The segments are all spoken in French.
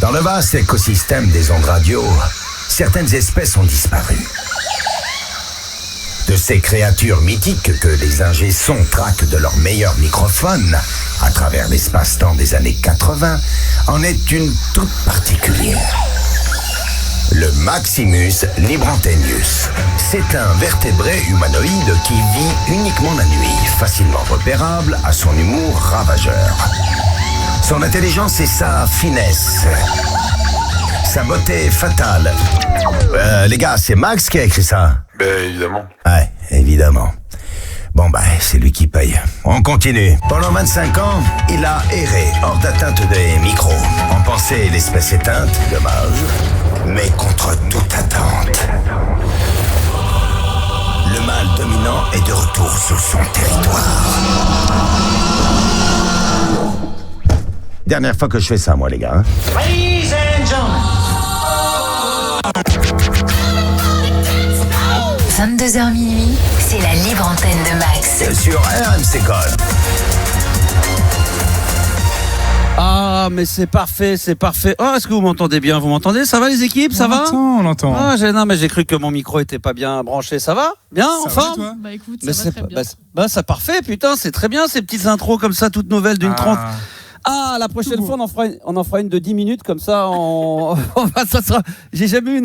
Dans le vaste écosystème des ondes radio, certaines espèces ont disparu. De ces créatures mythiques que les ingé-sons traquent de leur meilleur microphone à travers l'espace-temps des années 80, en est une toute particulière. Le Maximus libranthenius. C'est un vertébré humanoïde qui vit uniquement la nuit, facilement repérable à son humour ravageur. Son intelligence et sa finesse. Sa beauté fatale. Les gars, c'est Max qui a écrit ça? Évidemment. Ouais, évidemment. Bon c'est lui qui paye. On continue. Pendant 25 ans, il a erré hors d'atteinte des micros. On pensait l'espèce éteinte, dommage. Mais contre toute attente. Le mâle dominant est de retour sur son territoire. Dernière fois que je fais ça, moi, les gars. Ladies and gentlemen. 22h minuit, c'est la libre antenne de Max. Sur RMC Code. Ah, mais c'est parfait, c'est parfait. Oh, est-ce que vous m'entendez bien? Vous m'entendez? Ça va les équipes? Ça va? On l'entend. Ah, non, mais j'ai cru que mon micro était pas bien branché. Ça va? Bien, en forme? toi? Bah écoute, Mais ça va très bien. c'est parfait, putain, c'est très bien ces petites intros comme ça, toutes nouvelles d'une 30. Ah, la prochaine fois, on en fera une de 10 minutes, comme ça, ça sera. J'ai jamais eu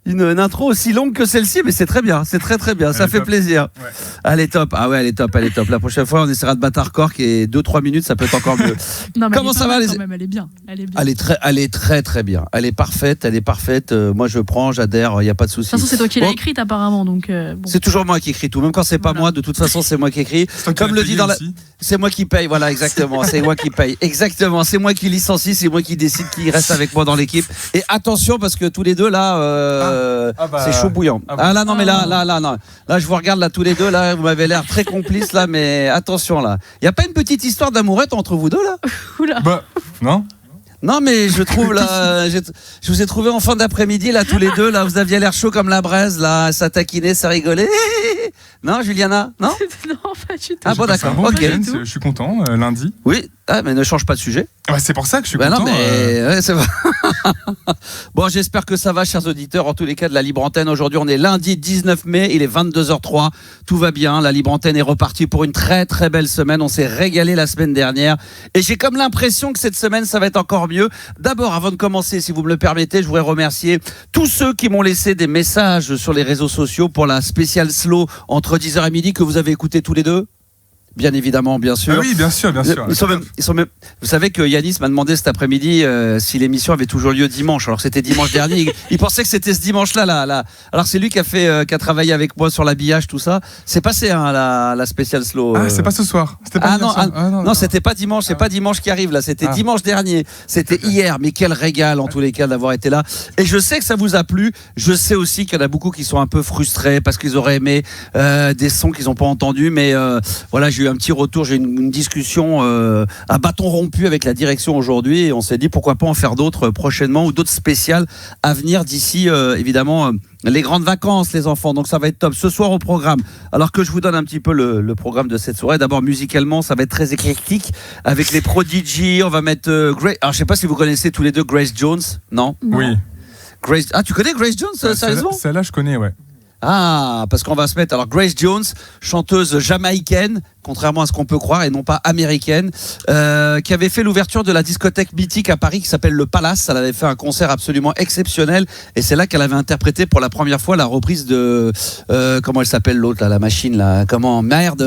une intro aussi longue que celle-ci, mais c'est très bien, c'est très très bien, ça fait plaisir. Ouais. Elle est top, elle est top. La prochaine fois, on essaiera de battre hardcore, qui est 2-3 minutes, ça peut être encore mieux. Non, mais comment ça va, quand même, elle est bien. Elle est très très bien. Elle est parfaite. Moi, je prends, j'adhère, il y a pas de souci. De toute façon, c'est toi qui l'as écrite apparemment, donc. Bon. C'est toujours moi qui écris tout, même quand c'est pas moi. De toute façon, c'est moi qui écris. Comme le dit c'est moi qui paye. Voilà, exactement. C'est moi qui paye. Exactement. C'est moi qui licencie. C'est moi qui décide qui reste avec moi dans l'équipe. Et attention, parce que tous les deux là, c'est chaud bouillant. Là, non, mais là, je vous regarde là tous les deux là. Vous m'avez l'air très complices là, mais attention là. Il y a pas une petite histoire d'amourette entre vous deux là? Oula. Non. Non, mais je trouve là, je vous ai trouvé en fin d'après-midi là tous les deux là, vous aviez l'air chaud comme la braise là, ça taquinait, ça rigolait. Non, Juliana, non? Non, pas du tout. Ah bon, d'accord. Bon, Ok. je suis content. Lundi. Oui, mais ne change pas de sujet. C'est pour ça que je suis content. Non, mais ouais, c'est vrai. Bon, j'espère que ça va, chers auditeurs. En tous les cas, de la Libre Antenne. Aujourd'hui, on est lundi 19 mai. Il est 22h03. Tout va bien. La Libre Antenne est repartie pour une très, très belle semaine. On s'est régalé la semaine dernière. Et j'ai comme l'impression que cette semaine, ça va être encore mieux. D'abord, avant de commencer, si vous me le permettez, je voudrais remercier tous ceux qui m'ont laissé des messages sur les réseaux sociaux pour la spéciale slow entre 10h et midi que vous avez écouté tous les deux. Bien évidemment, bien sûr. Ah oui, bien sûr. Ils sont même. Vous savez que Yanis m'a demandé cet après-midi si l'émission avait toujours lieu dimanche. Alors c'était dimanche dernier. Il pensait que c'était ce dimanche-là. Là. Alors c'est lui qui a travaillé avec moi sur l'habillage, tout ça. C'est passé la spéciale slow. C'est pas ce soir. C'était pas non, c'était pas dimanche. C'est pas dimanche qui arrive là. C'était dimanche dernier. C'était hier. Mais quel régal en tous les cas d'avoir été là. Et je sais que ça vous a plu. Je sais aussi qu'il y en a beaucoup qui sont un peu frustrés parce qu'ils auraient aimé des sons qu'ils n'ont pas entendus. Mais voilà, j'ai eu un petit retour, j'ai eu une discussion à bâton rompu avec la direction aujourd'hui et on s'est dit pourquoi pas en faire d'autres prochainement ou d'autres spéciales à venir d'ici évidemment les grandes vacances les enfants, donc ça va être top. Ce soir au programme, alors que je vous donne un petit peu le programme de cette soirée, d'abord musicalement ça va être très éclectique avec les Prodigy, on va mettre Grace. Alors je sais pas si vous connaissez tous les deux Grace Jones, non? Oui. Grace... Ah, tu connais Grace Jones, sérieusement? Celle-là je connais, ouais. Ah, parce qu'on va se mettre. Alors, Grace Jones, chanteuse jamaïcaine, contrairement à ce qu'on peut croire, et non pas américaine, qui avait fait l'ouverture de la discothèque mythique à Paris qui s'appelle le Palace. Elle avait fait un concert absolument exceptionnel, et c'est là qu'elle avait interprété pour la première fois la reprise de comment elle s'appelle l'autre là, la machine là, comment merde,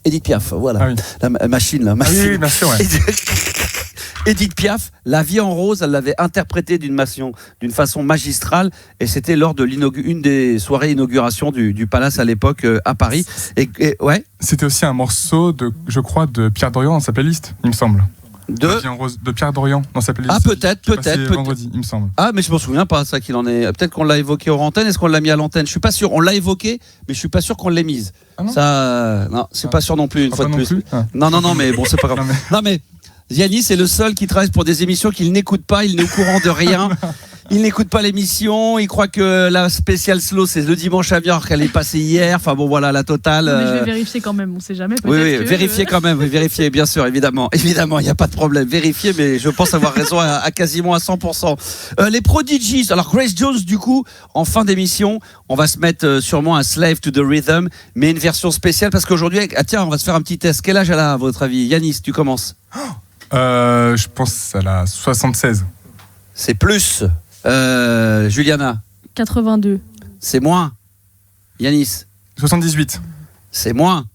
Edith Piaf, voilà, la machine là, machine. Ah oui, bien sûr, ouais. Edith Piaf, La vie en rose, elle l'avait interprétée d'une façon magistrale et c'était lors de une des soirées d'inauguration du Palace à l'époque à Paris. Et ouais. C'était aussi un morceau je crois, de Pierre Dorian dans sa playlist, il me semble. La vie en rose de Pierre Dorian dans sa playlist. Ah peut-être. Vendredi, il me semble. Ah mais je m'en souviens pas ça qu'il en est. Peut-être qu'on l'a évoqué hors antenne. Est-ce qu'on l'a mis à l'antenne? Je suis pas sûr. On l'a évoqué, mais je suis pas sûr qu'on l'ait mise. Ah non ça, non, c'est pas sûr non plus une fois de plus. Non, mais bon, c'est pas grave. Non mais Yanis est le seul qui travaille pour des émissions qu'il n'écoute pas, il n'est au courant de rien. Il n'écoute pas l'émission. Il croit que la spéciale slow, c'est le dimanche à venir qu'elle est passée hier. Enfin bon, voilà, la totale. Mais je vais vérifier quand même, on sait jamais. Oui, peut-être que- vérifiez quand même. Vérifiez, bien sûr, évidemment. Évidemment, il n'y a pas de problème. Vérifiez, mais je pense avoir raison à quasiment à 100%. Les Prodigies. Alors, Grace Jones, du coup, en fin d'émission, on va se mettre sûrement un Slave to the Rhythm, mais une version spéciale parce qu'aujourd'hui, tiens, on va se faire un petit test. Quel âge elle a, à votre avis? Yanis, tu commences. Je pense à la 76. C'est plus. Juliana, 82. c'est moins. Yanis, 78. c'est moins.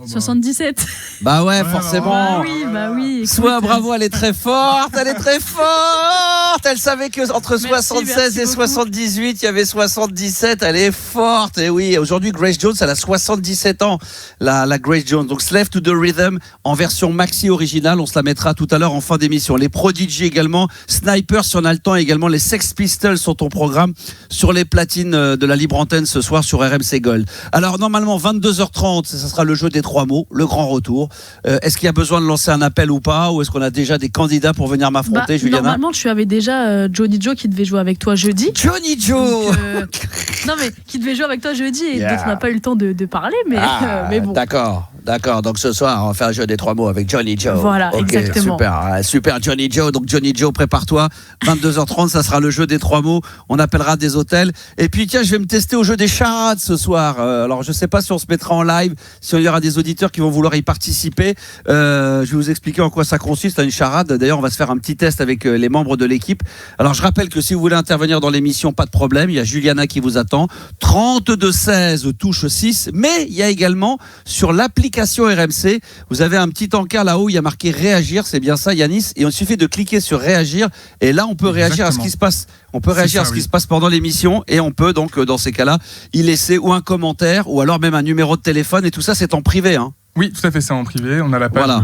77. Bah ouais, Ouais, forcément. Bah oui. écoute, Soit bravo, elle est très forte, elle est très forte. Elle savait que entre Merci, 76 merci et beaucoup. 78, il y avait 77. Elle est forte. Et oui, aujourd'hui, Grace Jones, elle a 77 ans, la Grace Jones. Donc, Slave to the Rhythm en version maxi originale. On se la mettra tout à l'heure en fin d'émission. Les Prodigy également, Sniper si on a le temps également. Les Sex Pistols sont au programme sur les platines de la libre antenne ce soir sur RMC Gold. Alors, normalement, 22h30, ça sera le jeu des 3 mots, le grand retour. Est-ce qu'il y a besoin de lancer un appel ou pas? Ou est-ce qu'on a déjà des candidats pour venir m'affronter, Juliana? Normalement, tu avais déjà Johnny Joe qui devait jouer avec toi jeudi. Johnny Joe. Donc, non mais qui devait jouer avec toi jeudi et Yeah. dont on n'a pas eu le temps de parler, mais bon. D'accord. Donc ce soir, on va faire le jeu des 3 mots avec Johnny Joe. Voilà, Ok, exactement. Super Johnny Joe. Donc Johnny Joe, prépare-toi. 22h30, ça sera le jeu des 3 mots. On appellera des hôtels. Et puis tiens, je vais me tester au jeu des charades ce soir. Alors je sais pas si on se mettra en live, si il y aura des auditeurs qui vont vouloir y participer. Je vais vous expliquer en quoi ça consiste à une charade. D'ailleurs, on va se faire un petit test avec les membres de l'équipe. Alors je rappelle que si vous voulez intervenir dans l'émission, pas de problème. Il y a Juliana qui vous attend. 32-16 touche 6. Mais il y a également sur l'application RMC, vous avez un petit encart là-haut, il y a marqué réagir, c'est bien ça Yanis, et il suffit de cliquer sur réagir et là on peut réagir à ce qui se passe. On peut réagir à ce qui se passe pendant l'émission et on peut donc dans ces cas-là y laisser ou un commentaire ou alors même un numéro de téléphone et tout ça c'est en privé hein. Oui, tout à fait, c'est en privé. On a la page Voilà.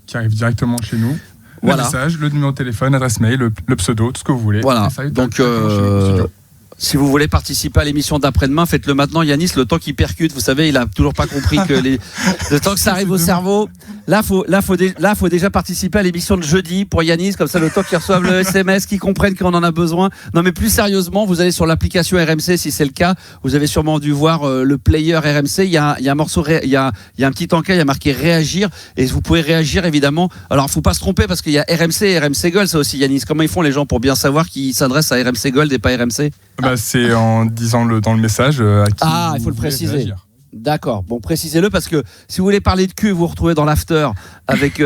qui arrive directement chez nous. Voilà. Le message, le numéro de téléphone, l'adresse mail, le pseudo, tout ce que vous voulez. Voilà. Et ça arrive Donc directement chez nous, au studio. si vous voulez participer à l'émission d'après-demain, faites-le maintenant, Yanis, le temps qu'il percute. Vous savez, il a toujours pas compris que le temps que ça arrive au cerveau. Là, faut déjà participer à l'émission de jeudi pour Yanis, comme ça, le temps qu'ils reçoivent le SMS, qu'ils comprennent qu'on en a besoin. Non, mais plus sérieusement, vous allez sur l'application RMC, si c'est le cas. Vous avez sûrement dû voir le player RMC. Il y a un morceau, il y a un petit encart, il y a marqué réagir, et vous pouvez réagir évidemment. Alors, faut pas se tromper parce qu'il y a RMC et RMC Gold, ça aussi, Yanis. Comment ils font les gens pour bien savoir qu'ils s'adressent à RMC Gold et pas RMC? Bah, c'est en disant dans le message à qui Ah, il faut vous le voulez préciser. réagir. D'accord, bon précisez-le parce que si vous voulez parler de cul, vous vous retrouvez dans l'after avec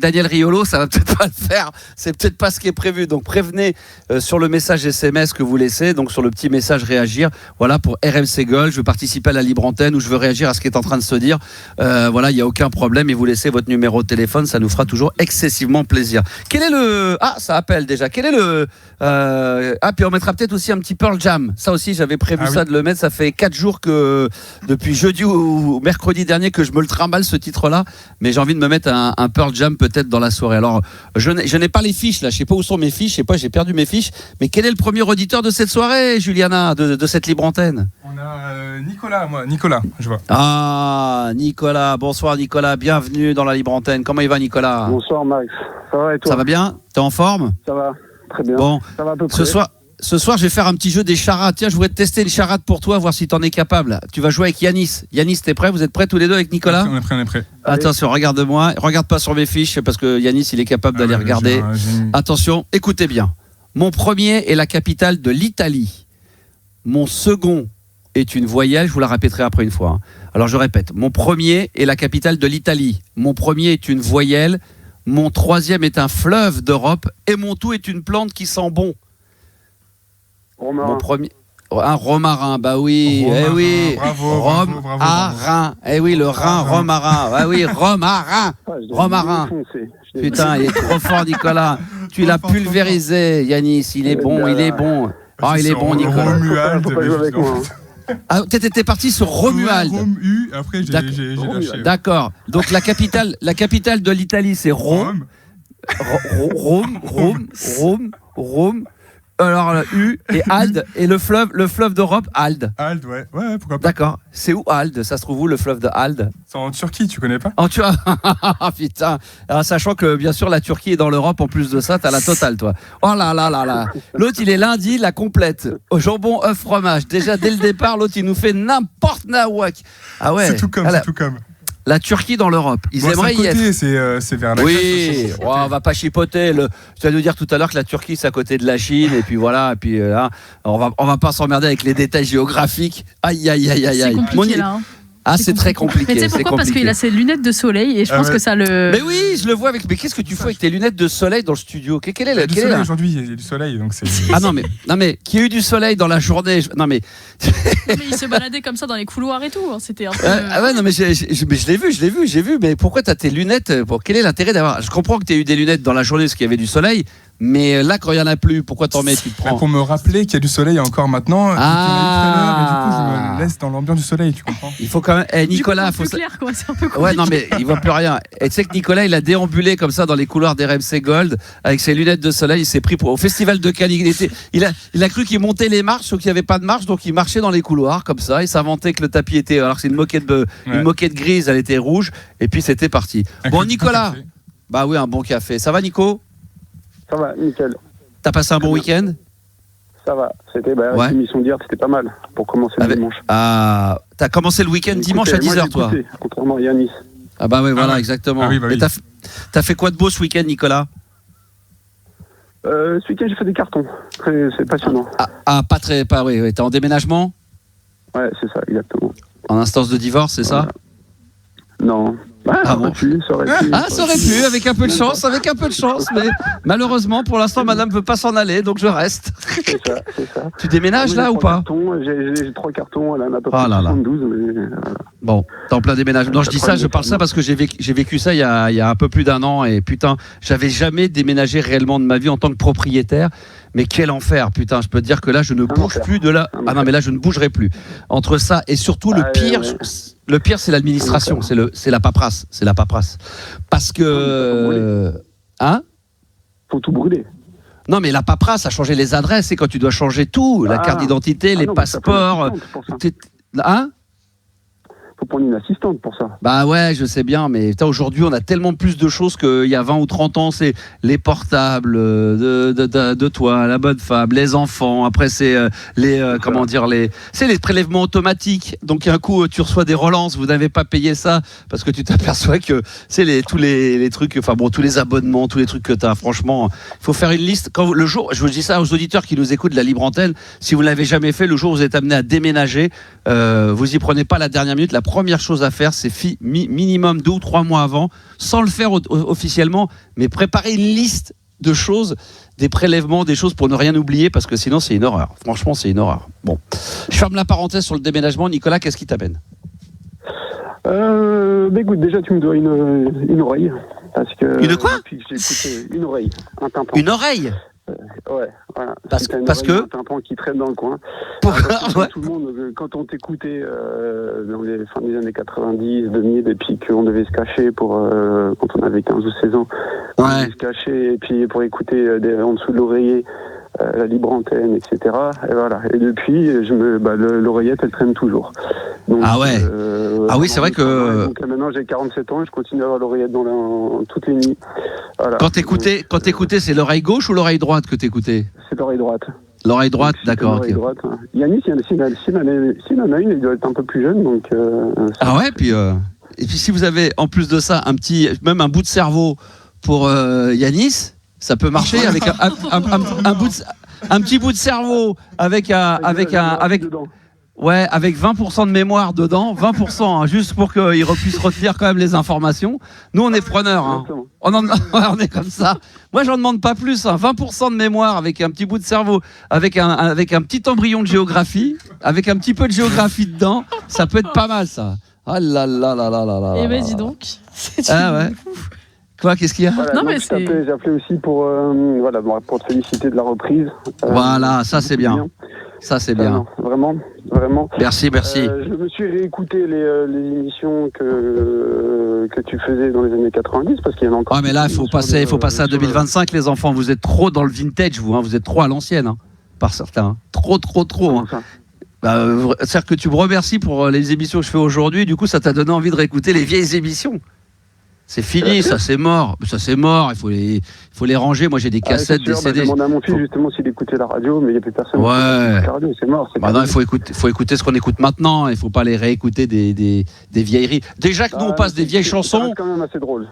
Daniel Riolo, ça va peut-être pas le faire, c'est peut-être pas ce qui est prévu. Donc prévenez sur le message SMS que vous laissez, donc sur le petit message réagir, voilà pour RMC Gold, je veux participer à la libre antenne ou je veux réagir à ce qui est en train de se dire. Voilà, il n'y a aucun problème et vous laissez votre numéro de téléphone, ça nous fera toujours excessivement plaisir. Quel est le... Ah, ça appelle déjà. Quel est le... Ah, puis on mettra peut-être aussi un petit Pearl Jam. Ça aussi, j'avais prévu ça de le mettre, ça fait 4 jours que depuis jeudi ou mercredi dernier que je me le trimballe ce titre-là, mais j'ai envie de me mettre un Pearl Jam peut-être dans la soirée. Alors, je n'ai pas les fiches là, je sais pas où sont mes fiches, je sais pas, j'ai perdu mes fiches, mais quel est le premier auditeur de cette soirée, Juliana, de cette libre antenne? On a Nicolas, je vois. Ah, Nicolas, bonsoir Nicolas, bienvenue dans la libre antenne. Comment il va Nicolas? Bonsoir Max, ça va et toi? Ça va bien? T'es en forme? Ça va, très bien. Bon, Ça va à peu près. Ce soir, je vais faire un petit jeu des charades. Tiens, je voudrais te tester une charade pour toi, voir si t'en es capable. Tu vas jouer avec Yanis. Yanis, t'es prêt? Vous êtes prêts tous les deux avec Nicolas? On est prêt. Attention, regarde-moi. Regarde pas sur mes fiches parce que Yanis, il est capable d'aller regarder. Attention, écoutez bien. Mon premier est la capitale de l'Italie. Mon second est une voyelle. Je vous la répéterai après une fois. Hein. Alors, je répète. Mon premier est la capitale de l'Italie. Mon premier est une voyelle. Mon troisième est un fleuve d'Europe. Et mon tout est une plante qui sent bon. Romain. Mon premier. Un romarin, bah oui, Romarin, eh oui, bravo. Romarin, eh oui, le Rhin, romarin, bah oui, romarin, romarin. Putain, il est trop fort, Nicolas. Tu l'as pulvérisé, Yanis, il est bon, il est bon. Oh, il est bon, Nicolas. Romuald, Faut pas jouer avec moi. Ah, t'étais parti sur Romuald. Romu, après j'ai lâché. D'accord. Donc la capitale de l'Italie, c'est Rome. Rome. alors U et Ald et le fleuve d'Europe, Ald. Ald, ouais, pourquoi pas. D'accord. C'est où Ald? Ça se trouve où le fleuve de Ald? C'est en Turquie, tu connais pas? Oh, putain. Alors, sachant que bien sûr la Turquie est dans l'Europe, en plus de ça, t'as la totale, toi. Oh là là là là. L'autre, il est lundi, la complète. Au jambon, œuf, fromage. Déjà dès le départ, l'autre, il nous fait n'importe nawak. Ah ouais. C'est tout comme. La Turquie dans l'Europe. Ils aimeraient y être. C'est vers la Grèce. Oui, on va pas chipoter. Je vais nous dire tout à l'heure que la Turquie, c'est à côté de la Chine. Et puis voilà. Et puis là, on va pas s'emmerder avec les détails géographiques. Aïe, aïe, aïe, aïe, aïe. C'est compliqué, là. Ah, c'est très compliqué. Mais tu sais pourquoi? Parce qu'il a ses lunettes de soleil et je pense que ça le. Mais oui, je le vois avec. Mais qu'est-ce que tu fais avec tes lunettes de soleil dans le studio? Quel est du soleil aujourd'hui, il y a du soleil, donc c'est. Ah non mais qui a eu du soleil dans la journée? Non mais. Mais il se baladait comme ça dans les couloirs et tout. C'était un peu. Ah ouais non mais j'ai vu. Mais pourquoi t'as tes lunettes? Quel est l'intérêt d'avoir? Je comprends que t'aies eu des lunettes dans la journée parce qu'il y avait du soleil. Mais là, quand il n'y en a plus, pourquoi t'en mets? Tu te prends pour me rappeler qu'il y a du soleil encore maintenant. Ah. Et du coup, je me laisse dans l'ambiance du soleil, tu comprends? Il faut quand même. Nicolas, faut clair, quoi. C'est un peu compliqué. Ouais, non, mais il voit plus rien. Et tu sais que Nicolas, il a déambulé comme ça dans les couloirs d'RMC Gold avec ses lunettes de soleil. Il s'est pris au festival de Cannes. Il a cru qu'il montait les marches, sauf qu'il n'y avait pas de marche, donc il marchait dans les couloirs comme ça. Il s'inventait que le tapis était. Alors c'est une moquette grise, elle était rouge. Et puis c'était parti. Bon, Nicolas. Bah oui, un bon café. Ça va, Nico? Ça va, nickel. T'as passé un bon week-end? Ça va. C'était l'émission d'hier, c'était pas mal pour commencer le dimanche. Ah, t'as commencé le week-end dimanche à 10h, toi? Contrairement à Yanis. Ah bah oui, voilà, exactement. Ah oui, bah oui. Et t'as fait quoi de beau ce week-end, Nicolas? Ce week-end, j'ai fait des cartons. C'est passionnant. Oui. T'es en déménagement? Ouais, c'est ça, exactement. En instance de divorce, c'est ça? Non. Ça aurait pu, avec un peu de chance, mais malheureusement, pour l'instant, madame ne veut pas s'en aller, donc je reste. C'est ça. Tu déménages là ou pas? J'ai 3 cartons, elle en a à peu près 72. Mais, Bon, t'es en plein déménagement. Non, je dis ça, je parle ça parce que j'ai vécu ça il y a un peu plus d'un an et putain, j'avais jamais déménagé réellement de ma vie en tant que propriétaire. Mais quel enfer, putain, je peux te dire que là, je ne bouge plus de là. Ah non, mais là, je ne bougerai plus. Entre ça et surtout, le pire, c'est l'administration, c'est la paperasse. Parce que. Faut tout brûler. Non, mais la paperasse a changé les adresses et quand tu dois changer tout, la carte d'identité, les passeports. Faut prendre une assistante pour ça. Bah ouais, je sais bien, mais aujourd'hui, on a tellement plus de choses qu'il y a 20 ou 30 ans. C'est les portables de toi, la bonne femme, les enfants. Après, c'est les prélèvements automatiques. Donc, un coup, tu reçois des relances. Vous n'avez pas payé ça parce que tu t'aperçois que c'est tous les trucs, tous les abonnements, tous les trucs que tu as. Franchement, il faut faire une liste. Le jour, je vous dis ça aux auditeurs qui nous écoutent de la Libre Antenne, si vous ne l'avez jamais fait, le jour où vous êtes amené à déménager, vous y prenez pas la dernière minute. La première chose à faire, c'est minimum 2 ou 3 mois avant, sans le faire officiellement, mais préparer une liste de choses, des prélèvements, des choses pour ne rien oublier, parce que sinon c'est une horreur. Franchement, c'est une horreur. Bon, je ferme la parenthèse sur le déménagement. Nicolas, qu'est-ce qui t'amène? Écoute, déjà tu me dois une oreille, parce que une quoi? Depuis que j'ai écouté une oreille, un tympan. Une oreille? Ouais, voilà. Parce que un tympan qui traîne dans le coin. Tout le monde, quand on t'écoutait dans les fins des années 90, 2000, et puis qu'on devait se cacher pour quand on avait 15 ou 16 ans, on devait se cacher et puis pour écouter en dessous de l'oreiller la Libre Antenne, etc. Et voilà. Et depuis, l'oreillette, elle traîne toujours. Donc, oui, c'est vrai que. Donc maintenant, j'ai 47 ans et je continue à avoir l'oreillette toutes les nuits. Voilà. Quand t'écoutais, c'est l'oreille gauche ou l'oreille droite que t'écoutais? C'est l'oreille droite. L'oreille droite, d'accord. L'oreille droite. Yannis, s'il en a une, il doit être un peu plus jeune. Donc, et puis si vous avez en plus de ça même un bout de cerveau pour Yannis, ça peut marcher avec un petit bout de cerveau avec 20% de mémoire dedans, 20%, juste pour qu'il puisse retenir quand même les informations. Nous, on est preneurs. Hein. On est comme ça. Moi, j'en demande pas plus. 20% de mémoire avec un petit bout de cerveau, avec un petit embryon de géographie, avec un petit peu de géographie dedans, ça peut être pas mal, ça. Ah là là là là là là. Et vas-y donc. Ouais. Quoi, qu'est-ce qu'il y a? Voilà, non, mais j'ai appelé aussi pour te féliciter de la reprise. Voilà, ça c'est bien. Ça c'est bien. Vraiment. Merci. Je me suis réécouté les émissions que tu faisais dans les années 90 parce qu'il y en a encore. Ah mais là il faut passer à 2025 les enfants. Vous êtes trop dans le vintage vous êtes trop à l'ancienne. par certains. Trop. Hein. C'est-à-dire que tu me remercies pour les émissions que je fais aujourd'hui. Du coup, ça t'a donné envie de réécouter les vieilles émissions. C'est fini, ça c'est mort. Ça c'est mort. Il faut les ranger. Moi j'ai des cassettes, des CD. J'ai demandé à mon fils justement s'il écoutait la radio, mais il n'y a plus personne. Ouais. La radio, c'est mort. Non, il faut écouter ce qu'on écoute maintenant. Il ne faut pas les réécouter des vieilleries. Déjà que nous on passe des vieilles chansons. Ça reste quand même assez drôle.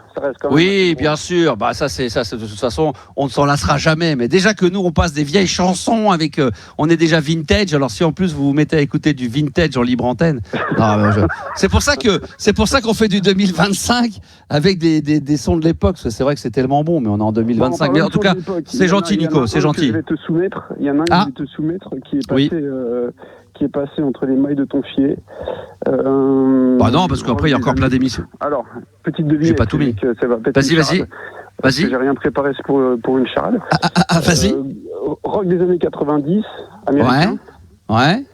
Oui, bien sûr. Ça c'est de toute façon, on ne s'en lassera jamais. Mais déjà que nous on passe des vieilles chansons avec, on est déjà vintage. Alors si en plus vous vous mettez à écouter du vintage en libre antenne, c'est pour ça qu'on fait du 2025 avec des sons de l'époque. Parce que c'est vrai que c'est tellement bon, mais on est en 2025. Mais en tout cas, c'est gentil, Nico. C'est gentil. Je vais te soumettre. Il y en a un que je vais te soumettre qui est passé. Qui est passé entre les mailles de ton filet. Non, parce qu'après il y a encore plein d'émissions. Alors, petite devinette. J'ai pas tout mis. Vas-y. J'ai rien préparé pour une charade. Vas-y. Rock des années 90, américain. Ouais.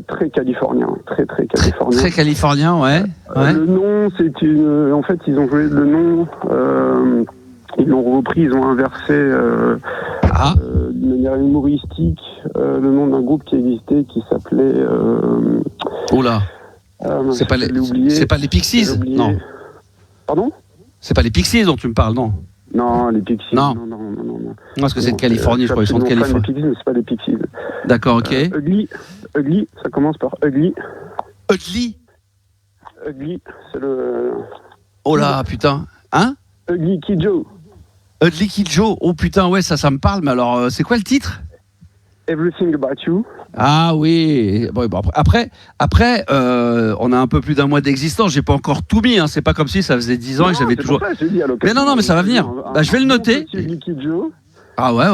Très californien, très californien. Très californien, ouais. Le nom, c'est une. En fait, ils ont joué le nom. Ils l'ont repris, ils ont inversé de manière humoristique le nom d'un groupe qui existait, qui s'appelait. Oula. C'est pas les Pixies, non. Pardon ? C'est pas les Pixies dont tu me parles, non. Non, les Pixies. Non. Parce que c'est de Californie, je crois. Ils sont de Californie. Les Pixies, mais c'est pas les Pixies. D'accord, ok. Ugly, ça commence par Ugly. Ugly, c'est le. Oh là, putain. Hein? Ugly Kid Joe. Ugly Kid Joe. Oh putain, ouais, ça me parle. Mais alors, c'est quoi le titre? Everything About You. Ah oui. Bon, après, on a un peu plus d'un mois d'existence. J'ai pas encore tout mis. Hein. C'est pas comme si ça faisait 10 ans et j'avais toujours. Mais non, mais ça va venir. Je vais le noter. Ah ouais.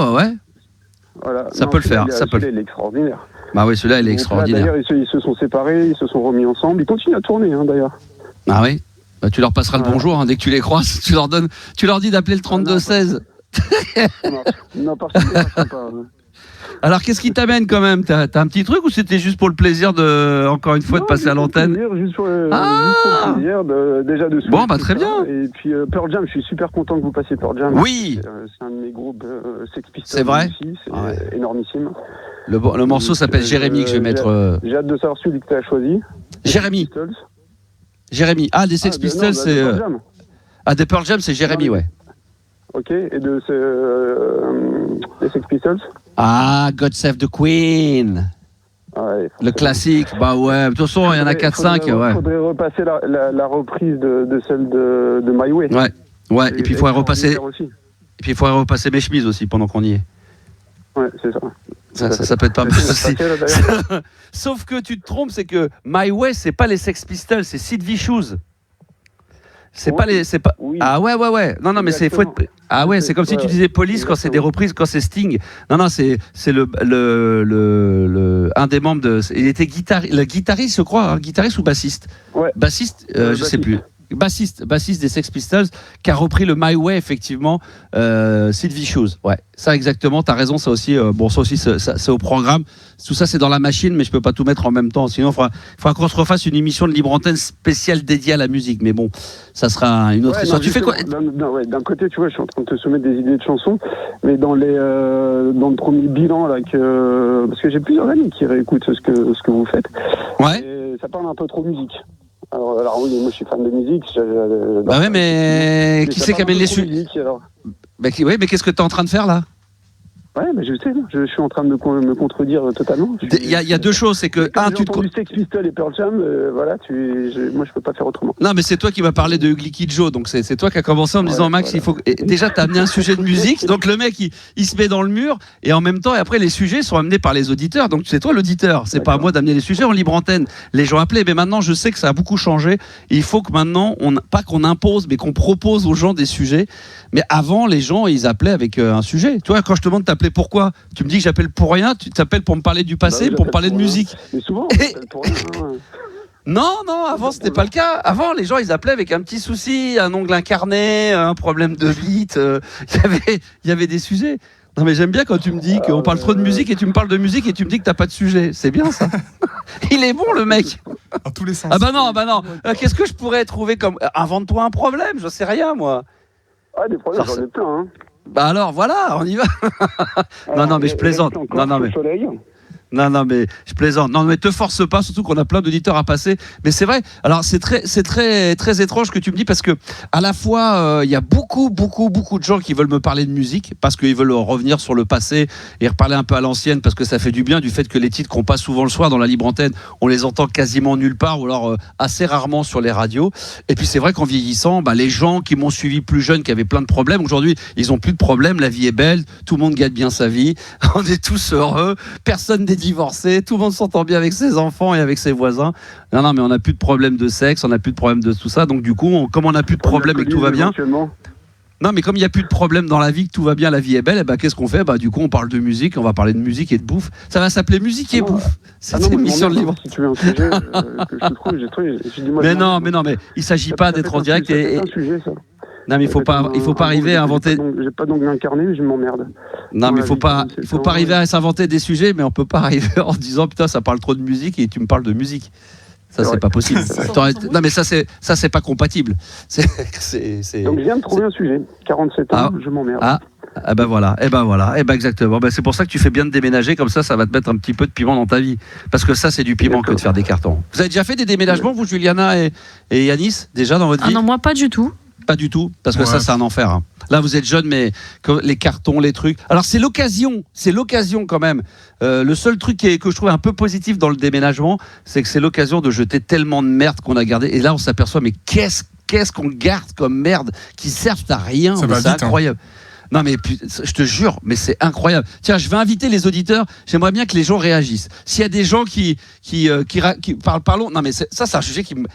Voilà. Ça peut le faire. Celui-là, il est extraordinaire. Bah oui, celui-là, il est extraordinaire. D'ailleurs, ils se sont séparés, ils se sont remis ensemble. Ils continuent à tourner, d'ailleurs. Ah oui. Bah, tu leur passeras le bonjour dès que tu les croises. Tu leur dis d'appeler le 3216. Non, parce que c'est pas. Alors, qu'est-ce qui t'amène quand même? T'as un petit truc ou c'était juste pour le plaisir encore une fois, de passer à l'antenne? Juste pour le plaisir, déjà de bon, bah très bien. Et puis Pearl Jam, je suis super content que vous passiez Pearl Jam. Oui. C'est un de mes groupes Sex Pistols. C'est vrai aussi, c'est énormissime. Le morceau s'appelle Jérémy, que je vais mettre. J'ai hâte de savoir celui que tu as choisi. Jérémy. Jérémy. Ah, des Sex Pistols, c'est. Des Pearl Jam, c'est Jérémy, ouais. Ok, et des Sex Pistols? God Save the Queen. Ouais, le classique, bah ouais. De toute façon, il y en a 4-5. Il faudrait repasser la reprise de celle de My Way. Ouais. Et puis il faudrait repasser. Mes chemises aussi pendant qu'on y est. Ouais, c'est ça. Ça peut être pas mal aussi. Sauf que tu te trompes, c'est que My Way, c'est pas les Sex Pistols, c'est Sid Vicious. Oui. Ah ouais. Non, mais c'est c'est comme si tu disais Police quand c'est des reprises, quand c'est Sting. Non, c'est un des membres de. Il était le guitariste, je crois, guitariste ou bassiste. Ouais. Bassiste, je sais plus. Bassiste des Sex Pistols, qui a repris le My Way, effectivement, Sid Vicious. Ouais, ça exactement, t'as raison, ça aussi, c'est au programme. Tout ça, c'est dans la machine, mais je peux pas tout mettre en même temps. Sinon, il faudra qu'on se refasse une émission de libre antenne spéciale dédiée à la musique. Mais bon, ça sera une autre histoire. Tu fais quoi? D'un côté, tu vois, je suis en train de te soumettre des idées de chansons, mais dans le premier bilan, là, parce que j'ai plusieurs amis qui réécoutent ce que vous faites. Ouais. Et ça parle un peu trop de musique. Alors oui, moi je suis fan de musique. Bah ouais, mais qui c'est qui amène les sujets? Mais qu'est-ce que tu es en train de faire là? Ouais, mais je sais, je suis en train de me contredire totalement. Il y a deux choses, c'est que tu te du Sex Pistols et Pearl Jam, voilà, moi je peux pas faire autrement. Non, mais c'est toi qui m'as parlé de Ugly Kid Joe, donc c'est toi qui as commencé en me disant Max, il faut. Et déjà t'as amené un sujet de musique, donc le mec il se met dans le mur et en même temps et après les sujets sont amenés par les auditeurs, donc c'est toi l'auditeur, c'est pas à moi d'amener les sujets en libre antenne. Les gens appelaient, mais maintenant je sais que ça a beaucoup changé. Et il faut que maintenant pas qu'on impose, mais qu'on propose aux gens des sujets. Mais avant les gens ils appelaient avec un sujet. Tu vois, quand je te demande de t'appeler pourquoi, tu me dis que j'appelle pour rien, tu t'appelles pour me parler du passé, pour me parler de musique. Mais souvent, on t'appelle pour rien. Non, avant c'était pas le cas. Avant les gens ils appelaient avec un petit souci, un ongle incarné, un problème de bite. Il y avait des sujets. Non mais j'aime bien quand tu me dis qu'on parle trop de musique et tu me parles de musique et tu me dis que t'as pas de sujet. C'est bien ça. Il est bon le mec. Dans tous les sens. Ah bah non. Qu'est-ce que je pourrais trouver comme... Invente-toi un problème, je sais rien moi. Ah des problèmes, j'en ai plein. Bah alors, voilà, on y va. Non, mais je plaisante. Non, mais je plaisante. Non, mais te force pas, surtout qu'on a plein d'auditeurs à passer. Mais c'est vrai. Alors, c'est très étrange que tu me dis parce que, à la fois, il y a beaucoup de gens qui veulent me parler de musique parce qu'ils veulent revenir sur le passé et reparler un peu à l'ancienne parce que ça fait du bien du fait que les titres qu'on passe souvent le soir dans la libre antenne, on les entend quasiment nulle part ou alors assez rarement sur les radios. Et puis, c'est vrai qu'en vieillissant, les gens qui m'ont suivi plus jeune, qui avaient plein de problèmes, aujourd'hui, ils ont plus de problèmes. La vie est belle. Tout le monde gagne bien sa vie. On est tous heureux. Personne n'est divorcé, tout le monde s'entend bien avec ses enfants et avec ses voisins. Non, mais on n'a plus de problème de sexe, on n'a plus de problème de tout ça. Donc du coup, comme on n'a plus de problème et que tout va bien. Non, mais comme il n'y a plus de problème dans la vie, que tout va bien, la vie est belle, qu'est-ce qu'on fait ? Du coup, on parle de musique, on va parler de musique et de bouffe. Ça va s'appeler Musique et bouffe. C'est une émission de libre. Si tu veux un sujet que je trouve, j'ai dit moi. Mais non, mais il ne s'agit pas d'être en direct. C'est un sujet, ça. Non, mais il faut pas arriver à inventer. J'ai pas d'onglet incarné, je m'emmerde. Non, mais il faut pas arriver à s'inventer des sujets, mais on peut pas arriver en disant putain, ça parle trop de musique et tu me parles de musique. Ça, c'est pas possible. Non, mais ça, c'est pas compatible. Donc, je viens de trouver un sujet. 47 ans, je m'emmerde. Voilà. Exactement. C'est pour ça que tu fais bien de déménager, comme ça va te mettre un petit peu de piment dans ta vie. Parce que ça, c'est du piment que de faire des cartons. Vous avez déjà fait des déménagements, vous, Juliana et Yanis, déjà dans votre vie ? Non, moi, pas du tout. Pas du tout, parce que ça, c'est un enfer. Hein. Là, vous êtes jeune, mais les cartons, les trucs. Alors, c'est l'occasion quand même. Le seul truc que je trouve un peu positif dans le déménagement, c'est que c'est l'occasion de jeter tellement de merde qu'on a gardé. Et là, on s'aperçoit, mais qu'est-ce qu'on garde comme merde qui servent à rien. C'est incroyable. Non, mais je te jure, mais c'est incroyable. Tiens, je vais inviter les auditeurs. J'aimerais bien que les gens réagissent. S'il y a des gens qui parlons. Non, mais ça, c'est un sujet qui me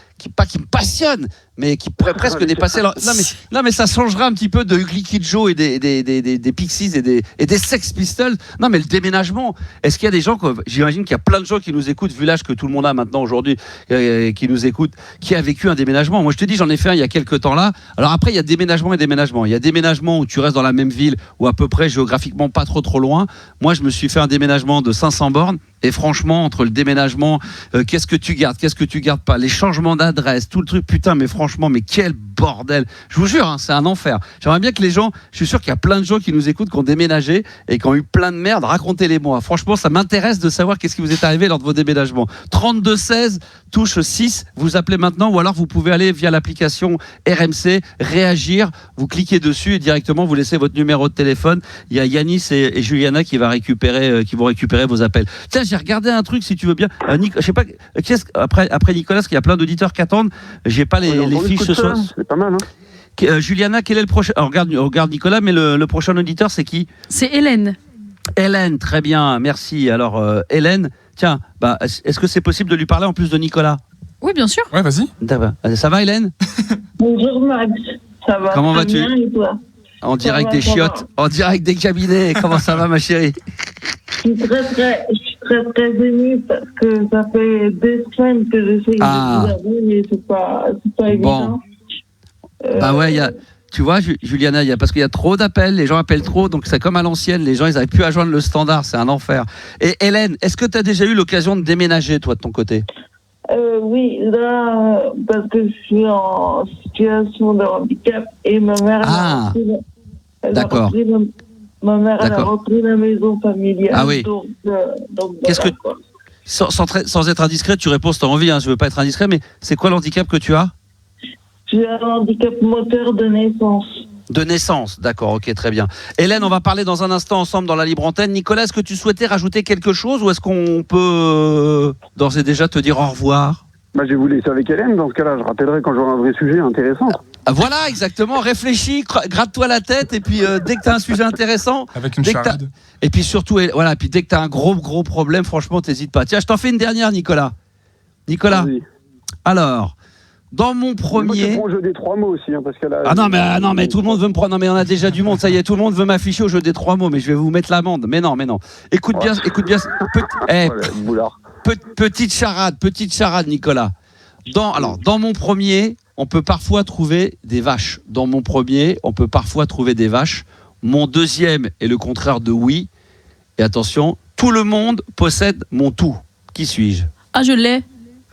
passionne, mais qui pourrait presque dépasser. Non, mais ça changera un petit peu de Liquid Joe et des Pixies et des Sex Pistols. Non, mais le déménagement. Est-ce qu'il y a des gens j'imagine qu'il y a plein de gens qui nous écoutent, vu l'âge que tout le monde a maintenant aujourd'hui, qui nous écoutent, qui a vécu un déménagement. Moi, je te dis, j'en ai fait un il y a quelques temps là. Alors après, il y a déménagement et déménagement. Il y a déménagement où tu restes dans la même ville ou à peu près géographiquement pas trop loin. Moi, je me suis fait un déménagement de 500 bornes. Et franchement, entre le déménagement, qu'est-ce que tu gardes pas, les changements d'adresse, tout le truc, putain, mais franchement, mais quel bordel. Je vous jure, c'est un enfer. J'aimerais bien que les gens, je suis sûr qu'il y a plein de gens qui nous écoutent, qui ont déménagé et qui ont eu plein de merde, racontez-les-moi. Franchement, ça m'intéresse de savoir qu'est-ce qui vous est arrivé lors de vos déménagements. 32 16, touche 6, vous appelez maintenant ou alors vous pouvez aller via l'application RMC, réagir, vous cliquez dessus et directement vous laissez votre numéro de téléphone. Il y a Yanis et Juliana qui vont récupérer vos appels. Tiens, j'ai regardé un truc, si tu veux bien. Je sais pas, après Nicolas, parce qu'il y a plein d'auditeurs qui attendent. J'ai pas les fiches ce soir. C'est pas mal, hein. Juliana, quel est le prochain ? Regarde Nicolas, mais le prochain auditeur, c'est qui ? C'est Hélène. Hélène, très bien, merci. Alors, Hélène, tiens, est-ce que c'est possible de lui parler en plus de Nicolas ? Oui, bien sûr. Ouais, vas-y. Ça va, Hélène ? Bonjour, Max. Ça va ? Comment vas-tu ? Bien, et toi ? En direct des chiottes, en direct des cabinets. Comment ça va, ma chérie ? Je suis très émue parce que ça fait 2 semaines que je sais que je suis abonnée, mais c'est pas évident. Tu vois, Juliana, parce qu'il y a trop d'appels, les gens appellent trop, donc c'est comme à l'ancienne, les gens ils n'arrivent plus à joindre le standard, c'est un enfer. Et Hélène, est-ce que tu as déjà eu l'occasion de déménager, toi, de ton côté ? Oui, là, parce que je suis en situation de handicap et ma mère Ma mère, elle a repris la maison familiale. Ah oui. Donc qu'est-ce que sans être indiscret, tu réponds si tu as envie, hein, je veux pas être indiscret, mais c'est quoi l'handicap que tu as ? J'ai un handicap moteur de naissance. De naissance, d'accord, ok, très bien. Hélène, on va parler dans un instant ensemble dans la libre antenne. Nicolas, est-ce que tu souhaitais rajouter quelque chose ou est-ce qu'on peut d'ores et déjà te dire au revoir ? Je vais vous laisser avec Hélène, dans ce cas-là, je rappellerai quand j'aurai un vrai sujet intéressant. Voilà, exactement, réfléchis, gratte-toi la tête et puis dès que tu as un sujet intéressant... Avec une charade. Et puis surtout, voilà, puis dès que tu as un gros problème, franchement, t'hésites pas. Tiens, je t'en fais une dernière, Nicolas. Vas-y. Alors... Dans mon premier. Moi, je prends au jeu des 3 mots aussi, hein, parce que là. Non, mais tout le monde veut me prendre. Non, mais on a déjà du monde. Ça y est, tout le monde veut m'afficher au jeu des 3 mots, mais je vais vous mettre l'amende. Mais non. Écoute bien. Petite charade, Nicolas. Dans mon premier, on peut parfois trouver des vaches. Mon deuxième est le contraire de oui. Et attention, tout le monde possède mon tout. Qui suis-je ? Ah, je l'ai.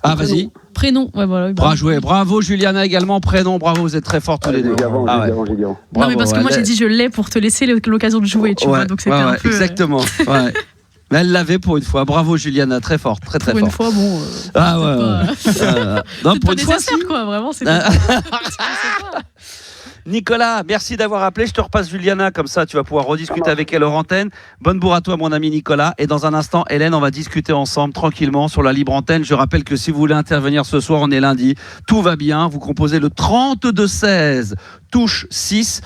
Ah, vas-y. Prénom, ouais, voilà. Bien joué. Bravo Juliana également, prénom, bravo, vous êtes très forts tous les deux. J'ai dit avant. Non, mais parce que moi j'ai dit je l'ai pour te laisser l'occasion de jouer, tu vois, donc c'était un peu. Exactement. Ouais. Mais elle l'avait pour une fois. Bravo Juliana, très fort, très très pour fort. Pour une fois, bon. Non, c'est pour pas une fois, nécessaire, si. quoi, vraiment. C'est Nicolas, merci d'avoir appelé. Je te repasse Juliana, comme ça tu vas pouvoir rediscuter avec elle hors antenne. Bonne bourre à toi, mon ami Nicolas. Et dans un instant, Hélène, on va discuter ensemble tranquillement sur la libre antenne. Je rappelle que si vous voulez intervenir ce soir, on est lundi. Tout va bien. Vous composez le 32-16, touche 6.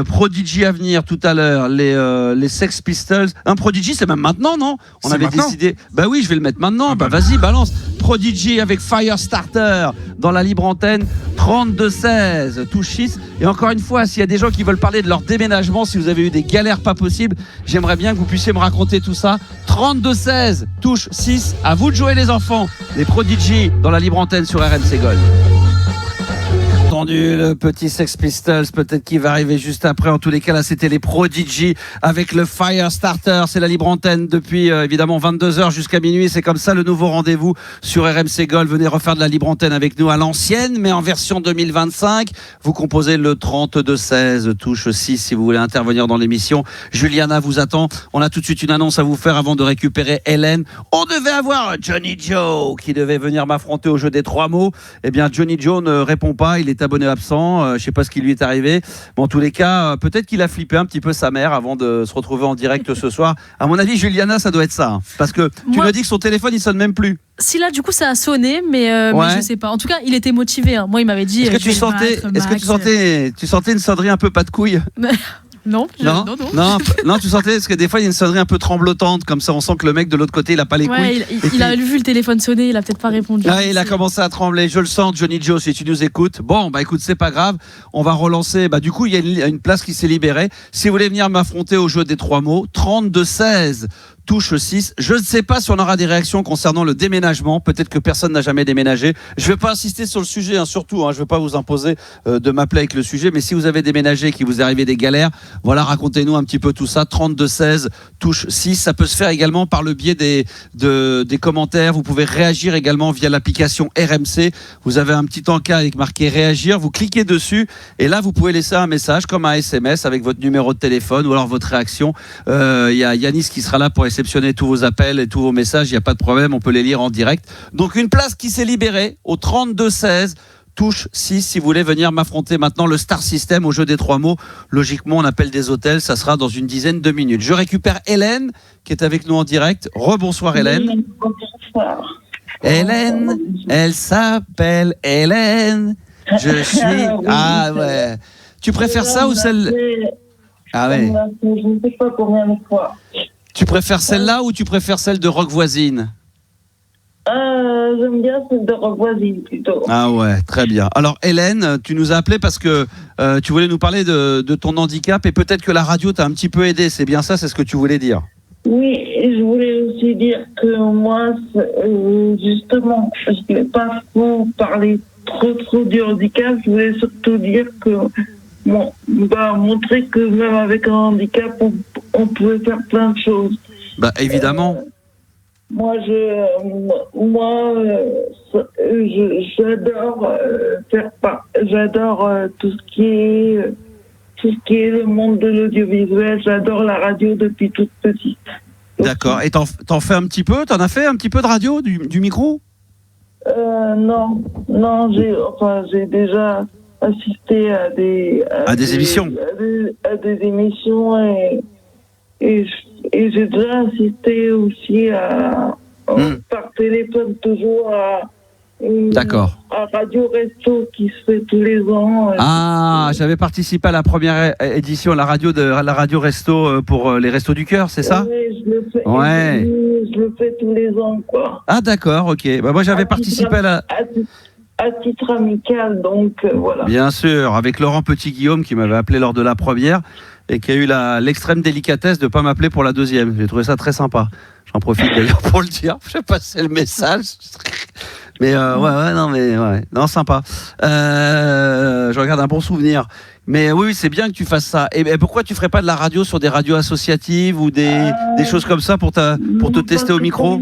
Prodigy à venir tout à l'heure. Les Sex Pistols. Un Prodigy, c'est même maintenant, non? On avait décidé. Bah oui, je vais le mettre maintenant. Bah vas-y, balance. Prodigy avec Firestarter dans la libre antenne. 32-16, touche 6. Et encore une fois, s'il y a des gens qui veulent parler de leur déménagement, si vous avez eu des galères pas possibles, j'aimerais bien que vous puissiez me raconter tout ça. 32-16, touche 6. À vous de jouer les enfants. Les Prodigy dans la libre antenne sur RMC Gold. Entendu, le petit Sex Pistols, peut-être qu'il va arriver juste après. En tous les cas, là, c'était les Prodigy avec le Firestarter. C'est la libre antenne depuis évidemment 22h jusqu'à minuit. C'est comme ça le nouveau rendez-vous sur RMC Gold. Venez refaire de la libre antenne avec nous à l'ancienne, mais en version 2025. Vous composez le 32-16, touche 6 si vous voulez intervenir dans l'émission. Juliana vous attend. On a tout de suite une annonce à vous faire avant de récupérer Hélène. On devait avoir Johnny Joe qui devait venir m'affronter au jeu des 3 mots. Eh bien, Johnny Joe ne répond pas. Il est abonné absent, je sais pas ce qui lui est arrivé, mais en tous les cas, peut-être qu'il a flippé un petit peu sa mère avant de se retrouver en direct ce soir. À mon avis, Juliana, ça doit être ça, hein, parce que tu m'as dit que son téléphone il sonne même plus. Si là, du coup, ça a sonné, mais je sais pas. En tout cas, il était motivé. Hein. Moi, il m'avait dit. Est-ce que tu sentais une sonnerie un peu pas de couille? Non, tu sentais, parce que des fois il y a une sonnerie un peu tremblotante, comme ça on sent que le mec de l'autre côté il a pas les couilles. Il a vu le téléphone sonner, il a peut-être pas répondu. Il a commencé à trembler, je le sens, Johnny Joe, si tu nous écoutes. Bon, bah écoute, c'est pas grave, on va relancer. Bah du coup, il y a une place qui s'est libérée. Si vous voulez venir m'affronter au jeu des 3 mots, 32-16. Touche 6. Je ne sais pas si on aura des réactions concernant le déménagement. Peut-être que personne n'a jamais déménagé. Je ne vais pas insister sur le sujet, hein, surtout. Je ne vais pas vous imposer de m'appeler avec le sujet. Mais si vous avez déménagé, qu'il vous est arrivé des galères, voilà, racontez-nous un petit peu tout ça. 32-16, touche 6. Ça peut se faire également par le biais des commentaires. Vous pouvez réagir également via l'application RMC. Vous avez un petit encas avec marqué réagir. Vous cliquez dessus et là, vous pouvez laisser un message comme un SMS avec votre numéro de téléphone ou alors votre réaction. Il y a Yanis qui sera là pour réceptionner tous vos appels et tous vos messages, il n'y a pas de problème, on peut les lire en direct. Donc une place qui s'est libérée au 32-16, touche 6 si vous voulez venir m'affronter maintenant le Star System au jeu des 3 mots. Logiquement, on appelle des hôtels, ça sera dans une dizaine de minutes. Je récupère Hélène qui est avec nous en direct. Rebonsoir Hélène. Bonsoir. Hélène, elle s'appelle Hélène. Je suis... Ah ouais. Tu préfères ça ou celle... Ah ouais. Je ne sais pas combien de fois. Tu préfères celle-là ou tu préfères celle de Rock Voisine? J'aime bien celle de Rock Voisine plutôt. Ah ouais, très bien. Alors Hélène, tu nous as appelé parce que tu voulais nous parler de ton handicap et peut-être que la radio t'a un petit peu aidé. C'est bien ça, c'est ce que tu voulais dire? Oui, et je voulais aussi dire que moi, justement, je ne voulais pas vous parler trop du handicap. Je voulais surtout dire que montrer que même avec un handicap, on pouvait faire plein de choses. Bah évidemment. J'adore tout ce qui est le monde de l'audiovisuel. J'adore la radio depuis toute petite. D'accord. Et t'en fais un petit peu? T'en as fait un petit peu de radio, du micro? Non, j'ai déjà assisté à des émissions. À des émissions et j'ai déjà assisté aussi par téléphone toujours à Radio Resto qui se fait tous les ans. J'avais participé à la première édition, la radio Resto pour les Restos du Cœur, c'est ça? Oui, je le fais. Ouais. Je le fais tous les ans, quoi. Ah d'accord, ok. Bah moi j'avais participé à titre amical, donc voilà. Bien sûr, avec Laurent Petit-Guillaume qui m'avait appelé lors de la première et qui a eu l'extrême délicatesse de ne pas m'appeler pour la deuxième. J'ai trouvé ça très sympa. J'en profite d'ailleurs pour le dire. Je vais passer le message. Mais non, sympa. Je regarde un bon souvenir. Mais oui, c'est bien que tu fasses ça. Et pourquoi tu ferais pas de la radio sur des radios associatives ou des choses comme ça pour te tester au micro?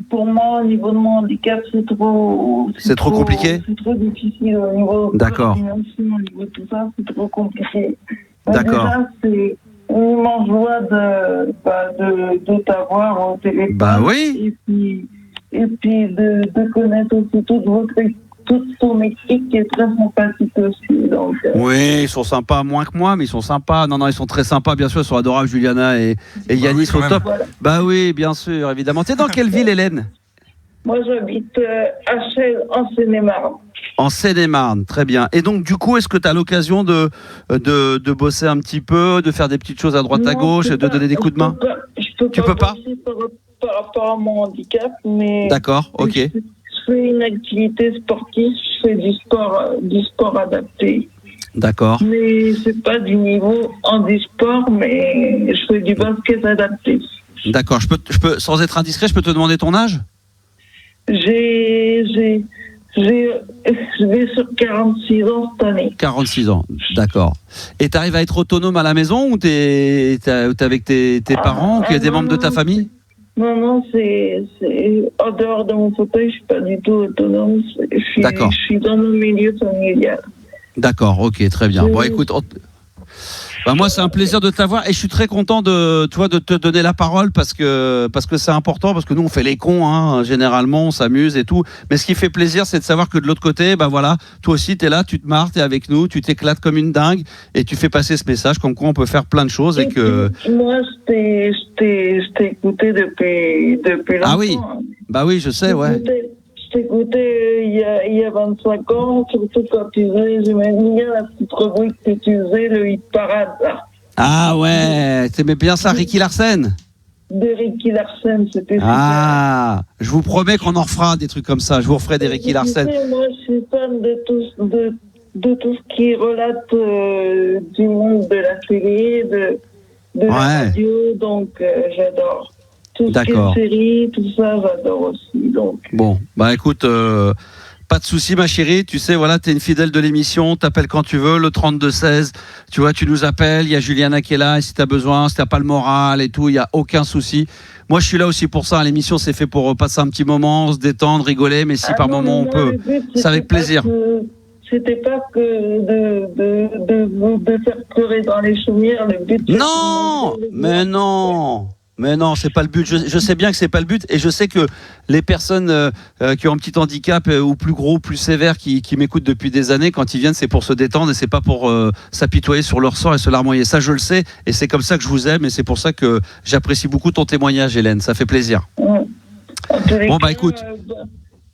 Pour moi, au niveau de mon handicap, c'est trop compliqué. C'est trop difficile au niveau de D'accord. au niveau de tout ça, c'est trop compliqué. D'accord. Déjà, c'est une immense joie de t'avoir au téléphone. Bah oui. Et puis de connaître aussi toute son équipe qui est très sympathique aussi. Donc, oui, ils sont sympas, moins que moi, mais ils sont sympas. Non, ils sont très sympas, bien sûr, ils sont adorables, Juliana et Yannis sont top. Voilà. Bah oui, bien sûr, évidemment. T'es dans quelle ville, Hélène? Moi, j'habite à Chelles, en Seine-et-Marne. En Seine-et-Marne, très bien. Et donc, du coup, est-ce que tu as l'occasion de bosser un petit peu, de faire des petites choses à droite à gauche, de donner des coups de main? Tu peux pas par rapport à mon handicap, mais... D'accord, ok. Je fais une activité sportive, je fais du sport adapté. D'accord. Mais c'est pas du niveau handisport, mais je fais du basket adapté. D'accord. Je peux, sans être indiscret, je peux te demander ton âge? Je vais sur 46 ans cette année. 46 ans, d'accord. Et tu arrives à être autonome à la maison ou t'es avec tes parents ou qu'il y a des membres de ta famille? Non, c'est en dehors de mon fauteuil, je suis pas du tout autonome. Je suis dans mon milieu familial. D'accord, ok, très bien. Bon, écoute, moi, c'est un plaisir de t'avoir et je suis très content de te donner la parole parce que c'est important, parce que nous, on fait les cons, hein, généralement, on s'amuse et tout. Mais ce qui fait plaisir, c'est de savoir que de l'autre côté, toi aussi, t'es là, tu te marres, t'es avec nous, tu t'éclates comme une dingue et tu fais passer ce message comme quoi on peut faire plein de choses et que... Moi, je t'ai écouté depuis longtemps. Ah oui, bah oui, je sais, ouais. Je t'écoutais il y a 25 ans, surtout quand tu faisais, j'aimais bien la petite rubrique que tu faisais, le hit parade. Là. Ah ouais, t'aimais bien ça, Ricky Larsen? De Ricky Larsen, c'était super. Ah, je vous promets qu'on en refera des trucs comme ça, je vous referai des Ricky Larsen. Moi, je suis fan de tout ce qui relate du monde de la télé, de la radio, donc j'adore. Tout ce qui est série, tout ça, j'adore aussi. Donc. Bon, bah écoute, pas de souci, ma chérie. Tu sais, voilà, t'es une fidèle de l'émission. T'appelles quand tu veux, le 32-16. Tu vois, tu nous appelles. Il y a Juliana qui est là. Et si t'as besoin, si t'as pas le moral et tout, il y a aucun souci. Moi, je suis là aussi pour ça. L'émission, c'est fait pour passer un petit moment, se détendre, rigoler. Mais si par moment on peut, c'est avec plaisir. C'était pas que de faire pleurer dans les chaumières. Le but. Non, mais non. Mais non, c'est pas le but. Je sais bien que c'est pas le but, et je sais que les personnes qui ont un petit handicap ou plus gros, plus sévère, qui m'écoutent depuis des années, quand ils viennent, c'est pour se détendre et c'est pas pour s'apitoyer sur leur sort et se larmoyer. Ça, je le sais, et c'est comme ça que je vous aime, et c'est pour ça que j'apprécie beaucoup ton témoignage, Hélène. Ça fait plaisir. Bon, bah écoute.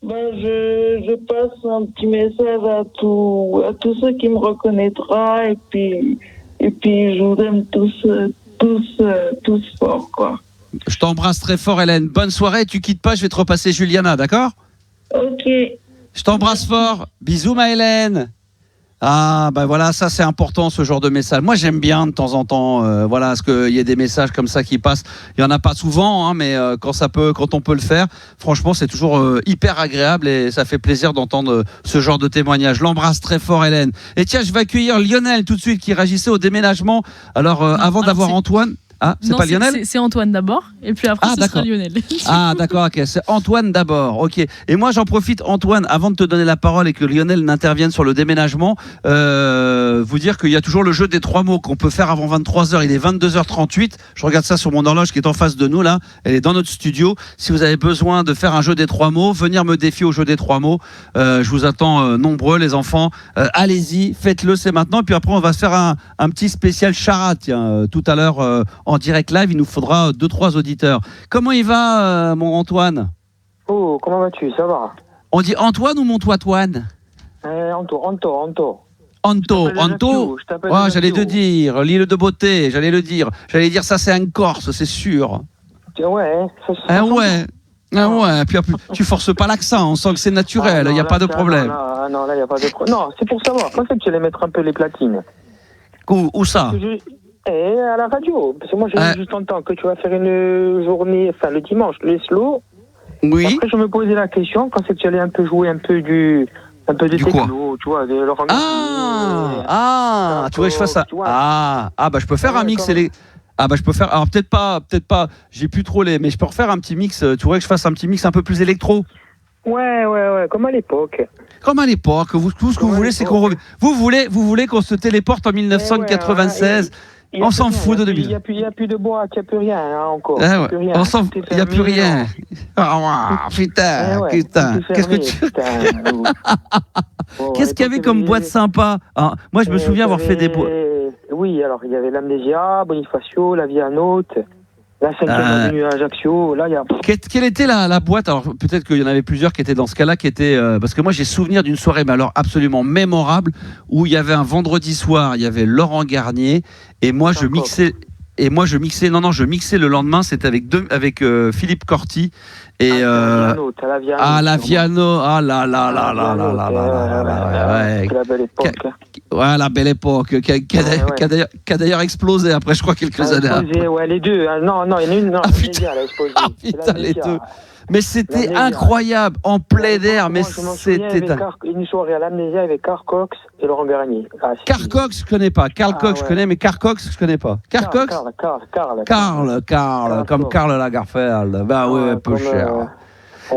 Je passe un petit message à tous ceux qui me reconnaîtra, et puis je vous aime tous fort, quoi. Je t'embrasse très fort, Hélène. Bonne soirée. Tu quittes pas, je vais te repasser Juliana, d'accord? Ok. Je t'embrasse fort. Bisous, ma Hélène. Ah, ben voilà, ça c'est important, ce genre de message. Moi, j'aime bien de temps en temps, parce qu'il y a des messages comme ça qui passent. Il y en a pas souvent, hein, mais quand on peut le faire, franchement, c'est toujours hyper agréable et ça fait plaisir d'entendre ce genre de témoignage. L'embrasse très fort, Hélène. Et tiens, je vais accueillir Lionel tout de suite qui réagissait au déménagement. Alors, avant d'avoir Antoine... Ah, c'est pas Lionel? C'est Antoine d'abord, et puis après ce sera Lionel. Ah d'accord, ok, c'est Antoine d'abord, ok. Et moi j'en profite, Antoine, avant de te donner la parole et que Lionel n'intervienne sur le déménagement, vous dire qu'il y a toujours le jeu des 3 mots qu'on peut faire avant 23h, il est 22h38, je regarde ça sur mon horloge qui est en face de nous là, elle est dans notre studio. Si vous avez besoin de faire un jeu des 3 mots, venir me défier au jeu des 3 mots, je vous attends nombreux les enfants, allez-y, faites-le, c'est maintenant, et puis après on va se faire un petit spécial charade, tiens, tout à l'heure en direct live, il nous faudra 2-3 auditeurs. Comment il va, mon Antoine? Oh, comment vas-tu? Ça va. On dit Antoine ou mon Toitoine? Anto. Oh, j'allais te dire, l'île de beauté, j'allais le dire. J'allais dire, ça c'est un Corse, c'est sûr. Ouais. Ouais, puis tu forces pas l'accent, on sent que c'est naturel, il n'y a pas de problème. Non, là, il n'y a pas de problème. Non, c'est pour savoir, je pensais que tu allais mettre un peu les platines. Où ça? Et à la radio, parce que moi j'ai juste entendu que tu vas faire une journée, enfin le dimanche, le slow, Oui. Après, je me posais la question, quand c'est que tu allais un peu jouer un peu de techno, tu vois, de leur tu vois, je fais ça. Bah je peux faire un mix je peux faire. Alors peut-être pas. J'ai plus trop mais je peux refaire un petit mix. Tu vois que je fasse un petit mix un peu plus électro. Ouais, comme à l'époque. Comme à l'époque. Tout ce que vous voulez, c'est qu'on revient. Vous voulez qu'on se téléporte en 1996. On s'en fout de 2000. Il n'y a plus de boîte, il n'y a plus rien encore. Il n'y a plus rien. Putain. Qu'est-ce que tu. Qu'est-ce qu'il y avait comme boîte sympa? Moi, je me souviens avoir fait des boîtes. Oui, alors il y avait l'Amnésia, Bonifacio, la Via Note, la 5e avenue à Ajaccio. Là, il y a. Quelle était la boîte? Alors peut-être qu'il y en avait plusieurs qui étaient dans ce cas-là, qui étaient parce que moi j'ai souvenir d'une soirée, mais alors absolument mémorable, où il y avait un vendredi soir, il y avait Laurent Garnier et moi je mixais. Je mixais le lendemain, c'était avec Philippe Corti et la Viano, la belle époque. Ouais, la belle époque qui a d'ailleurs explosé après, je crois, quelques années. Ouais, les deux. Non, il y en a une. Putain, les deux. Mais c'était incroyable, en plein air, mais c'était... Une soirée à l'Amnésia avec Carl Cox et Laurent Garnier. Carl Cox, je connais pas. Carl Cox, je connais, mais Carl Cox, je connais pas. Carl Cox Carl, comme Karl Lagerfeld. Bah ouais, un peu cher.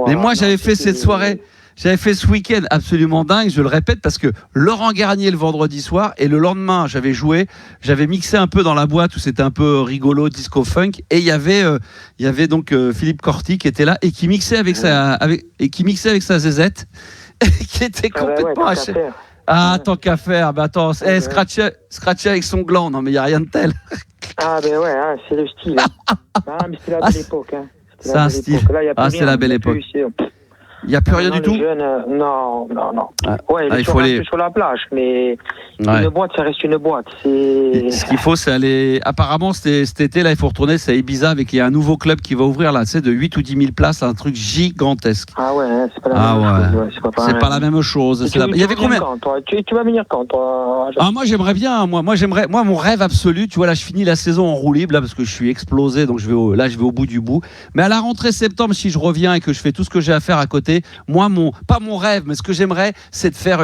Mais moi, j'avais fait cette soirée... J'avais fait ce week-end absolument dingue, je le répète, parce que Laurent Garnier le vendredi soir, et le lendemain, j'avais mixé un peu dans la boîte où c'était un peu rigolo, disco funk, et il y avait donc Philippe Corti qui était là et qui mixait avec sa zézette, qui était complètement haché. Tant qu'à faire, scratcher avec son gland, non mais il n'y a rien de tel. C'est le style. Mais c'est la belle époque. C'est un style. C'est la belle époque. Il n'y a plus rien du tout. Non. Il faut aller sur la plage, mais une boîte, ça reste une boîte. Ce qu'il faut, c'est aller. Apparemment, cet été, là, il faut retourner. C'est à Ibiza, il y a un nouveau club qui va ouvrir là, de 8 ou 10 000 places, un truc gigantesque. C'est pas la même chose. C'est pas la même chose. Il y avait combien? Tu vas venir quand, toi? Moi, j'aimerais bien. Moi, mon rêve absolu, tu vois, là, je finis la saison en roue libre, là, parce que je suis explosé, donc je vais au bout du bout. Mais à la rentrée septembre, si je reviens et que je fais tout ce que j'ai à faire à côté, moi, pas mon rêve, mais ce que j'aimerais, c'est de faire,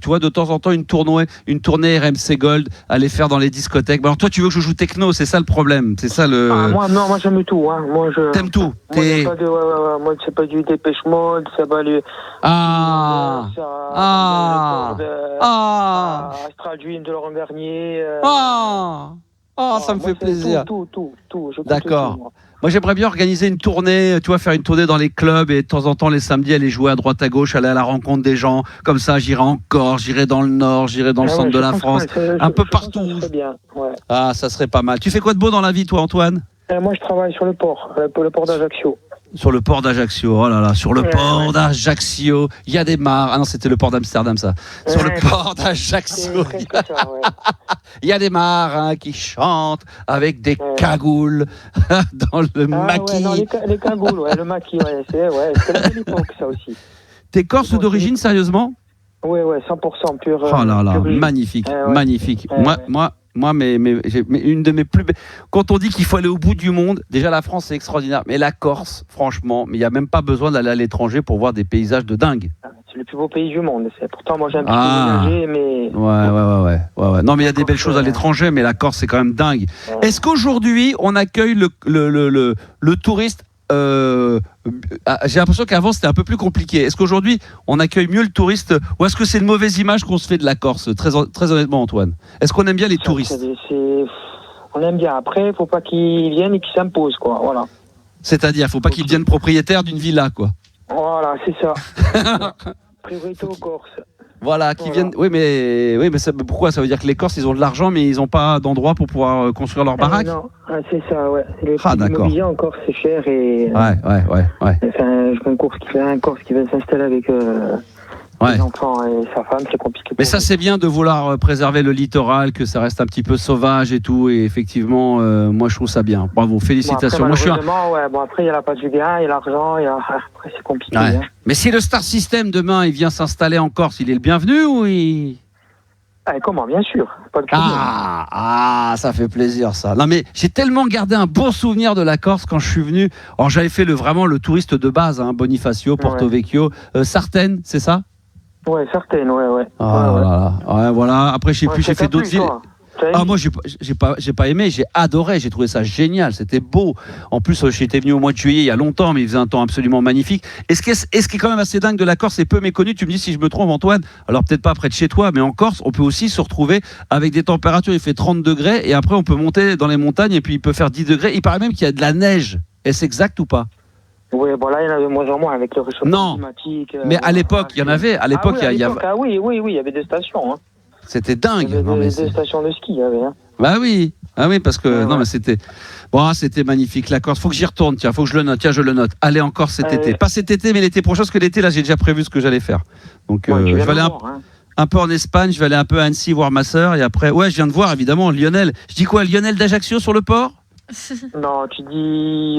tu vois, de temps en temps une tournée RMC Gold, aller faire dans les discothèques. Alors toi, tu veux que je joue techno, c'est ça le problème, c'est ça le. Moi j'aime tout. T'aimes tout. Moi, c'est pas du Dépêche Mode, c'est pas du. Astral Dream de Laurent Garnier. Ça me fait plaisir. Tout. D'accord. Moi, j'aimerais bien organiser une tournée, tu vois, faire une tournée dans les clubs et de temps en temps, les samedis, aller jouer à droite à gauche, aller à la rencontre des gens. Comme ça, j'irai en Corse, j'irai dans le Nord, j'irai dans le centre de la France, un peu partout. Ça serait pas mal. Tu fais quoi de beau dans la vie, toi, Antoine? Moi, je travaille sur le port d'Ajaccio. Sur le port d'Ajaccio, oh là là, sur le port d'Ajaccio, il y a des mares. Ah non, c'était le port d'Amsterdam, ça. Sur le port d'Ajaccio, il y a des marins qui chantent avec des cagoules dans le maquis. Les cagoules, le maquis, c'est la belle époque, ça aussi. T'es corse d'origine, sérieusement? Oui, 100% pur. Oh là là, magnifique, magnifique. Moi, mais une de mes plus belles. Quand on dit qu'il faut aller au bout du monde, déjà la France c'est extraordinaire, mais la Corse, franchement, mais il n'y a même pas besoin d'aller à l'étranger pour voir des paysages de dingue. C'est le plus beau pays du monde. Pourtant, moi j'ai un petit peu voyagé, mais. Ouais. Non, mais il y a des belles choses à l'étranger, mais la Corse c'est quand même dingue. Est-ce qu'aujourd'hui on accueille le touriste? J'ai l'impression qu'avant c'était un peu plus compliqué. Est-ce qu'aujourd'hui on accueille mieux le touriste ou est-ce que c'est une mauvaise image qu'on se fait de la Corse, très honnêtement, Antoine? Est-ce qu'on aime bien les touristes? On aime bien. Après, faut pas qu'ils viennent et qu'ils s'imposent, quoi. Voilà. C'est-à-dire, faut pas qu'ils deviennent propriétaires d'une villa, quoi. Voilà, c'est ça. Priorité aux Corses. Voilà, qui viennent. Oui, mais pourquoi? Ça veut dire que les Corses, ils ont de l'argent, mais ils n'ont pas d'endroit pour pouvoir construire leur baraque. Non, c'est ça, ouais. L'immobilier en Corse, c'est cher et. Ouais. Enfin, un Corse qui veut s'installer avec les enfants et sa femme, c'est compliqué. Mais ça, c'est bien de vouloir préserver le littoral, que ça reste un petit peu sauvage et tout. Et effectivement, moi, je trouve ça bien. Bravo, félicitations. Après, il y a la passe du gain, il y a l'argent, après, c'est compliqué. Ouais. Mais si le Star System demain, il vient s'installer en Corse, il est le bienvenu ou il. Comment, bien sûr, pas de problème. Ça fait plaisir ça. Non mais j'ai tellement gardé un bon souvenir de la Corse quand je suis venu. Alors j'avais fait vraiment le touriste de base, hein, Bonifacio, Porto Vecchio, Sartène, c'est ça? Ouais, Sartène, ouais. Voilà. Après je sais plus, j'ai fait d'autres îles. Moi j'ai pas aimé, j'ai adoré, j'ai trouvé ça génial, c'était beau. En plus j'étais venu au mois de juillet il y a longtemps, mais il faisait un temps absolument magnifique. Et ce qui est quand même assez dingue de la Corse, c'est peu méconnu, tu me dis si je me trompe Antoine, alors peut-être pas près de chez toi, mais en Corse on peut aussi se retrouver avec des températures, il fait 30 degrés et après on peut monter dans les montagnes et puis il peut faire 10 degrés, il paraît même qu'il y a de la neige. Est-ce exact ou pas? Oui, là, il y en a de moins en moins avec le réchauffement climatique. Mais à l'époque, il y en avait. À l'époque, il y avait. Oui, il y avait des stations. Hein. C'était dingue. Il y avait des stations de ski, il y avait. Hein. Bah oui, parce que mais c'était c'était magnifique la Corse. Faut que j'y retourne, tiens, faut que je le note. Tiens, je le note. Allez encore cet été, pas cet été, mais l'été prochain, parce que l'été là, j'ai déjà prévu ce que j'allais faire. Donc je vais aller un peu en Espagne, je vais aller un peu à Annecy voir ma sœur et après, je viens de voir évidemment Lionel. Je dis quoi, Lionel d'Ajaccio sur le port? Non, tu dis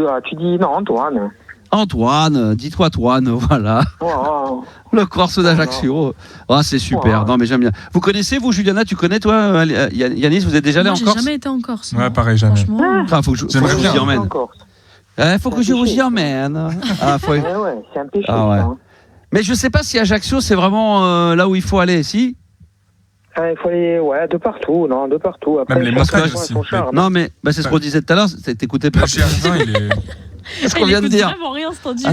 non, Antoine. Antoine, dis-toi Antoine, voilà. Le Corse d'Ajaccio. C'est super. Non, mais j'aime bien. Vous connaissez, vous, Juliana, tu connais, toi, Yanis, vous êtes déjà allé en Corse? J'ai jamais été en Corse. Ouais, pareil, jamais. Faut que je vous y emmène. Faut que je vous y emmène. C'est un péché. Mais je sais pas si Ajaccio, c'est vraiment là où il faut aller, si? Il faut aller, de partout, de partout. Après, même les montagnes aussi. Non, mais c'est ce qu'on disait tout à l'heure, t'écoutais pas. C'est ce qu'on vient de dire.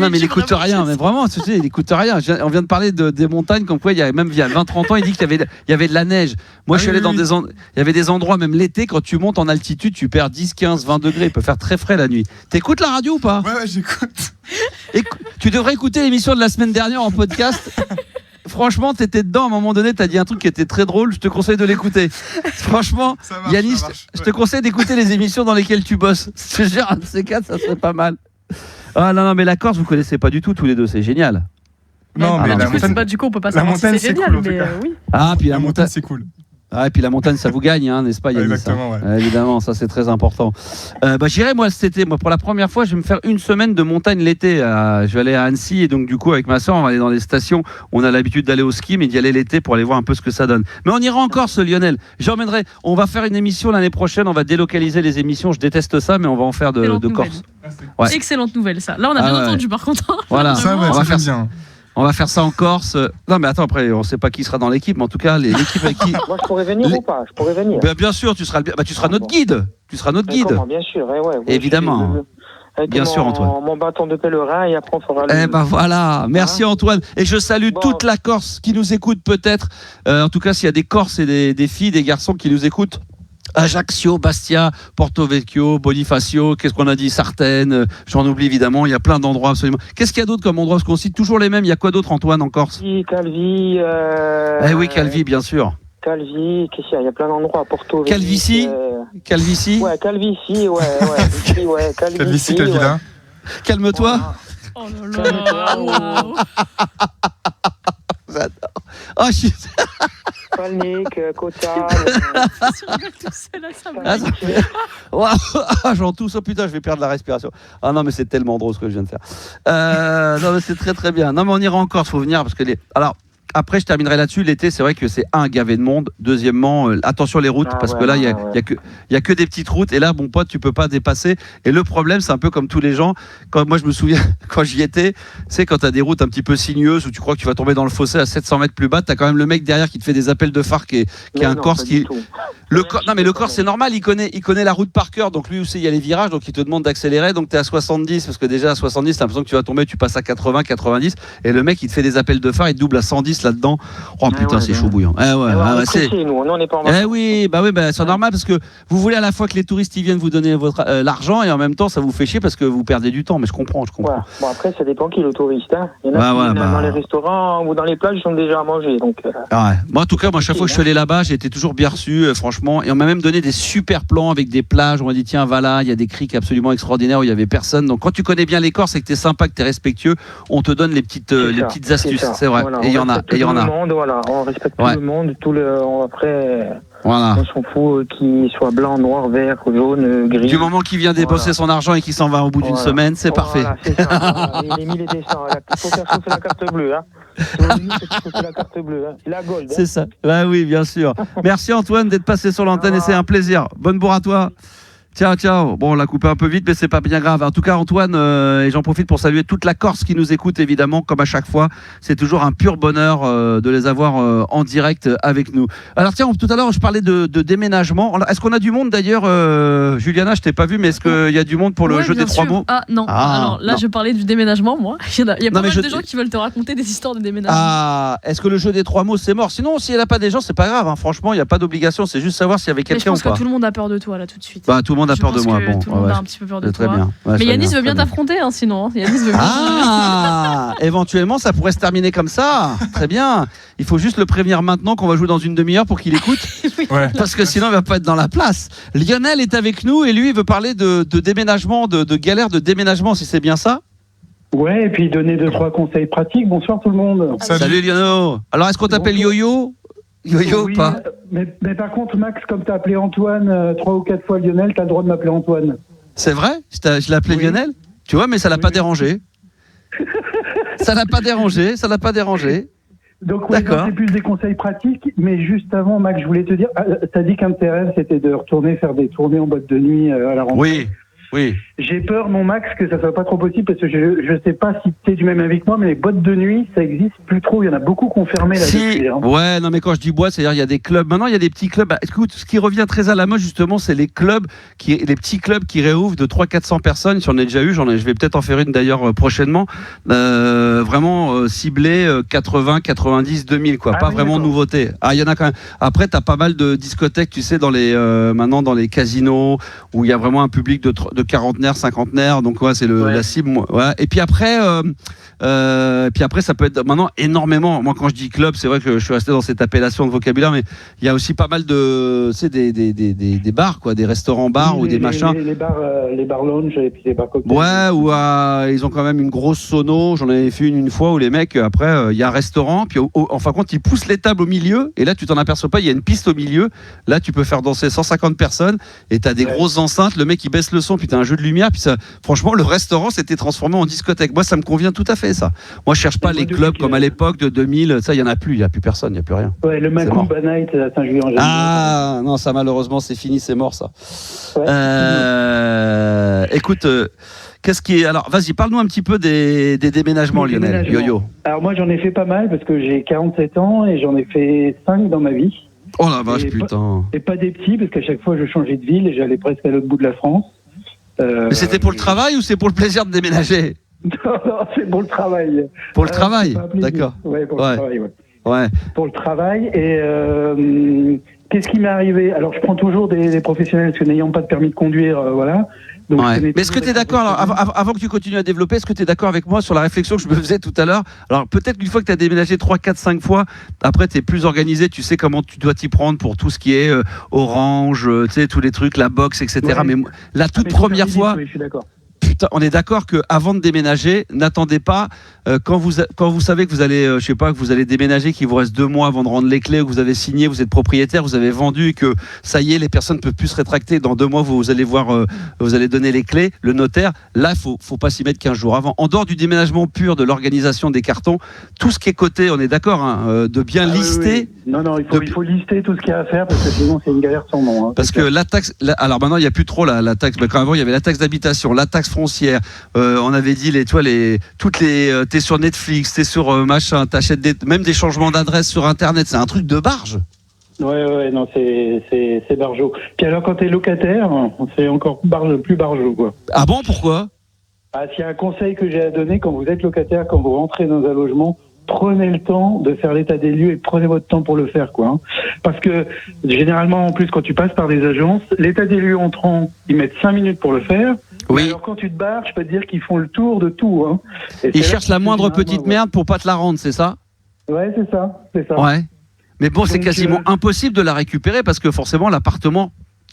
Non, mais il écoute rien. Mais vraiment, tu sais, il écoute rien. On vient de parler des montagnes, comme quoi il y a 20-30 ans, il dit qu'il y avait de la neige. Moi, je suis allé dans il y avait des endroits, même l'été, quand tu montes en altitude, tu perds 10, 15, 20 degrés. Il peut faire très frais la nuit. T'écoutes la radio ou pas? Ouais, j'écoute. Tu devrais écouter l'émission de la semaine dernière en podcast. Franchement, t'étais dedans à un moment donné, t'as dit un truc qui était très drôle, je te conseille de l'écouter. Franchement, Yanis, je te conseille d'écouter les émissions dans lesquelles tu bosses. Je te jure, un de ces quatre, ça serait pas mal. Non, mais la Corse, vous connaissez pas du tout tous les deux, c'est génial. Non, mais la montagne, du coup, on peut pas savoir si c'est génial, mais oui. Puis la montagne, c'est cool. Et puis la montagne, ça vous gagne, n'est-ce pas, Yanis? Exactement, évidemment, ça c'est très important. J'irai moi cet été. Moi, pour la première fois, je vais me faire une semaine de montagne l'été. Je vais aller à Annecy et donc du coup avec ma soeur, on va aller dans des stations. On a l'habitude d'aller au ski, mais d'y aller l'été pour aller voir un peu ce que ça donne. Mais on ira en Corse, Lionel. J'emmènerai. On va faire une émission l'année prochaine. On va délocaliser les émissions. Je déteste ça, mais on va en faire de Corse. Excellente nouvelle, ça. Là, on a bien entendu, par contre. Voilà. Ça va faire bien. On va faire ça en Corse. Non, mais attends, après, on ne sait pas qui sera dans l'équipe, mais en tout cas, l'équipe avec qui. Moi, je pourrais venir ou pas? Je pourrais venir. Bien sûr, tu seras notre guide. Tu seras notre guide. Bien sûr, évidemment. Bien sûr, Antoine. Mon bâton de pèlerin et après on fera voilà. Merci Antoine. Et je salue toute la Corse qui nous écoute peut-être. En tout cas, s'il y a des Corses et des filles, des garçons qui nous écoutent. Ajaccio, Bastia, Porto Vecchio, Bonifacio, qu'est-ce qu'on a dit, Sartène, j'en oublie évidemment, il y a plein d'endroits absolument. Qu'est-ce qu'il y a d'autre comme endroits? Parce qu'on cite toujours les mêmes, il y a quoi d'autre, Antoine, en Corse? Calvi. Oui, Calvi, bien sûr. Calvi, qu'est-ce qu'il y a? Il y a plein d'endroits, Porto Vecchio. Calvici Calvici? Ouais, Calvici, Calvici, Calvila. Calme-toi. Oh là là. Oh, je suis... Palnic, Cotal. J'en tousse, oh putain, je vais perdre la respiration. Ah non, mais c'est tellement drôle ce que je viens de faire. Non, mais c'est très très bien. Non, mais on ira en Corse, faut venir parce que Alors, après, je terminerai là-dessus. L'été, c'est vrai que c'est gavé de monde. Deuxièmement, attention les routes, parce que là, il y a que des petites routes. Et là, mon pote, tu peux pas dépasser. Et le problème, c'est un peu comme tous les gens. Moi, je me souviens, quand j'y étais, c'est quand tu as des routes un petit peu sinueuses où tu crois que tu vas tomber dans le fossé à 700 mètres plus bas, tu as quand même le mec derrière qui te fait des appels de phare qui est un Corse qui. Non, mais le Corse, c'est normal. Il connaît la route par cœur. Donc lui aussi, il y a les virages. Donc il te demande d'accélérer. Donc tu es à 70. Parce que déjà, à 70, tu as l'impression que tu vas tomber. Tu passes à 80, 90. Et le mec, il te fait des appels de phare. Il te double à 110 là-dedans. Oh putain, c'est chaud bouillant. On n'est pas en oui, c'est normal parce que vous voulez à la fois que les touristes ils viennent vous donner l'argent et en même temps ça vous fait chier parce que vous perdez du temps. Mais je comprends. Ouais. Bon, après, ça dépend qui est le touriste. Hein. Il y en a qui dans les restaurants ou dans les plages, ils sont déjà à manger. Donc, Moi, en tout cas, chaque fois que je suis allé là-bas, j'ai été toujours bien reçu, franchement. Et on m'a même donné des super plans avec des plages. On m'a dit, tiens, va là, il y a des criques absolument extraordinaires où il n'y avait personne. Donc, quand tu connais bien les Corses et que tu es sympa, que tu es respectueux, on te donne les petites astuces. C'est vrai. Voilà, et il y en a. On respecte tout le monde. Après. Voilà. On s'en fout qu'il soit blanc, noir, vert, jaune, gris. Du moment qu'il vient dépenser son argent et qu'il s'en va au bout d'une semaine, c'est parfait. C'est ça. Les 1000 et des 100. Il faut faire chauffer la carte bleue. Hein. C'est la carte bleue, hein. La gold. C'est ça. Bah oui, bien sûr. Merci Antoine d'être passé sur l'antenne et c'est un plaisir. Bonne bourre à toi. Ciao. Bon, on l'a coupé un peu vite, mais c'est pas bien grave. En tout cas, Antoine, et j'en profite pour saluer toute la Corse qui nous écoute, évidemment, comme à chaque fois. C'est toujours un pur bonheur de les avoir en direct avec nous. Alors tiens, tout à l'heure, je parlais de déménagement. Est-ce qu'on a du monde d'ailleurs, Juliana, je t'ai pas vu, mais est-ce qu'il y a du monde pour le jeu des trois mots? Ah non. Alors là, non. je parlais du déménagement, moi. Il y a pas mal de gens qui veulent te raconter des histoires de déménagement. Ah, est-ce que le jeu des trois mots, c'est mort? Sinon, s'il n'y a pas des gens, c'est pas grave. Hein. Franchement, il n'y a pas d'obligation. C'est juste savoir s'il y avait quelqu'un ou pas. Je pense que tout le monde a peur de toi là tout de suite. Bah, tout le monde a peur de moi. Bon, tout le monde a un petit peu peur de toi. Bien. Ouais, mais Yanis veut bien t'affronter, hein, sinon. Yanis veut bien. Ah, éventuellement, ça pourrait se terminer comme ça. Très bien. Il faut juste le prévenir maintenant qu'on va jouer dans une demi-heure pour qu'il écoute. Ouais. Parce que sinon, il va pas être dans la place. Lionel est avec nous et lui, il veut parler de déménagement, de galère de déménagement, si c'est bien ça. Ouais, et puis donner 2-3 conseils pratiques. Bonsoir tout le monde. Salut Lionel. Alors, est-ce qu'on t'appelle Yo-Yo? Yo-Yo oui, ou pas? mais par contre, Max, comme tu as appelé Antoine 3 ou 4 fois Lionel, tu as le droit de m'appeler Antoine. C'est vrai? Je l'ai appelé Lionel? Tu vois, mais ça l'a pas dérangé. Ça l'a pas dérangé. Donc, ouais, c'est plus des conseils pratiques. Mais juste avant, Max, je voulais te dire, tu as dit qu'un de tes rêves, c'était de retourner faire des tournées en boîte de nuit à la rentrée. Oui. J'ai peur, mon Max, que ça soit pas trop possible parce que je sais pas si tu es du même avis que moi, mais les boîtes de nuit, ça existe plus trop. Il y en a beaucoup qui ont fermé là. Ouais, non, mais quand je dis boîte, c'est-à-dire il y a des clubs. Maintenant, il y a des petits clubs. Écoute, ce qui revient très à la mode, justement, c'est les petits clubs qui réouvrent de 300-400 personnes. J'en ai déjà eu, je vais peut-être en faire une d'ailleurs prochainement. Vraiment ciblé 80, 90, 2000, quoi. Pas vraiment de nouveauté. Ah, il y en a quand même. Après, t'as pas mal de discothèques, tu sais, maintenant dans les casinos où il y a vraiment un public de quarantenaires, cinquantenaires, donc ouais, c'est la cible. Ouais. Et puis après, ça peut être maintenant énormément. Moi, quand je dis club, c'est vrai que je suis resté dans cette appellation de vocabulaire, mais il y a aussi pas mal de, tu sais, des bars, quoi, des restaurants-bars ou des machins. Les bars lounge et puis les bars cocktails. Ouais, où ils ont quand même une grosse sono. J'en avais fait une fois où les mecs, après, il y a un restaurant, puis en fin de compte, ils poussent les tables au milieu, et là, tu t'en aperçois pas, il y a une piste au milieu. Là, tu peux faire danser 150 personnes, et t'as des grosses enceintes. Le mec, il baisse le son, puis t'as un jeu de lumière, puis ça, franchement, le restaurant s'était transformé en discothèque. Moi, ça me convient tout à fait, ça. Moi, je cherche pas les clubs comme à l'époque de 2000. Ça, il y en a plus. Il y a plus personne, il y a plus rien. Ouais, le Macumba Night à Saint-Julien. Ah non, ça malheureusement, c'est fini, c'est mort, ça. Ouais. Écoute. Alors, vas-y, parle-nous un petit peu des déménagements, Lionel. Yo-yo. Alors, moi, j'en ai fait pas mal parce que j'ai 47 ans et j'en ai fait 5 dans ma vie. Oh la vache, putain. Et pas des petits, parce qu'à chaque fois, je changeais de ville et j'allais presque à l'autre bout de la France. Mais c'était pour le travail ou c'est pour le plaisir de déménager? Non, c'est pour le travail. Pour le travail, d'accord. Ouais, pour le travail, ouais. Pour le travail. Et qu'est-ce qui m'est arrivé? Alors, je prends toujours des professionnels, parce que n'ayant pas de permis de conduire, voilà. Donc, mais est-ce que tu es d'accord, avant que tu continues à développer, est-ce que tu es d'accord avec moi sur la réflexion que je me faisais tout à l'heure? Alors peut-être qu'une fois que tu as déménagé 3, 4, 5 fois, après tu es plus organisé, tu sais comment tu dois t'y prendre pour tout ce qui est Orange, tu sais, tous les trucs, la box, etc. Ouais. Mais la toute première fois... Oui, je suis d'accord. Putain, on est d'accord qu'avant de déménager, n'attendez pas quand vous savez que vous allez, je sais pas, que vous allez déménager, qu'il vous reste 2 mois avant de rendre les clés, que vous avez signé, vous êtes propriétaire, vous avez vendu, et que ça y est, les personnes ne peuvent plus se rétracter. Dans 2 mois, vous allez voir, vous allez donner les clés, le notaire. Là, faut pas s'y mettre 15 jours avant. En dehors du déménagement pur, de l'organisation des cartons, tout ce qui est coté, on est d'accord, hein, de bien lister. Oui. Non, il faut lister tout ce qu'il y a à faire parce que sinon c'est une galère sans nom. Hein, parce que la taxe, alors maintenant il n'y a plus trop la taxe. Quand avant il y avait la taxe d'habitation, la taxe foncière. On avait dit t'es sur Netflix, t'es sur machin, t'achètes même des changements d'adresse sur Internet. C'est un truc de barge. Ouais, non, c'est barjot. Puis alors quand t'es locataire, c'est encore plus barjot, quoi. Ah bon, pourquoi? S'il y a un conseil que j'ai à donner quand vous êtes locataire, quand vous rentrez dans un logement, prenez le temps de faire l'état des lieux et prenez votre temps pour le faire, quoi. Parce que généralement, en plus, quand tu passes par des agences, l'état des lieux entrant, ils mettent 5 minutes pour le faire. Oui. Alors quand tu te barres, je peux te dire qu'ils font le tour de tout. Hein. Ils cherchent la moindre petite merde pour pas te la rendre, c'est ça? Ouais, c'est ça. Ouais. Mais bon, c'est quasiment impossible de la récupérer parce que forcément, l'appartement,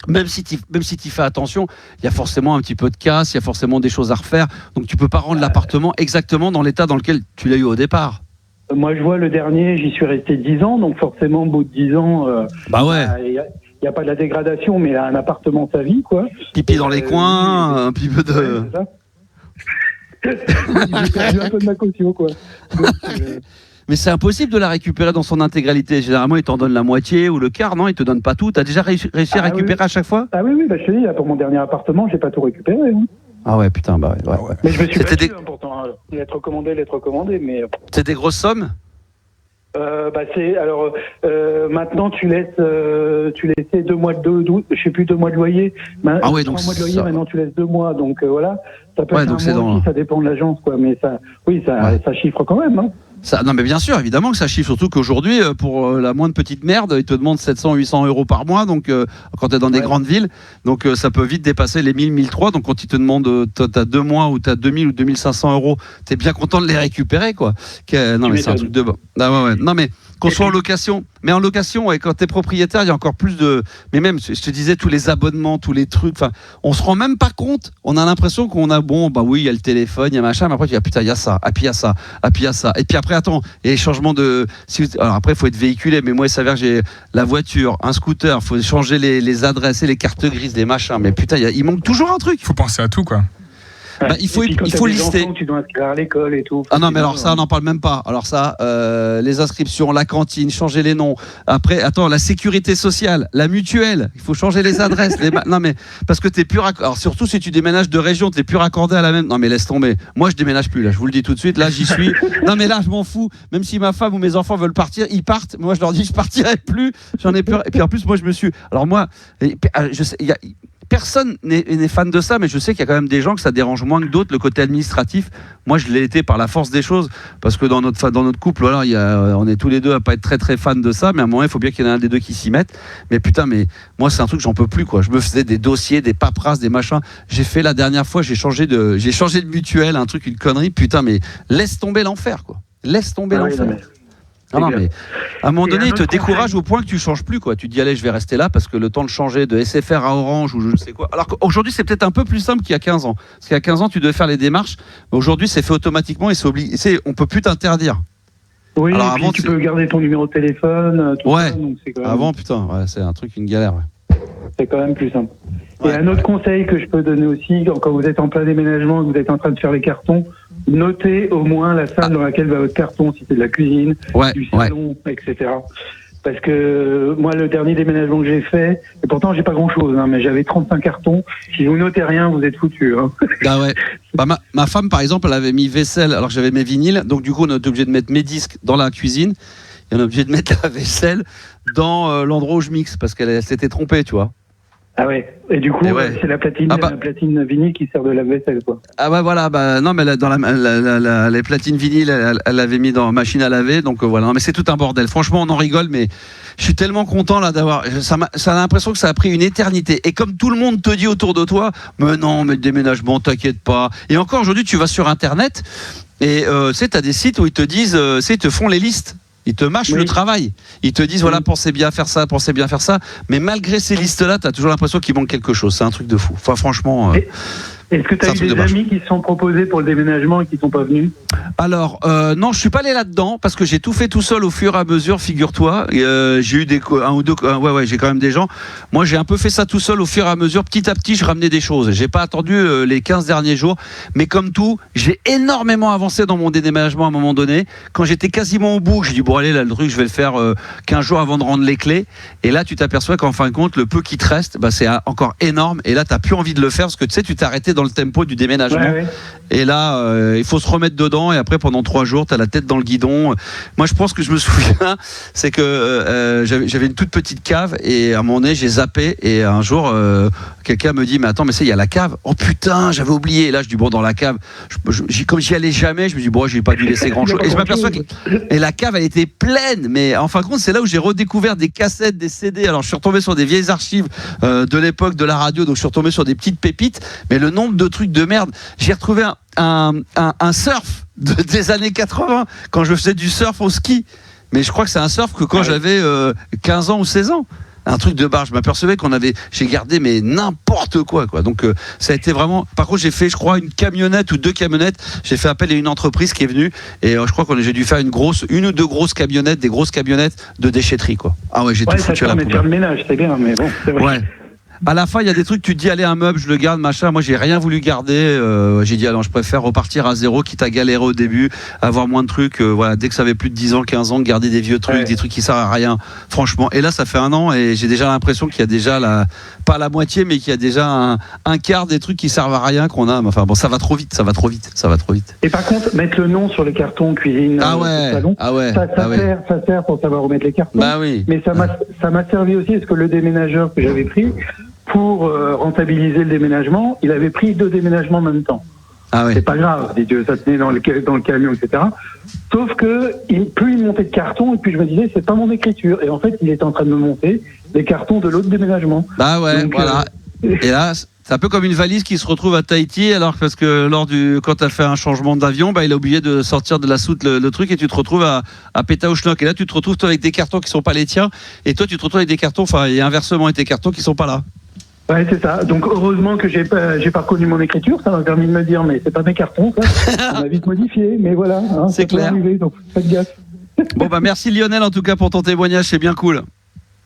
même si tu fais attention, il y a forcément un petit peu de casse, il y a forcément des choses à refaire. Donc tu peux pas rendre l'appartement exactement dans l'état dans lequel tu l'as eu au départ. Moi, je vois le dernier, j'y suis resté 10 ans, donc forcément, au bout de 10 ans, bah ouais. Il n'y a pas de la dégradation, mais un appartement, sa vie, quoi. Pipi dans les coins, un petit peu de... Ouais, c'est ça. J'ai perdu un peu de ma caution, quoi. Donc, Mais c'est impossible de la récupérer dans son intégralité. Généralement, ils t'en donnent la moitié ou le quart. Non, ils te donnent pas tout. T'as déjà réussi à récupérer à chaque fois? Ah oui, bah, je te dis, là, pour mon dernier appartement, j'ai pas tout récupéré. Hein. Ah ouais, putain, bah ouais. Mais je me suis battu, pourtant. L'être recommandé, mais... C'est des grosses sommes? Maintenant tu laissais 2 mois de je sais plus 2 mois de loyer. Donc 3 mois de loyer, ça... maintenant tu laisses 2 mois, donc voilà. Ça peut être un mois aussi, ça dépend de l'agence, quoi. Mais ça chiffre quand même. Hein. Non mais bien sûr, évidemment que ça chiffre, surtout qu'aujourd'hui, pour la moindre petite merde, ils te demandent 700-800 euros par mois, donc quand tu es dans des grandes villes, donc ça peut vite dépasser les 1000-1003, donc quand ils te demandent, t'as 2 mois ou t'as 2000 ou 2500 euros, t'es bien content de les récupérer, quoi. Non mais c'est un truc de bon. Non mais qu'on soit en location, mais en location, quand t'es propriétaire, il y a encore plus de... Mais même, je te disais, tous les abonnements, tous les trucs, enfin, on se rend même pas compte, on a l'impression qu'on a, il y a le téléphone, il y a machin, mais après tu dis, putain, il y a ça, puis il y a ça, puis il y a ça, et puis après, attends, il y a les changements de... Alors après, il faut être véhiculé, mais moi, il s'avère que j'ai la voiture, un scooter, il faut changer les adresses et les cartes grises, les machins, mais putain, il manque toujours un truc. Il faut penser à tout, quoi. Il faut lister. Enfants, tu dois inscrire à l'école et tout. Ah non, mais alors ça, on n'en parle même pas. Alors ça, les inscriptions, la cantine, changer les noms. Après, attends, la sécurité sociale, la mutuelle, il faut changer les adresses. Non mais parce que t'es plus alors surtout si tu déménages de région, t'es plus raccordé à la même. Non mais laisse tomber. Moi, je déménage plus là. Je vous le dis tout de suite. Là, j'y suis. Non mais là, je m'en fous. Même si ma femme ou mes enfants veulent partir, ils partent. Moi, je leur dis, je partirai plus. J'en ai peur. Et puis en plus, moi, je me suis. Alors moi, je sais, personne n'est fan de ça, mais je sais qu'il y a quand même des gens que ça dérange moins que d'autres, le côté administratif. Moi, je l'ai été par la force des choses, parce que dans notre couple, voilà, on est tous les deux à pas être très très fans de ça, mais à un moment, il faut bien qu'il y en ait un des deux qui s'y mette. Mais putain, mais moi, c'est un truc, j'en peux plus, quoi. Je me faisais des dossiers, des paperasses, des machins. J'ai fait la dernière fois, j'ai changé de mutuelle, un truc, une connerie. Putain, mais laisse tomber l'enfer, quoi. Laisse tomber l'enfer. Non, mais à un moment donné, il te décourage au point que tu changes plus, quoi. Tu te dis, allez, je vais rester là parce que le temps de changer de SFR à Orange ou je ne sais quoi. Alors qu'aujourd'hui, c'est peut-être un peu plus simple qu'il y a 15 ans. Parce qu'il y a 15 ans, tu devais faire les démarches. Mais aujourd'hui, c'est fait automatiquement et on peut plus t'interdire. Oui, alors, avant, tu peux garder ton numéro de téléphone. Tout ça, donc c'est quand même... Avant, putain, c'est un truc, une galère. Ouais. C'est quand même plus simple. Et un autre conseil que je peux donner aussi, quand vous êtes en plein déménagement, que vous êtes en train de faire les cartons, notez au moins la salle dans laquelle va votre carton, si c'est de la cuisine, du salon, etc. Parce que moi, le dernier déménagement que j'ai fait, et pourtant j'ai pas grand-chose, mais j'avais 35 cartons. Si vous notez rien, vous êtes foutus. Hein. Ah ouais. Ma femme, par exemple, elle avait mis vaisselle alors que j'avais mes vinyles. Donc du coup, on était obligé de mettre mes disques dans la cuisine et on est obligé de mettre la vaisselle dans l'endroit où je mixe parce qu'elle s'était trompée, tu vois. Ah ouais, et du coup, c'est la platine vinyle qui sert de lave-vaisselle, quoi. Ah bah voilà, non, mais dans les platines vinyles, elle l'avait mis dans machine à laver, donc voilà. Non, mais c'est tout un bordel. Franchement, on en rigole, mais je suis tellement content là d'avoir. Ça a l'impression que ça a pris une éternité. Et comme tout le monde te dit autour de toi, mais non, mais le déménagement, t'inquiète pas. Et encore aujourd'hui, tu vas sur Internet et tu sais, t'as des sites où ils te disent, ils te font les listes. Ils te mâchent le travail. Ils te disent, voilà, pensez bien faire ça, pensez bien faire ça. Mais malgré ces listes-là, tu as toujours l'impression qu'il manque quelque chose. C'est un truc de fou. Enfin, franchement... Est-ce que tu as eu des amis qui se sont proposés pour le déménagement et qui ne sont pas venus ? Alors, non, je suis pas allé là-dedans parce que j'ai tout fait tout seul au fur et à mesure, figure-toi. J'ai eu un ou deux... j'ai quand même des gens. Moi, j'ai un peu fait ça tout seul au fur et à mesure. Petit à petit, je ramenais des choses. J'ai pas attendu les 15 derniers jours. Mais comme tout, j'ai énormément avancé dans mon déménagement à un moment donné. Quand j'étais quasiment au bout, j'ai dit, bon, allez, là, le truc, je vais le faire 15 jours avant de rendre les clés. Et là, tu t'aperçois qu'en fin de compte, le peu qui te reste, c'est encore énorme. Et là, tu n'as plus envie de le faire parce que tu sais, tu t'es arrêté dans le tempo du déménagement. Ouais. Et là, il faut se remettre dedans. Et après, pendant 3 jours, tu as la tête dans le guidon. Moi, je pense que je me souviens, c'est que j'avais une toute petite cave. Et à un moment donné, j'ai zappé. Et un jour, quelqu'un me dit, mais attends, mais il y a la cave. Oh putain, j'avais oublié. Et là, je dis, bon, dans la cave, comme j'y allais jamais, je me dis, bon, j'ai pas dû laisser grand-chose. Et je m'aperçois que la cave, elle était pleine. Mais en fin de compte, c'est là où j'ai redécouvert des cassettes, des CD. Alors, je suis retombé sur des vieilles archives de l'époque de la radio. Donc, je suis retombé sur des petites pépites. Mais le nombre de trucs de merde. J'ai retrouvé un surf des années 80 quand je faisais du surf au ski. Mais je crois que c'est un surf que quand j'avais 15 ans ou 16 ans. Un truc de bar. Je m'apercevais j'ai gardé mais n'importe quoi. Donc ça a été vraiment. Par contre, j'ai fait, je crois, une camionnette ou 2 camionnettes. J'ai fait appel à une entreprise qui est venue et je crois j'ai dû faire une ou 2 grosses camionnettes, des grosses camionnettes de déchetterie, quoi. Ah ouais, j'ai tout foutu à la poubelle. Faire le ménage, c'est bien, mais bon, c'est vrai. Ouais. à la fin, il y a des trucs, tu te dis, allez, un meuble, je le garde, machin. Moi, j'ai rien voulu garder. J'ai dit, alors, je préfère repartir à zéro, quitte à galérer au début, avoir moins de trucs. Voilà, dès que ça avait plus de 10 ans, 15 ans, garder des vieux trucs, des trucs qui servent à rien, franchement. Et là, ça fait 1 an et j'ai déjà l'impression qu'il y a déjà pas la moitié, mais qu'il y a déjà un quart des trucs qui servent à rien qu'on a. Enfin, bon, ça va trop vite. Et par contre, mettre le nom sur les cartons cuisine salon, ça sert pour savoir où mettre les cartons. Bah oui. Mais ça m'a servi aussi parce que le déménageur que j'avais pris pour rentabiliser le déménagement, il avait pris 2 déménagements en même temps. Ah ouais. C'est pas grave, ça tenait dans le camion, etc. Sauf que plus il montait de cartons, et puis je me disais, c'est pas mon écriture. Et en fait, il était en train de me monter les cartons de l'autre déménagement. Bah ouais, donc, voilà. Et là, c'est un peu comme une valise qui se retrouve à Tahiti, alors parce que quand tu as fait un changement d'avion, il a oublié de sortir de la soute le truc et tu te retrouves à Pétaouchnok. Et là, tu te retrouves toi avec des cartons qui sont pas les tiens, et toi, tu te retrouves avec des cartons, et inversement, avec des cartons qui sont pas là. Ouais, c'est ça. Donc heureusement que j'ai pas reconnu mon écriture, ça m'a permis de me dire, mais c'est pas mes cartons, ça. On a vite modifié, mais voilà. C'est clair. Arriver, donc faites gaffe. Bon merci Lionel en tout cas pour ton témoignage, c'est bien cool.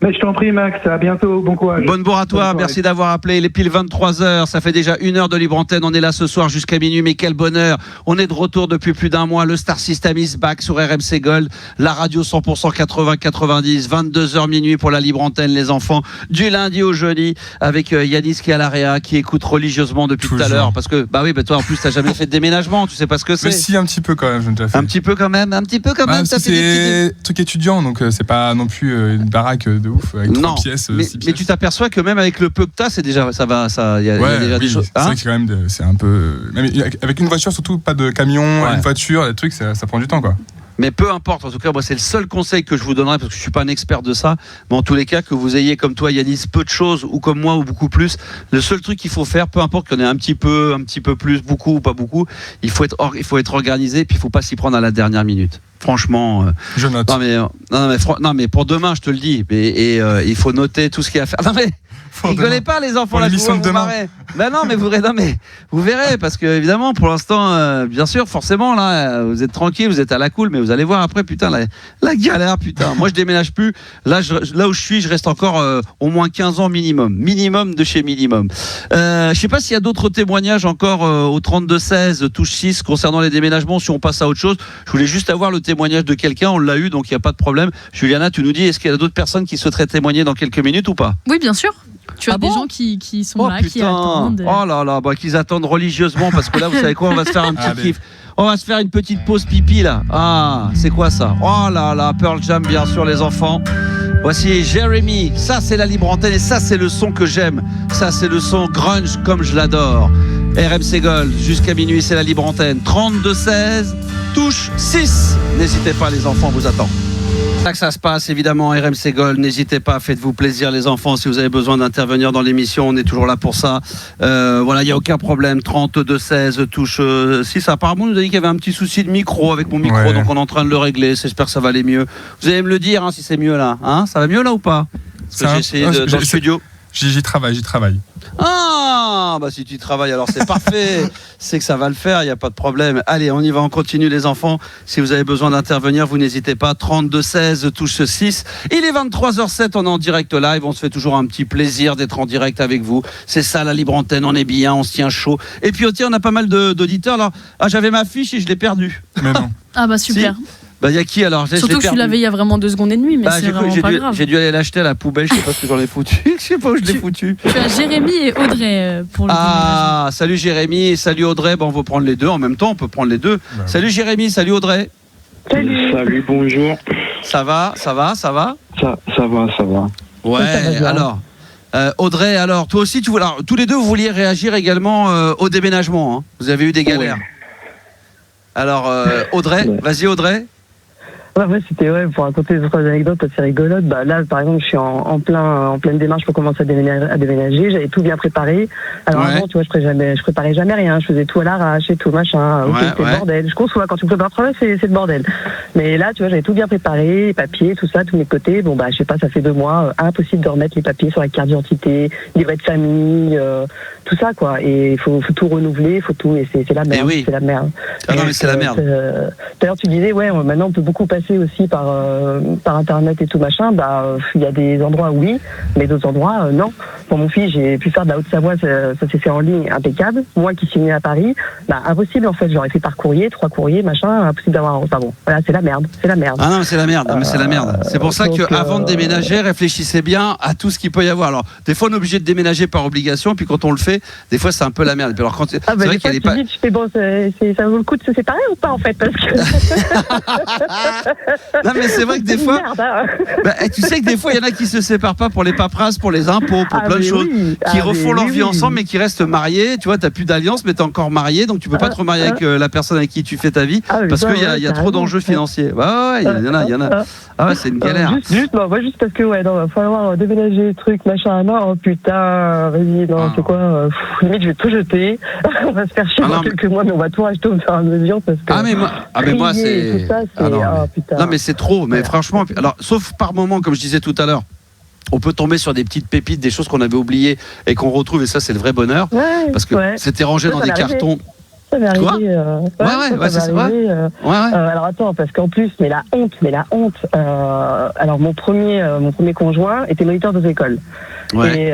Mais je t'en prie Max, à bientôt, bon courage. Bonne bourre à toi, merci d'avoir appelé. Il est pile 23h, ça fait déjà 1 heure de libre antenne, on est là ce soir jusqu'à minuit, mais quel bonheur. On est de retour depuis plus d'1 mois, le Star System is back sur RMC Gold, la radio 100% 80-90, 22h minuit pour la libre antenne les enfants, du lundi au jeudi, avec Yanis qui est à l'AREA, qui écoute religieusement depuis tout à l'heure, parce que toi en plus t'as jamais fait de déménagement, tu sais pas ce que c'est. Mais si, un petit peu quand même, j'ai déjà fait. Un petit peu quand même, c'est truc étudiant, donc c'est pas non plus une baraque de ouf avec 3 pièces, 6 pièces. Mais tu t'aperçois que même avec le peu que t'as, c'est déjà ça va, il y a déjà des choses. C'est vrai que quand même c'est un peu, même avec une voiture surtout, pas de camion, une voiture, des trucs, ça prend du temps quoi. Mais peu importe, en tout cas, moi, c'est le seul conseil que je vous donnerai, parce que je suis pas un expert de ça, mais en tous les cas, que vous ayez comme toi, Yanis, peu de choses, ou comme moi, ou beaucoup plus, le seul truc qu'il faut faire, peu importe qu'il y en ait un petit peu plus, beaucoup ou pas beaucoup, il faut être organisé, puis il faut pas s'y prendre à la dernière minute. Franchement, je note. Non mais pour demain, je te le dis, il faut noter tout ce qu'il y a à faire. Non mais rigolez pas les enfants, là, je vous marrer. Ben non, mais vous verrez, parce que évidemment, pour l'instant, bien sûr, forcément, là, vous êtes tranquille, vous êtes à la cool, mais vous allez voir après, putain, la galère, putain. Moi, je déménage plus. Là où je suis, je reste encore au moins 15 ans minimum de chez minimum. Je sais pas s'il y a d'autres témoignages encore au 32-16 touche 6 concernant les déménagements. Si on passe à autre chose, je voulais juste avoir le témoignage de quelqu'un. On l'a eu, donc il y a pas de problème. Juliana, tu nous dis, est-ce qu'il y a d'autres personnes qui souhaiteraient témoigner dans quelques minutes ou pas? Oui, bien sûr. Tu as des gens qui sont là, qui attendent. Oh là là, qu'ils attendent religieusement, parce que là, vous savez quoi, on va se faire un petit kiff. On va se faire une petite pause pipi là. Ah, c'est quoi ça? Oh là là, Pearl Jam, bien sûr, les enfants. Voici Jeremy. Ça, c'est la libre antenne et ça, c'est le son que j'aime. Ça, c'est le son grunge comme je l'adore. RMC Gold, jusqu'à minuit, c'est la libre antenne. 32-16, touche 6. N'hésitez pas, les enfants, on vous attend. C'est là que ça se passe, évidemment, RMC Gold. N'hésitez pas, faites-vous plaisir, les enfants. Si vous avez besoin d'intervenir dans l'émission, on est toujours là pour ça. Voilà, il n'y a aucun problème. 32-16, touche 6. Apparemment, on nous a dit qu'il y avait un petit souci de micro avec mon micro, donc on est en train de le régler. J'espère que ça va aller mieux. Vous allez me le dire si c'est mieux là. Ça va mieux là ou pas? Parce que j'ai essayé dans le studio. J'y travaille. Ah, si tu travailles, alors c'est parfait. C'est que ça va le faire, il n'y a pas de problème. Allez, on y va, on continue les enfants. Si vous avez besoin d'intervenir, vous n'hésitez pas. 32-16, touche 6. Il est 23h07, on est en direct live. On se fait toujours un petit plaisir d'être en direct avec vous. C'est ça, la libre antenne, on est bien, on se tient chaud. Et puis, on a pas mal d'auditeurs. Alors, j'avais ma fiche et je l'ai perdue. Mais non. Super. Si. Il y a qui alors? Surtout que tu l'avais il y a vraiment 2 secondes et demie, mais c'est vraiment pas grave. J'ai dû aller l'acheter à la poubelle, je sais pas ce que j'en ai foutu. Je sais pas où je l'ai foutu. Tu as Jérémy et Audrey pour le déménagement. Salut Jérémy et salut Audrey. On va prendre les deux en même temps, on peut prendre les deux. Salut Jérémy, salut Audrey. Salut, bonjour. Ça va? Ça va. Ouais, alors. Audrey, alors toi aussi, tous les deux vous vouliez réagir également au déménagement. Vous avez eu des galères. Alors Audrey, vas-y Audrey. Ouais, c'était pour raconter des autres anecdotes assez rigolotes. Là, par exemple, je suis en pleine démarche pour commencer à déménager. J'avais tout bien préparé. Alors avant, tu vois, je préparais jamais rien. Je faisais tout à l'arrache et tout machin. C'est le bordel. Je conçois quand tu prépares trop, c'est le bordel. Mais là, tu vois, j'avais tout bien préparé, les papiers, tout ça, tous mes côtés. Bon, je sais pas, ça fait 2 mois, impossible de remettre les papiers sur la carte d'identité, livret de famille, tout ça, quoi. Et il faut tout renouveler, faut tout, et c'est la merde. Oui. C'est la merde. Ah non, mais c'est la merde. D'ailleurs, tu disais, ouais, maintenant on peut beaucoup passer aussi par Internet et tout machin. Bah, il y a des endroits oui, mais d'autres endroits non. Pour mon fils, j'ai pu faire de la Haute-Savoie, ça s'est fait en ligne, impeccable. Moi qui suis né à Paris, bah impossible en fait. J'aurais fait par courrier, 3 courriers, machin, impossible d'avoir. Enfin bon, voilà, c'est la merde. Ah non, c'est la merde. Mais c'est la merde. C'est pour ça qu'avant de déménager, réfléchissez bien à tout ce qu'il peut y avoir. Alors, des fois, on est obligé de déménager par obligation, puis quand on le fait, des fois, c'est un peu la merde. Alors, quand c'est vrai qu'elle est pas. Tu fais bon, ça vaut le coup de se séparer ou pas en fait, parce que. Non, mais c'est vrai que des fois. Merde, hein. Tu sais que des fois, il y en a qui se séparent pas pour les paperasses, pour les impôts, pour plein de choses, qui refont leur vie ensemble, mais qui restent mariés. Tu vois, t'as plus d'alliance, mais t'es encore marié, donc tu peux pas te remarier avec la personne avec qui tu fais ta vie, parce qu'il y a trop d'enjeux financiers. Ouais, il y en a. Ah ouais, c'est une galère. Juste parce que va falloir déménager, truc, machin. Non, oh, putain, vas-y, non, c'est quoi limite, je vais tout jeter. On va se faire chier dans quelques mois, mais on va tout racheter au fur et à mesure parce que. Mais moi, c'est. Tout ça, putain. Non, mais c'est trop. Mais franchement, alors, sauf par moment, comme je disais tout à l'heure. On peut tomber sur des petites pépites, des choses qu'on avait oubliées et qu'on retrouve, et ça, c'est le vrai bonheur. Parce que c'était rangé dans des cartons. Ça m'est arrivé. C'est vrai. Alors attends, parce qu'en plus, mais la honte. Alors mon premier conjoint était moniteur des écoles. Ouais.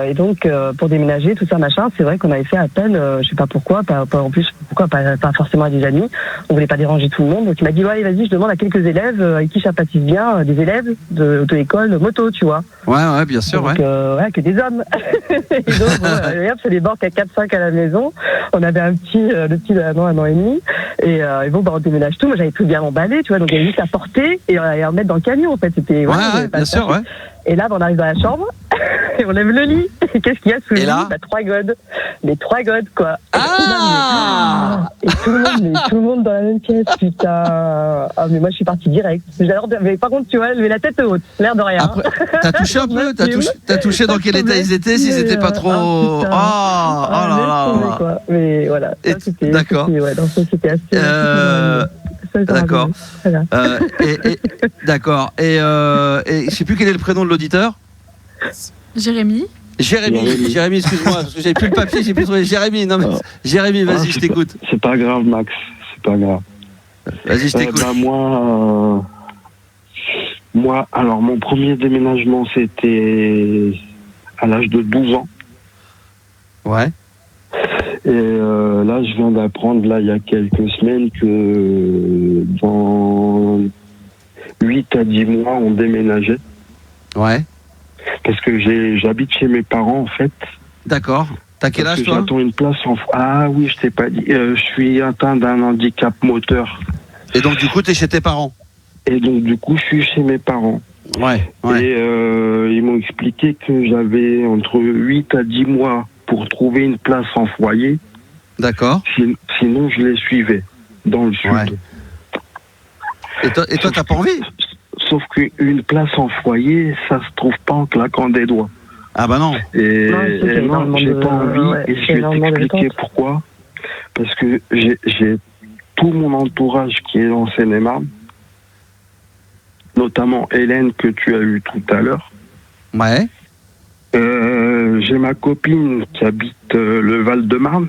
Et donc pour déménager, tout ça machin, c'est vrai qu'on avait fait appel, je sais pas pourquoi, pas forcément à des amis. On voulait pas déranger tout le monde, donc il m'a dit allez vas-y, je demande à quelques élèves avec qui j'apatisse bien, des élèves d'auto-école, moto, tu vois. Ouais, bien sûr, donc, que des hommes. Et donc c'est des banques à 4-5 à la maison. On avait le petit d'un an et demi. Et bon, on déménage tout. Moi, j'avais tout bien emballé, tu vois. Donc, il y avait juste à porter et à mettre dans le camion, en fait. C'était, bien sûr, ouais. Et là, on arrive dans la chambre et on lève le lit. Et qu'est-ce qu'il y a sous le lit ? 3 godes. Mais 3 godes, quoi. Et tout le monde dans la même pièce, putain. Ah, mais moi, je suis partie direct. Mais par contre, tu vois, lever la tête haute, l'air de rien. Après, t'as touché un peu ? T'as touché dans quel état ils étaient, s'ils étaient pas trop. Oh là. Mais voilà. D'accord. C'était assez. D'accord. D'accord. Et je sais plus quel est le prénom de l'auditeur. Jérémy, excuse-moi, parce que j'avais plus le papier, j'ai plus trouvé. Jérémy, vas-y, je t'écoute. C'est pas grave, Max. C'est pas grave. Vas-y, je t'écoute. Moi, alors mon premier déménagement, c'était à l'âge de 12 ans. Ouais. Et là, je viens d'apprendre, il y a quelques semaines, que dans 8 à 10 mois, on déménageait. Ouais. Parce que j'habite chez mes parents, en fait. D'accord. T'as quel âge, toi ? J'attends une place en... Ah oui, je t'ai pas dit. Je suis atteint d'un handicap moteur. Et donc, du coup, t'es chez tes parents ? Et donc, du coup, je suis chez mes parents. Ouais. Et ils m'ont expliqué que j'avais entre 8 à 10 mois pour trouver une place en foyer. D'accord. Sinon, je les suivais dans le sud. Ouais. Et toi, t'as pas envie ? Sauf qu'une place en foyer, ça se trouve pas en claquant des doigts. Ah bah non. Et non, j'ai pas envie. Et je vais t'expliquer pourquoi. Parce que j'ai tout mon entourage qui est en Seine-et-Marne, notamment Hélène que tu as eu tout à l'heure. Ouais. J'ai ma copine qui habite le Val-de-Marne.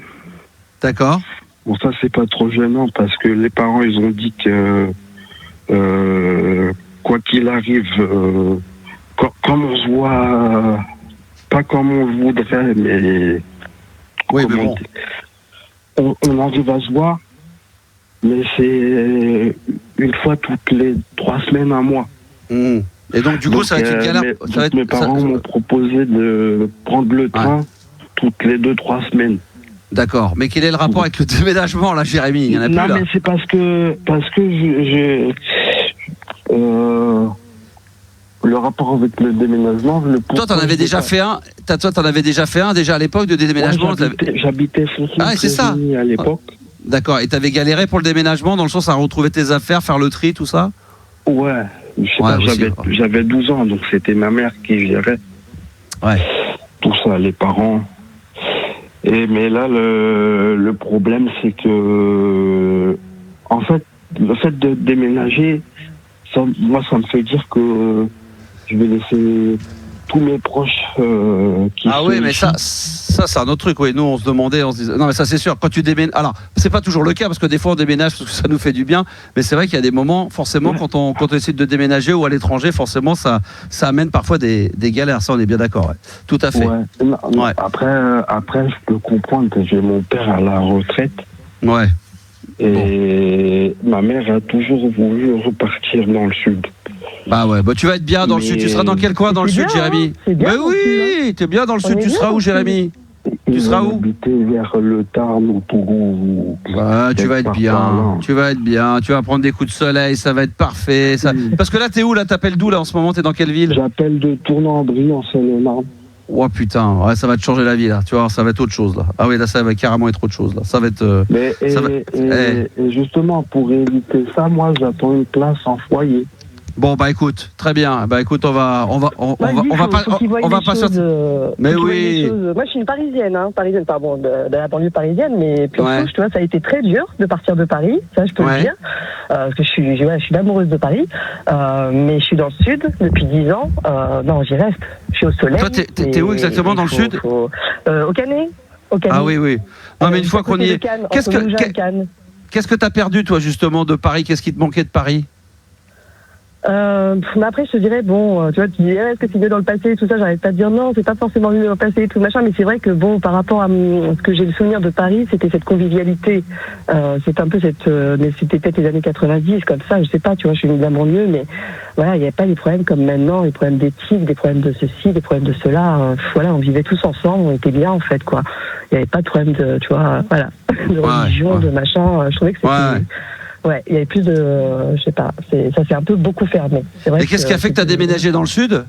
D'accord. Bon, ça, c'est pas trop gênant parce que les parents, ils ont dit que quoi qu'il arrive, comme on se voit, pas comme on le voudrait, mais... Oui, mais bon. On arrive à se voir, mais c'est une fois toutes les 3 semaines, un mois. Mmh. Et donc, du coup, ça va être une galère. Mes parents m'ont proposé de prendre le train toutes les 2-3 semaines. D'accord. Mais quel est le rapport avec le déménagement, là, Jérémy ? Il y en a plus, là. Non, mais c'est parce que le rapport avec le déménagement... Toi, t'en avais déjà fait un. T'en avais déjà fait un, déjà à l'époque, de déménagement. J'habitais c'est ça. À l'époque. D'accord. Et t'avais galéré pour le déménagement, dans le sens à retrouver tes affaires, faire le tri, tout ça ? Ouais. Je sais pas, j'avais 12 ans, donc c'était ma mère qui gérait. Ouais. Tout ça, les parents. Mais là, le problème, c'est que... En fait, le fait de déménager, moi, ça me fait dire que je vais laisser tous mes proches qui Ah oui, mais ça, Ça, c'est un autre truc, oui. Nous, on se demandait, on se disait, non, mais ça, c'est sûr, quand tu déménages. Alors, c'est pas toujours le cas, parce que des fois, on déménage parce que ça nous fait du bien. Mais c'est vrai qu'il y a des moments, forcément, quand on décide de déménager ou à l'étranger, forcément, ça amène parfois des galères. Ça, on est bien d'accord. Ouais. Tout à fait. Ouais. Après, je peux comprendre que j'ai mon père à la retraite. Ouais. Et ma mère a toujours voulu repartir dans le sud. Bah ouais, tu vas être bien dans le sud. Tu seras dans quel coin dans le sud, Jérémy? Mais oui, t'es bien dans le sud. Tu seras où, Jérémy? Tu seras où? Vers le Tarn ou Toulon. Ouais, tu vas être bien. Tu vas être bien. Tu vas prendre des coups de soleil, ça va être parfait. Parce que là, t'es où là? T'appelles d'où là en ce moment? T'es dans quelle ville? J'appelle de Tournan-en-Brie en Seine-et-Marne. Oh putain, ouais, ça va te changer la vie là. Tu vois, ça va être autre chose là. Ah oui, là, ça va carrément être autre chose là. Ça va être. Et justement, pour éviter ça, moi, j'attends une place en foyer. Bon bah écoute, très bien. Bah écoute, on va pas sortir. Mais oui. Moi je suis une parisienne, pardon, de la banlieue parisienne, mais puis tu vois, ça a été très dur de partir de Paris, ça je peux le dire, parce que je suis amoureuse de Paris, mais je suis dans le sud depuis 10 ans. Non, j'y reste. Je suis au soleil. Toi, t'es où exactement dans le sud? Au Canet. Ah oui. Non mais une fois qu'on y est, qu'est-ce que t'as perdu toi justement de Paris? Qu'est-ce qui te manquait de Paris? Mais après je te dirais tu vois, tu dis est-ce que c'est mieux dans le passé, tout ça, j'arrête pas de dire non, c'est pas forcément mieux dans le passé, tout machin, mais c'est vrai que par rapport à ce que j'ai le souvenir de Paris, c'était cette convivialité, c'est un peu mais c'était peut-être les années 90 comme ça, je sais pas, tu vois, je suis une de la banlieue, mais voilà, il n'y avait pas les problèmes comme maintenant, les problèmes d'éthique, des problèmes de ceci, des problèmes de cela, voilà, on vivait tous ensemble, on était bien en fait, quoi. Il n'y avait pas de problème de, tu vois, voilà, de religion, de machin, je trouvais que c'était... Ouais, il y avait plus de... je sais pas, ça s'est un peu beaucoup fermé. C'est vrai. Et qu'est-ce qui a fait que tu as déménagé dans le sud?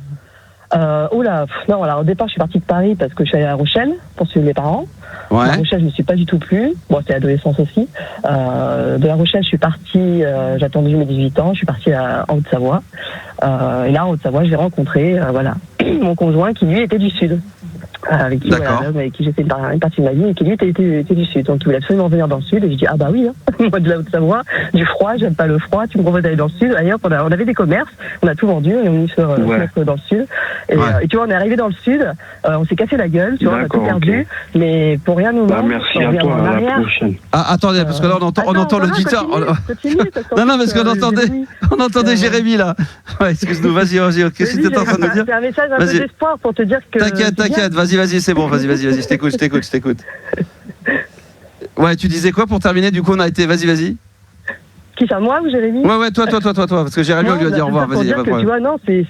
Non, alors au départ, je suis partie de Paris parce que je suis allée à La Rochelle pour suivre mes parents. Ouais. La Rochelle, je ne suis pas du tout plu. Bon, c'est l'adolescence aussi. De La Rochelle, je suis partie, j'ai attendu mes 18 ans, je suis partie en Haute-Savoie. Et là, en Haute-Savoie, j'ai rencontré mon conjoint qui, lui, était du sud. Avec qui j'ai fait une partie de ma vie et qui lui était du sud, donc il voulait absolument venir dans le sud et je dis ah bah oui, moi de la Haute-Savoie, du froid, j'aime pas le froid, tu me proposes d'aller dans le sud. D'ailleurs on avait des commerces, on a tout vendu et on est venu se mettre dans le sud et tu vois, on est arrivé dans le sud, on s'est cassé la gueule, tu vois, on a tout perdu, mais pour rien nous manque. Merci à toi, à la prochaine. Attendez, parce que là on entend l'auditeur. Non, parce qu'on entendait Jérémy là. Ouais, excuse-nous, vas-y, qu'est-ce que tu étais en train de nous dire? C'est un message un peu d'espoir pour te dire que... T'inquiète, vas-y, c'est bon, vas-y, je t'écoute. Ouais, tu disais quoi pour terminer? Du coup, on a été, vas-y. Qui ça, moi ou Jérémy? Ouais, toi, parce que Jérémy, on lui a dit au revoir, vas-y, y a pas de problème. Tu vois, non, c'est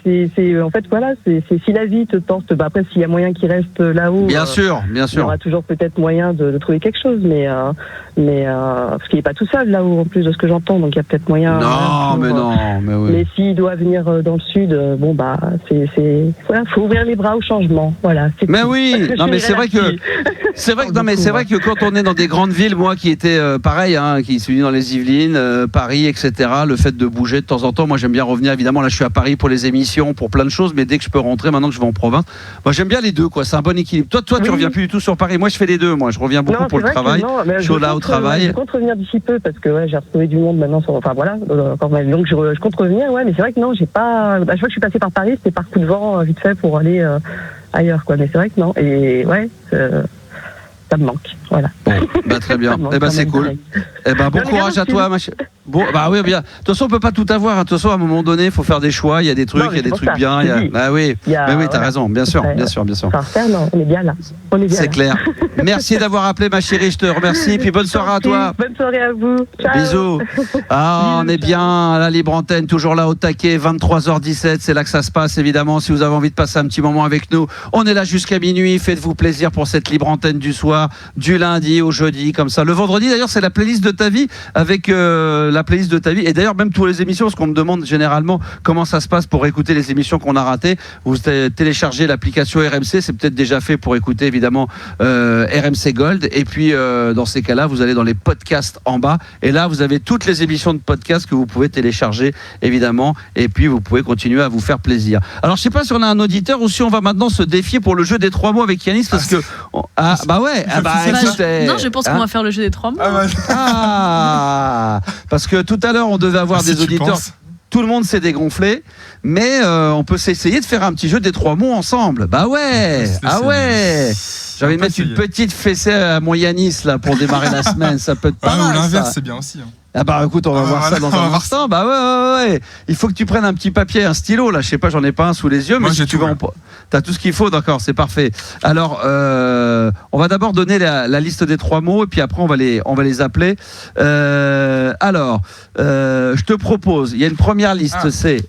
en fait, voilà, c'est si la vie te porte, après, s'il y a moyen qu'il reste là-haut. Bien sûr. Il y aura toujours peut-être moyen de trouver quelque chose, mais parce qu'il n'est pas tout seul là-haut, en plus de ce que j'entends, donc il y a peut-être moyen. Mais oui. Mais s'il doit venir dans le sud, voilà, faut ouvrir les bras au changement, voilà. Mais oui, non, mais c'est vrai que quand on est dans des grandes villes, moi qui étais pareil, qui suis dans les Yvelines, Paris, etc. Le fait de bouger de temps en temps, moi j'aime bien revenir. Évidemment, là je suis à Paris pour les émissions, pour plein de choses, mais dès que je peux rentrer, maintenant que je vais en province, moi j'aime bien les deux, quoi. C'est un bon équilibre. Toi, tu reviens plus du tout sur Paris. Moi, je fais les deux. Moi, je reviens beaucoup pour le travail. Je suis là au travail. Je compte revenir d'ici peu parce que j'ai retrouvé du monde maintenant. Enfin voilà. Donc je compte revenir. Ouais, mais c'est vrai que non, j'ai pas. Je vois que je suis passé par Paris, c'était par coup de vent vite fait pour aller ailleurs, quoi. Mais c'est vrai que non. Et ouais. Ça me manque, voilà. Bon, très bien. C'est cool. Bon courage à toi, ma chérie. Bon, oui, bien. De toute façon, on peut pas tout avoir. De toute façon, à un moment donné, il faut faire des choix. Il y a des trucs, il y a des trucs bien. Oui, t'as raison. Bien sûr. Enfin, on est bien là. C'est clair. Merci d'avoir appelé, ma chérie. Je te remercie. Puis bonne soirée à toi. Bonne soirée à vous. Ciao. Bisous. On est bien à la libre antenne, toujours là au taquet, 23h17. C'est là que ça se passe, évidemment. Si vous avez envie de passer un petit moment avec nous, on est là jusqu'à minuit. Faites-vous plaisir pour cette libre antenne du soir, du lundi au jeudi, comme ça. Le vendredi, d'ailleurs, c'est la playlist de ta vie avec la playlist de ta vie. Et d'ailleurs, même toutes les émissions, parce qu'on me demande généralement comment ça se passe pour écouter les émissions qu'on a ratées. Vous téléchargez l'application RMC, c'est peut-être déjà fait pour écouter évidemment RMC Gold. Et puis, dans ces cas-là, vous allez dans les podcasts en bas. Et là, vous avez toutes les émissions de podcasts que vous pouvez télécharger, évidemment. Et puis, vous pouvez continuer à vous faire plaisir. Alors, je sais pas si on a un auditeur ou si on va maintenant se défier pour le jeu des 3 mots avec Yanis, parce que non, je pense qu'on va faire le jeu des 3 mots. Parce que tout à l'heure, on devait avoir des auditeurs. Tout le monde s'est dégonflé, mais on peut s'essayer de faire un petit jeu des 3 mots ensemble. Bah ouais, j'ai envie de mettre une petite fessée à mon Yanis là pour démarrer la semaine. Ça peut être pas mal. L'inverse, c'est bien aussi. Ah bah écoute, on va voir ça dans un instant. Bah ouais. Il faut que tu prennes un petit papier, un stylo là. Je sais pas, j'en ai pas un sous les yeux, mais si tu veux, t'as tout ce qu'il faut, d'accord, c'est parfait. Alors, on va d'abord donner la liste des 3 mots et puis après on va les appeler. Alors, je te propose. Il y a une première liste, c'est.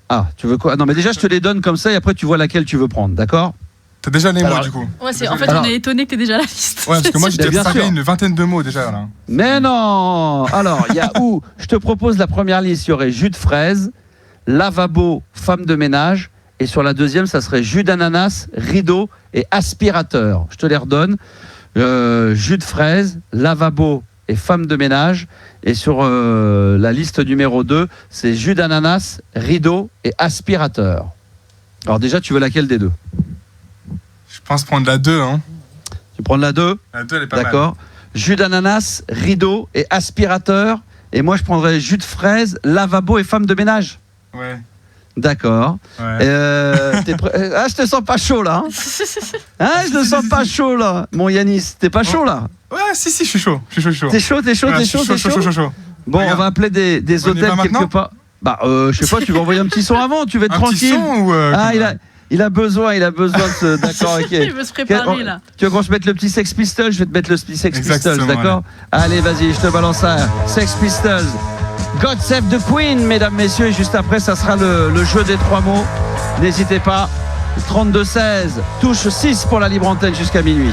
Ah, tu veux quoi? Non, mais déjà je te les donne comme ça et après tu vois laquelle tu veux prendre, d'accord? T'as déjà les mots du coup. Ouais, en fait, on est étonné que t'aies déjà la liste. Ouais, parce que moi j'ai préparé une vingtaine de mots déjà là. Mais non. Alors, il y a où? Je te propose la première liste, il y aurait jus de fraise, lavabo, femme de ménage, et sur la deuxième, ça serait jus d'ananas, rideau et aspirateur. Je te les redonne. Jus de fraise, lavabo et femme de ménage, et sur la liste numéro 2, c'est jus d'ananas, rideau et aspirateur. Alors déjà, tu veux laquelle des deux? Je pense prendre la 2. Hein. Tu prends la 2? La 2, elle est pas mal. D'accord. Jus d'ananas, rideau et aspirateur. Et moi, je prendrais jus de fraise, lavabo et femme de ménage. Ouais. D'accord. Ouais. Je te sens pas chaud là. Je te sens pas chaud là. Mon Yanis, t'es pas chaud là? Ouais, si, je suis chaud. T'es chaud. T'es chaud. Bon, regarde. On va appeler des hôtels quelque part. Bah, je sais pas, tu vas envoyer un petit son avant, tu vas être tranquille. Petit son ou il a besoin de se. D'accord, ok. Il veut se préparer là. Tu veux qu'on se mette le petit Sex Pistols? Je vais te mettre le petit Sex Pistols, d'accord? Allez, vas-y, je te balance ça. Sex Pistols. God Save the Queen, mesdames, messieurs. Et juste après, ça sera le jeu des 3 mots. N'hésitez pas. 32-16, touche 6 pour la libre antenne jusqu'à minuit.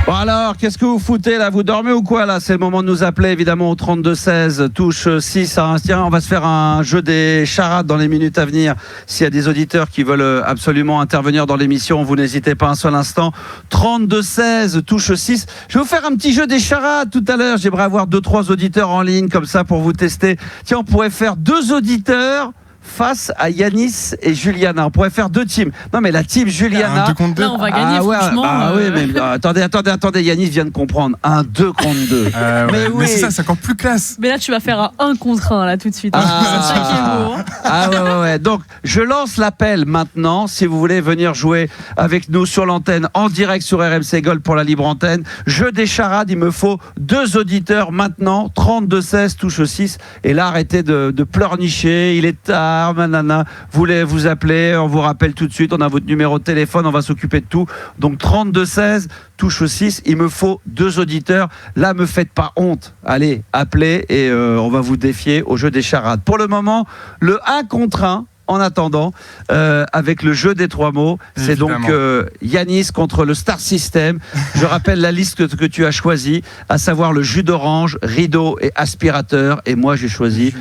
Bon alors, qu'est-ce que vous foutez là? Vous dormez ou quoi là? C'est le moment de nous appeler évidemment au 32-16, touche 6. Tiens, on va se faire un jeu des charades dans les minutes à venir. S'il y a des auditeurs qui veulent absolument intervenir dans l'émission, vous n'hésitez pas un seul instant. 32-16, touche 6. Je vais vous faire un petit jeu des charades tout à l'heure. J'aimerais avoir 2-3 auditeurs en ligne comme ça pour vous tester. Tiens, on pourrait faire 2 auditeurs face à Yanis et Juliana. On pourrait faire 2 teams. Non mais la team Juliana. 2 contre 2. Là on va gagner franchement. Oui, mais attendez, Yanis vient de comprendre. 1 2 contre 2. Mais c'est ça, c'est encore plus classe. Mais là tu vas faire un 1 contre 1 là tout de suite. C'est ça qui est beau. Ouais. Donc je lance l'appel maintenant. Si vous voulez venir jouer avec nous sur l'antenne en direct sur RMC Gold pour la libre antenne. Jeu des charades. Il me faut 2 auditeurs maintenant. 32-16 touche 6. Et là arrêtez de pleurnicher. Il est tard. Manana, vous voulez vous appeler, on vous rappelle tout de suite, on a votre numéro de téléphone, on va s'occuper de tout. Donc 32-16, touche 6, il me faut 2 auditeurs. Là, me faites pas honte. Allez, appelez et on va vous défier au jeu des charades. Pour le moment, le 1 contre 1. En attendant, avec le jeu des 3 mots, c'est donc Yanis contre le Star System. Je rappelle la liste que tu as choisie, à savoir le jus d'orange, rideau et aspirateur. Et moi, j'ai choisi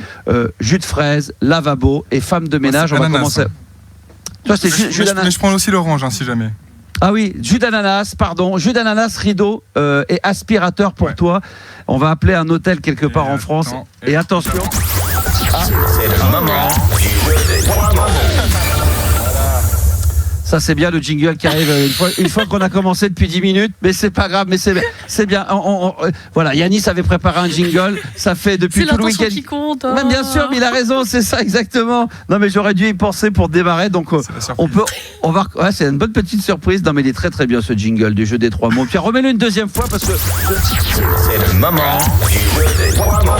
jus de fraise, lavabo et femme de ménage. On va commencer. Toi, c'est jus d'ananas. Mais je prends aussi l'orange, si jamais. Ah oui, jus d'ananas, rideau et aspirateur pour toi. On va appeler un hôtel quelque part en France. Et attention. C'est le moment du jeu des 3 mots. Ça c'est bien le jingle qui arrive une fois qu'on a commencé depuis 10 minutes, mais c'est pas grave, mais c'est bien. Voilà, Yanis avait préparé un jingle, ça fait depuis tout le week-end. C'est l'intention qui compte. Hein. Même bien sûr, mais il a raison, c'est ça exactement. Non mais j'aurais dû y penser pour démarrer, donc c'est une bonne petite surprise. Non mais il est très très bien ce jingle du jeu des 3 mots. Puis remets-le une deuxième fois parce que c'est le moment du jeu des 3 mots.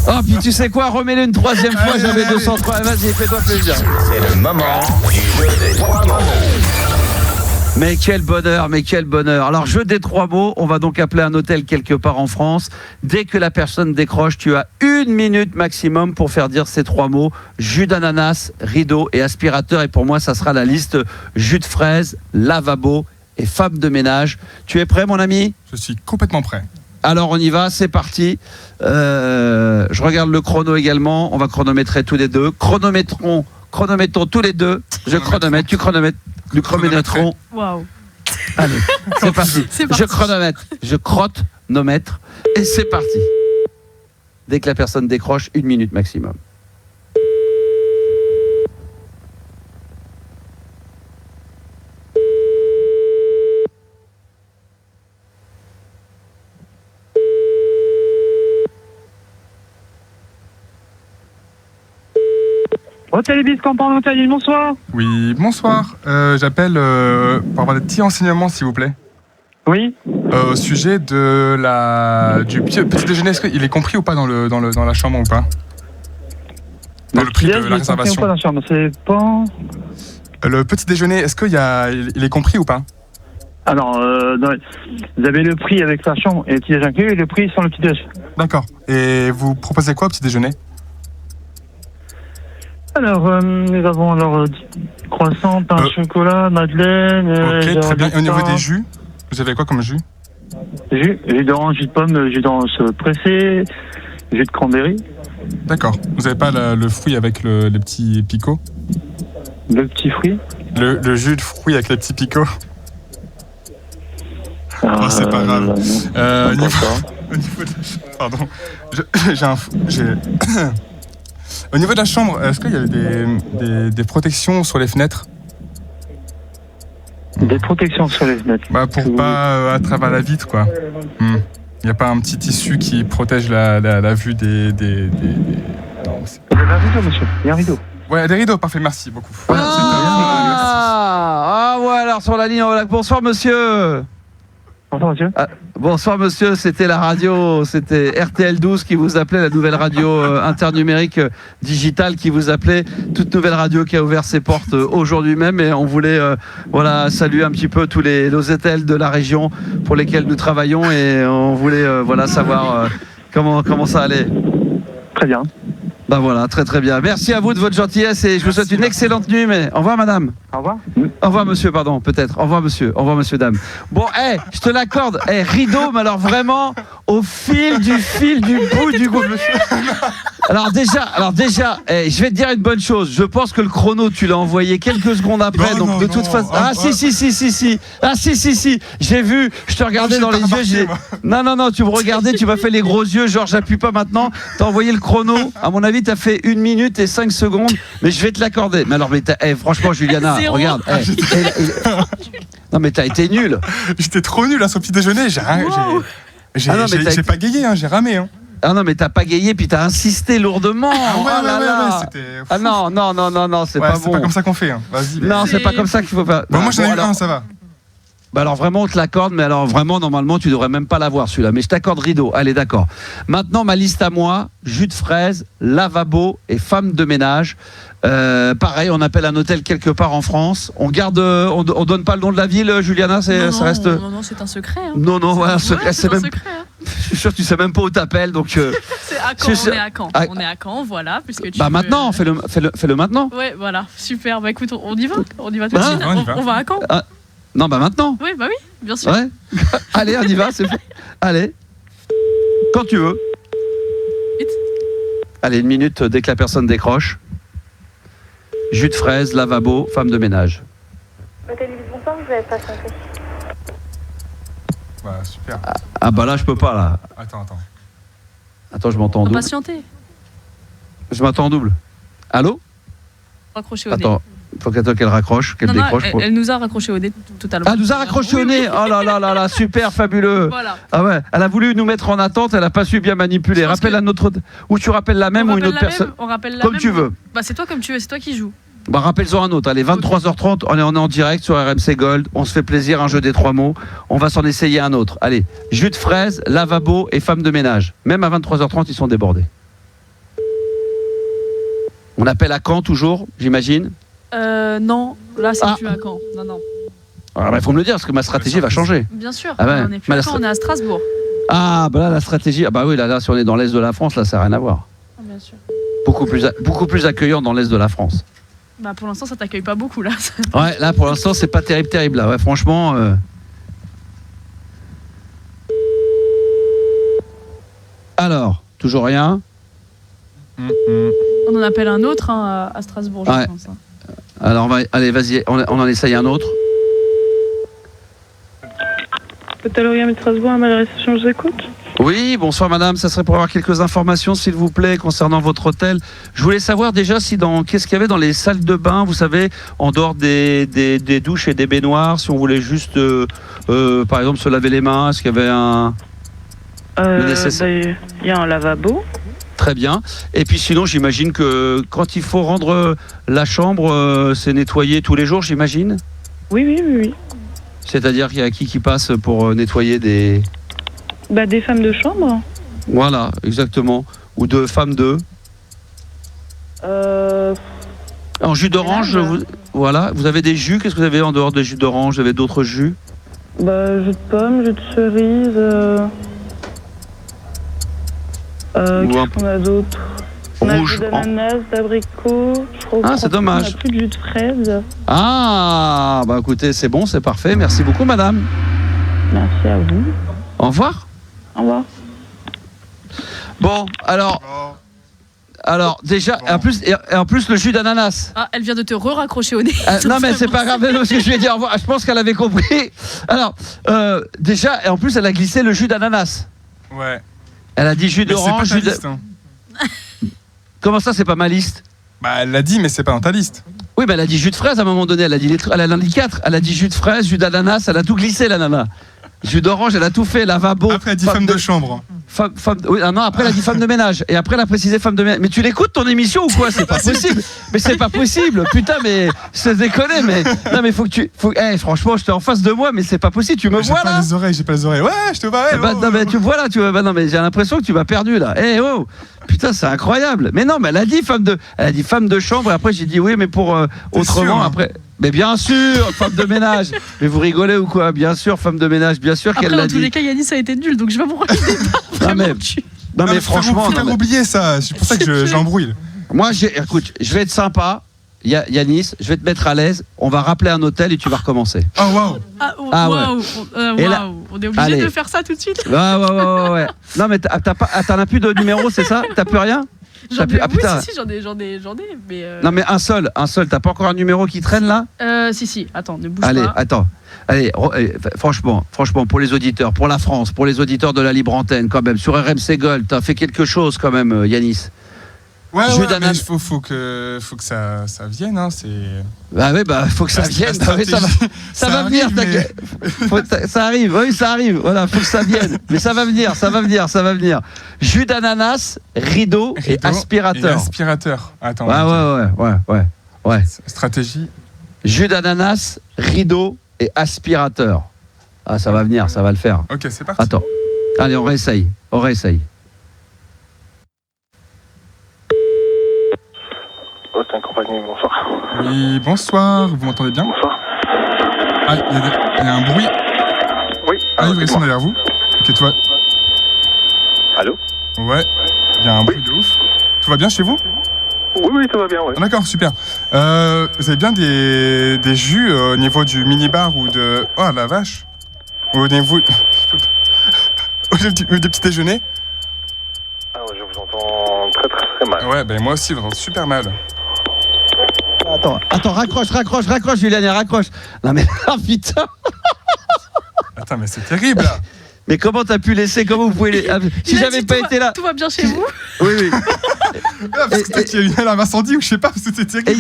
Oh, puis tu sais quoi, remets-le une 3e fois, j'avais 203. Vas-y, fais-toi plaisir. C'est le moment du jeu des 3 mots. Mais quel bonheur. Alors, jeu des 3 mots, on va donc appeler un hôtel quelque part en France. Dès que la personne décroche, tu as 1 minute maximum pour faire dire ces 3 mots. Jus d'ananas, rideau et aspirateur. Et pour moi, ça sera la liste jus de fraise, lavabo et femme de ménage. Tu es prêt, mon ami? Je suis complètement prêt. Alors on y va, c'est parti. Je regarde le chrono également. On va chronométrer tous les deux. Chronométrons tous les deux. Je chronomètre, tu chronomètres, nous chronométrons. Waouh. Allez, c'est parti. Je chronomètre, je chronomètre et c'est parti. Dès que la personne décroche, 1 minute maximum. Hôtel Ibis Campagne Montagny, bonsoir. Oui, bonsoir. J'appelle pour avoir des petits renseignements, s'il vous plaît. Oui. Au sujet du petit déjeuner, est-ce qu'il est compris ou pas dans la chambre ou pas? Dans le prix de la réservation. Pas dans la chambre, c'est pas... Le petit déjeuner, est-ce qu'il est compris ou pas? Alors, vous avez le prix avec la chambre et le petit déjeuner inclus et le prix sans le petit déjeuner. D'accord. Et vous proposez quoi au petit déjeuner? Alors, nous avons croissant, pain au chocolat, madeleine... Ok, très bien. Et au niveau des jus, vous avez quoi comme jus? Jus d'orange, jus de pomme, jus d'orange pressé, jus de cranberry. D'accord. Vous n'avez pas le fruit avec les petits picots? Le petit fruit? Le jus de fruit avec les petits picots? C'est pas grave. Au niveau de... Pardon. Au niveau de la chambre, est-ce qu'il y avait des protections sur les fenêtres? Des protections sur les fenêtres? Pour pas à travers la vitre, quoi. Il n'y a pas un petit tissu qui protège la vue des... Non, il y a un rideau, monsieur. Il y a un rideau. Ouais, des rideaux, parfait, merci beaucoup. Ouais, alors sur la ligne, bonsoir monsieur. Bonsoir monsieur. Bonsoir monsieur, c'était la radio, c'était RTL 12 qui vous appelait, la nouvelle radio internumérique digitale qui vous appelait, toute nouvelle radio qui a ouvert ses portes aujourd'hui même, et on voulait saluer un petit peu tous les hôtels de la région pour lesquels nous travaillons, et on voulait savoir comment ça allait. Très bien. Bah voilà, très très bien. Merci à vous de votre gentillesse et je vous souhaite une excellente nuit. Mais au revoir madame. Au revoir. Au revoir monsieur, pardon, peut-être. Au revoir monsieur, dame. Bon, je te l'accorde. Rideau, mais alors vraiment au fil du bout du bout. Alors déjà, je vais te dire une bonne chose. Je pense que le chrono, tu l'as envoyé quelques secondes après, donc de toute façon. Ah si. Ah si. J'ai vu. Je te regardais dans les yeux. Non, tu me regardais, tu m'as fait les gros yeux. Genre, j'appuie pas maintenant. T'as envoyé le chrono. À mon avis, t'as fait 1 minute et 5 secondes. Mais je vais te l'accorder. Mais alors, franchement, Juliana, regarde. Non, mais t'as été nul. J'étais trop nul à ce petit déjeuner. J'ai pas gagé, j'ai ramé. Ah non, mais t'as pas gagé, puis t'as insisté lourdement. Ah non, c'est pas bon. C'est pas comme ça qu'on fait. Vas-y. Non, c'est pas comme ça qu'il faut faire. Moi, j'en ai eu un, ça va. Bah alors vraiment on te l'accorde, mais alors vraiment normalement tu devrais même pas l'avoir celui-là, mais je t'accorde rideau, allez d'accord. Maintenant ma liste à moi, jus de fraise, lavabo et femme de ménage. Pareil, on appelle un hôtel quelque part en France. On garde, on donne pas le nom de la ville, Juliana, ça reste. Non, c'est un secret. Hein. Non, voilà, secret, c'est même. Secret, hein. Je suis sûr que tu sais même pas où t'appelles, donc. C'est à Caen, on est à Caen. On est à Caen, voilà, puisque tu. Bah maintenant, fais-le maintenant. Ouais, voilà, super. Bah écoute, on y va tout de suite. On va à Caen. Non, bah maintenant. Oui, bah oui, bien sûr. Ouais. Allez, on y va, c'est fait. Allez. Quand tu veux. Vite. Allez, 1 minute dès que la personne décroche. Jus de fraise, lavabo, femme de ménage. Hôtel Ibis, bonsoir, vous avez patienté. Voilà, super. Ah bah là, je peux pas, là. Attends, je m'entends en double. Patienter. Je m'entends en double. Allô? Raccroché au nez. Attends. Faut qu'elle raccroche, qu'elle décroche. Elle nous a raccroché au nez totalement. Ah, elle nous a raccroché au nez. Oh là, super, fabuleux. Voilà. Ah ouais, elle a voulu nous mettre en attente, elle a pas su bien manipuler. Rappelle à notre... Ou tu rappelles la même ou une autre personne. On rappelle la comme même. Tu veux. Bah c'est toi comme tu veux, c'est toi qui joues. Bah rappelle-en un autre. Allez, 23h30, on est en direct sur RMC Gold. On se fait plaisir, un jeu des 3 mots. On va s'en essayer un autre. Allez, jus de fraise, lavabo et femme de ménage. Même à 23h30, ils sont débordés. On appelle à Caen toujours, j'imagine. Non, là c'est plus à Caen. Non. Ah bah, faut me le dire parce que ma stratégie va changer. Bien sûr, ah ouais. On est plus à Caen, on est à Strasbourg. Ah bah là la stratégie, ah bah oui là si on est dans l'est de la France, là ça n'a rien à voir. Ah, bien sûr. Beaucoup plus accueillant dans l'est de la France. Bah pour l'instant ça t'accueille pas beaucoup là. Ouais, là pour l'instant c'est pas terrible là. Ouais, franchement. Alors, toujours rien. On en appelle un autre hein, à Strasbourg, je pense. Hein. Alors, allez, vas-y, on en essaye un autre. Hôtel Orient de Strasbourg, à ma réception, je vous écoute. Oui, bonsoir madame, ça serait pour avoir quelques informations s'il vous plaît concernant votre hôtel. Je voulais savoir déjà qu'est-ce qu'il y avait dans les salles de bain, vous savez, en dehors des douches et des baignoires, si on voulait juste, par exemple, se laver les mains, est-ce qu'il y avait un... Il y a un lavabo. Très bien. Et puis sinon, j'imagine que quand il faut rendre la chambre, c'est nettoyé tous les jours, j'imagine ? Oui. C'est-à-dire qu'il y a qui passe pour nettoyer des... Des femmes de chambre. Voilà, exactement. Ou de femmes de... En jus d'orange, voilà. Vous avez des jus. Qu'est-ce que vous avez en dehors des jus d'orange ? Vous avez d'autres jus ? Jus de pomme, jus de cerise. Qu'est-ce qu'on a d'autre ? On a Rouge. jus d'ananas, d'abricot. C'est dommage. On n'a plus de jus de fraise. Ah, écoutez, c'est bon, c'est parfait. Merci beaucoup, madame. Merci à vous. Au revoir. Au revoir. Bon, alors déjà, en plus le jus d'ananas. Ah, elle vient de te raccrocher au nez. Non mais c'est pas grave, parce que je lui ai dit au revoir. Je pense qu'elle avait compris. Alors, déjà, et en plus elle a glissé le jus d'ananas. Ouais. Elle a dit jus d'orange, jus de... Comment ça, c'est pas ma liste ? Elle l'a dit, mais c'est pas dans ta liste. Oui, elle a dit jus de fraise à un moment donné. Elle en a dit 4. Elle a dit jus de fraise, jus d'ananas. Elle a tout glissé, l'ananas. Jus d'orange, elle a tout fait. Lavabo. Après, elle a dit femme de chambre. Oui, non, après, elle a dit femme de ménage. Et après, elle a précisé femme de ménage. Mais tu l'écoutes ton émission ou quoi ? C'est pas possible. Mais c'est pas possible. Putain, mais c'est déconné. Mais non, mais faut que tu. Franchement, j'étais en face de moi, mais c'est pas possible. Tu me vois là ? J'ai pas les oreilles. Ouais, je te vois. Non, mais tu me vois là. Non, mais j'ai l'impression que tu m'as perdu là. Oh. Putain, c'est incroyable. Mais non, mais elle a dit femme de chambre. Et après, j'ai dit oui, mais pour autrement. Sûr, après. Mais bien sûr, femme de ménage. Mais vous rigolez ou quoi ? Bien sûr, femme de ménage. Bien sûr qu'elle l'a dit. Dans tous les cas, Yanis a été nul, donc je sais pas pourquoi il est pas Non mais franchement, faut oublier ça. C'est pour ça que j'embrouille. Moi, écoute, je vais être sympa, Yanis. Je vais te mettre à l'aise. On va rappeler un hôtel et tu vas recommencer. Oh waouh. On est obligé de faire ça tout de suite. Ouais. Non mais t'en as plus de numéro, c'est ça ? T'as plus rien ? J'en ai, mais... Non mais un seul, t'as pas encore un numéro qui traîne là ? Si, attends, ne bouge pas. Allez, franchement, pour les auditeurs, pour la France, pour les auditeurs de la libre antenne quand même, sur RMC Gold, t'as fait quelque chose quand même, Yanis. Ouais, mais faut que ça vienne, hein, c'est... faut que ça vienne, ça va venir, t'inquiète. Ça arrive, oui, ça arrive, voilà, faut que ça vienne. Mais ça va venir. Jus d'ananas, rideau et aspirateur. Attends. Ouais. Stratégie. Jus d'ananas, rideau et aspirateur. Ah, ça va venir, ça va le faire. Ok, c'est parti. Attends, allez, on réessaye. Austin Compagnie, bonsoir. Oui, bonsoir, vous m'entendez bien ? Bonsoir. Ah, il y a un bruit. Oui. Ils sont derrière vous. Ok, toi. Allô ? Ouais, il y a un bruit de ouf. Tout va bien chez vous ? Oui, tout va bien, ouais. Ah, d'accord, super. Vous avez bien des jus au niveau du minibar ou de... Oh, la vache. Au niveau... des petits déjeuners ? Ah ouais, je vous entends très mal. Ouais, moi aussi, je vous entends super mal. Attends, raccroche, Julien, raccroche. Non mais, putain. Attends, mais c'est terrible, là. Mais comment t'as pu laisser, comment vous pouvez... Si j'avais pas été là... Tout va bien chez vous ? Oui. Parce que peut-être qu'il y a eu un incendie ou je sais pas, c'était terrible. Et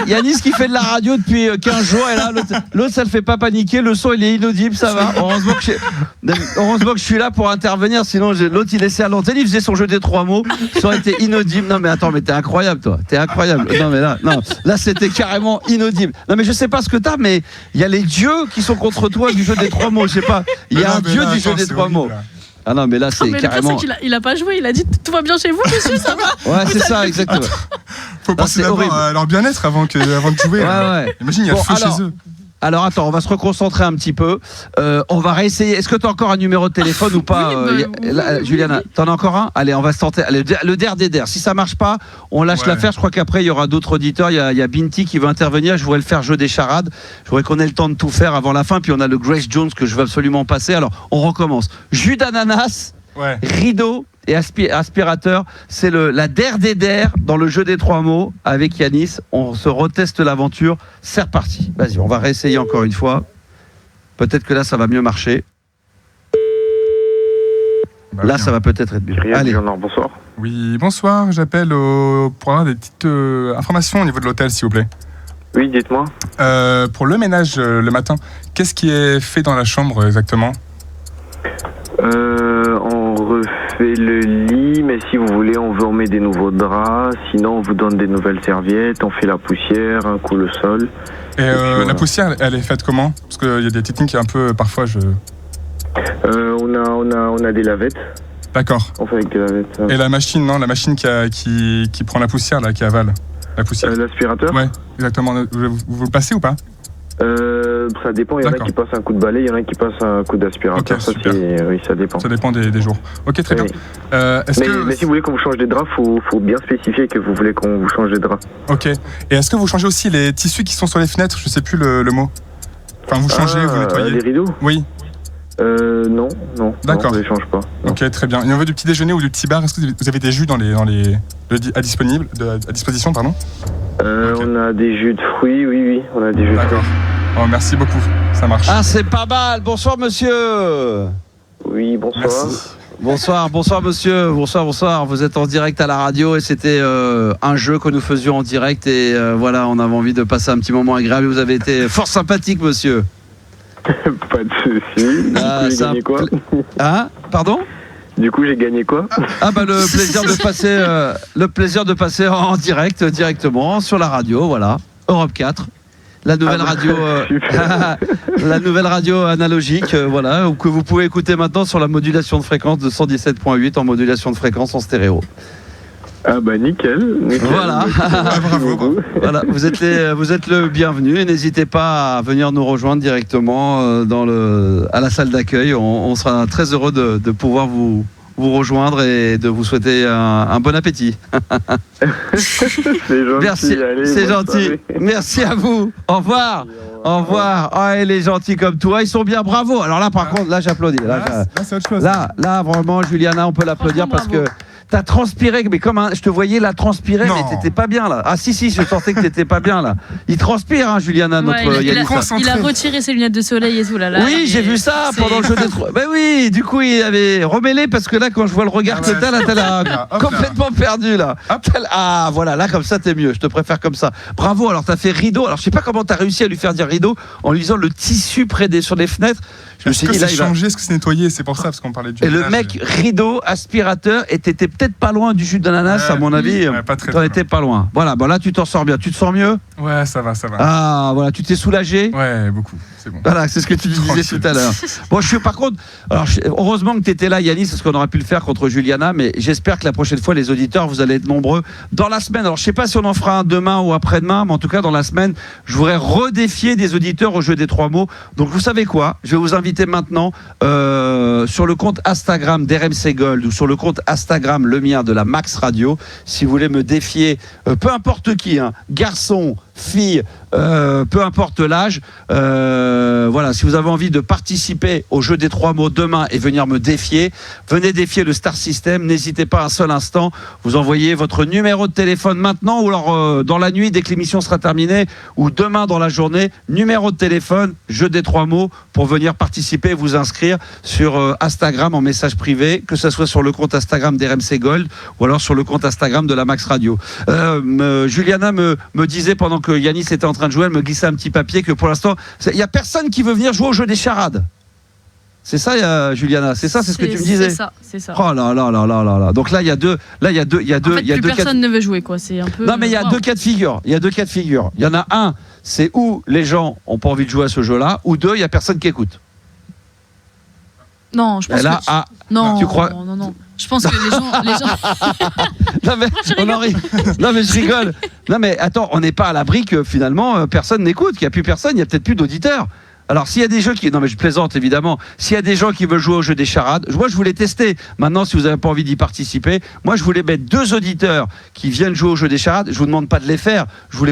Yanis qui fait de la radio depuis 15 jours, et là, l'autre ça le fait pas paniquer, le son il est inaudible, ça va. Heureusement que je suis là pour intervenir, sinon l'autre il laissait à l'antenne, il faisait son jeu des 3 mots, ça aurait été inaudible. Non mais attends, mais t'es incroyable toi, Non mais là c'était carrément inaudible. Non mais je sais pas ce que t'as, mais il y a les dieux qui sont contre toi du jeu des 3 mots, je sais pas. Il y a un dieu du jeu des 3 mots. Ah non mais là c'est carrément... Le pire c'est qu'il a pas joué, il a dit tout va bien chez vous monsieur, ça va. Ouais c'est ça exactement. Faut penser d'abord à leur bien-être avant de jouer. Ouais. Imagine il y a le feu chez eux. Alors attends, on va se reconcentrer un petit peu. On va réessayer. Est-ce que tu as encore un numéro de téléphone ou pas, Juliana ? T'en as encore un ? Allez, on va se tenter. Allez, le der. Si ça marche pas, on lâche l'affaire. Je crois qu'après il y aura d'autres auditeurs. Il y a Binti qui veut intervenir. Je voudrais le faire jeu des charades. Je voudrais qu'on ait le temps de tout faire avant la fin. Puis on a le Grace Jones que je veux absolument passer. Alors on recommence. Jus d'ananas, rideau et aspirateur, c'est la der des der dans le jeu des 3 mots avec Yanis. On se reteste l'aventure. C'est reparti. Vas-y, on va réessayer encore une fois. Peut-être que là, ça va mieux marcher. Là, ça va peut-être être mieux. Allez, bonsoir. Oui, bonsoir. J'appelle pour avoir des petites informations au niveau de l'hôtel, s'il vous plaît. Oui, dites-moi. Pour le ménage le matin, qu'est-ce qui est fait dans la chambre exactement ? On refait fait le lit, mais si vous voulez, on vous remet des nouveaux draps. Sinon, on vous donne des nouvelles serviettes. On fait la poussière, un coup le sol. Et la poussière, elle est faite comment? Parce qu'il y a des techniques qui un peu, parfois, on a des lavettes. D'accord. On fait avec des lavettes. Et la machine, non? La machine qui prend la poussière, là, qui avale la poussière. L'aspirateur? Ouais, exactement. Vous le passez ou pas? Ça dépend, il y en a qui passent un coup de balai, il y en a qui passent un coup d'aspirateur. Okay, oui, ça dépend. Ça dépend des jours. Ok, très bien. Mais si vous voulez qu'on vous change des draps, faut bien spécifier que vous voulez qu'on vous change des draps. Ok. Et est-ce que vous changez aussi les tissus qui sont sur les fenêtres? Je sais plus le mot. Enfin, vous changez, vous nettoyez. Les rideaux? Oui. Non. D'accord. On ne les change pas. Non. Ok, très bien. Et on veut du petit déjeuner ou du petit bar? Est-ce que vous avez des jus à disposition, pardon? On a des jus de fruits, oui, on a des jus de fruits. D'accord. Oh, merci beaucoup, ça marche. Ah, c'est pas mal. Bonsoir, monsieur. Oui, bonsoir. Merci. Bonsoir, monsieur. Bonsoir. Vous êtes en direct à la radio et c'était un jeu que nous faisions en direct et voilà, on avait envie de passer un petit moment agréable. Vous avez été fort sympathique, monsieur. Pas de soucis. J'ai gagné quoi? Hein? Pardon? Du coup, j'ai gagné quoi? Ah bah le plaisir de passer en direct directement sur la radio, voilà. Europe 4. La nouvelle radio la nouvelle radio analogique voilà, que vous pouvez écouter maintenant sur la modulation de fréquence de 117.8 en modulation de fréquence en stéréo. Ah bah nickel. Voilà. Bravo. Voilà, vous êtes le bienvenu et n'hésitez pas à venir nous rejoindre directement à la salle d'accueil. On sera très heureux de pouvoir vous rejoindre et de vous souhaiter un bon appétit. C'est gentil. Merci, c'est gentil. Merci à vous. Au revoir. Au revoir. Ah, et les gentils comme toi, ils sont bien. Bravo. Alors là, par contre, là, j'applaudis. Là, c'est autre chose. Là, vraiment, Juliana, on peut l'applaudir parce que t'as transpiré, mais je te voyais là transpirer, mais t'étais pas bien là. Ah si, je sentais que t'étais pas bien là. Il transpire, hein, Juliana, notre Yannick. Il a retiré ses lunettes de soleil et tout là. Oui, j'ai vu ça pendant le jeu des trois. Ben oui, du coup, il avait remêlé parce que là, quand je vois le regard que t'as là, complètement perdu là. Ah voilà, là comme ça, t'es mieux. Je te préfère comme ça. Bravo. Alors t'as fait rideau. Alors je sais pas comment t'as réussi à lui faire dire rideau en lui disant le tissu sur les fenêtres. Est-ce que c'est changé, est-ce que c'est nettoyé? C'est pour ça, parce qu'on parlait du. Et le mec, rideau, aspirateur, et t'étais peut-être pas loin du jus d'ananas, à mon avis. Ouais, pas très t'en étais pas loin. Voilà, là tu t'en sors bien. Tu te sens mieux? Ouais, ça va. Ah, voilà, tu t'es soulagé? Ouais, beaucoup. C'est bon. Voilà, c'est ce que tu disais tout à l'heure. Bon, par contre, heureusement que t'étais là, Yannis, parce qu'on aurait pu le faire contre Juliana, mais j'espère que la prochaine fois, les auditeurs, vous allez être nombreux dans la semaine. Alors, je sais pas si on en fera un demain ou après-demain, mais en tout cas, dans la semaine, je voudrais redéfier des auditeurs au jeu des 3 mots. Donc, vous savez quoi? Je vais vous inviter maintenant sur le compte Instagram d'RMC Gold ou sur le compte Instagram le mien de la Max Radio, si vous voulez me défier, peu importe qui, hein, garçon, fille, peu importe l'âge, voilà, si vous avez envie de participer au jeu des 3 mots demain et venir me défier, venez défier le Star System, n'hésitez pas un seul instant, vous envoyez votre numéro de téléphone maintenant ou alors dans la nuit dès que l'émission sera terminée ou demain dans la journée, numéro de téléphone, jeu des 3 mots pour venir participer, vous inscrire sur Instagram en message privé, que ce soit sur le compte Instagram d'RMC Gold ou alors sur le compte Instagram de la Max Radio. Juliana me disait pendant que Yannis était en train de jouer, elle me glissait un petit papier que pour l'instant, il n'y a personne qui veut venir jouer au jeu des charades. C'est ça, Juliana, c'est ce que tu me disais. C'est ça. Oh là. Donc là, il y a deux. En fait, personne ne veut jouer, quoi. C'est un peu. Non, mais il y a deux cas de figure. Il y en a un, c'est où les gens ont pas envie de jouer à ce jeu-là, ou deux, il y a personne qui écoute. Non, je pense que non, tu crois... non. Je pense que les gens... Non mais je rigole. Non mais attends, on n'est pas à l'abri que finalement personne n'écoute, qu'il n'y a plus personne, il n'y a peut-être plus d'auditeurs. Alors s'il y a des jeux qui... Non mais je plaisante évidemment. S'il y a des gens qui veulent jouer au jeu des charades, moi je voulais tester. Maintenant si vous n'avez pas envie d'y participer, moi je voulais mettre 2 auditeurs qui viennent jouer au jeu des charades. Je vous demande pas de les faire.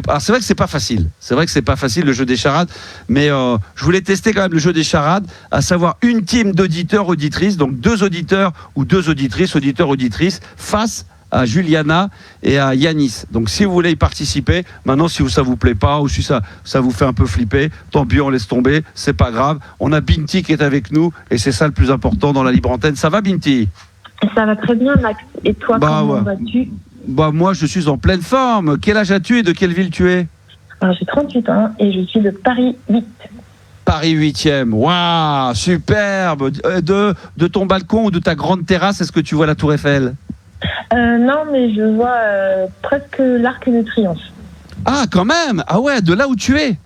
Alors c'est vrai que c'est pas facile. C'est vrai que c'est pas facile le jeu des charades. Mais je voulais tester quand même le jeu des charades, à savoir une team d'auditeurs, auditrices. Donc 2 auditeurs ou 2 auditrices, auditeurs, auditrices, face à Juliana et à Yannis. Donc si vous voulez y participer, maintenant si ça vous plaît pas ou si ça vous fait un peu flipper, tant pis, on laisse tomber, c'est pas grave. On a Binti qui est avec nous et c'est ça le plus important dans la libre antenne. Ça va Binti? Ça va très bien Max. Et toi, comment vas-tu? Moi je suis en pleine forme. Quel âge as-tu et de quelle ville tu es? Alors j'ai 38 ans et je suis de Paris 8. Paris 8e. Waouh, superbe. De ton balcon ou de ta grande terrasse, est-ce que tu vois la Tour Eiffel? Non, mais je vois presque l'Arc de Triomphe. Ah, quand même. Ah ouais, de là où tu es.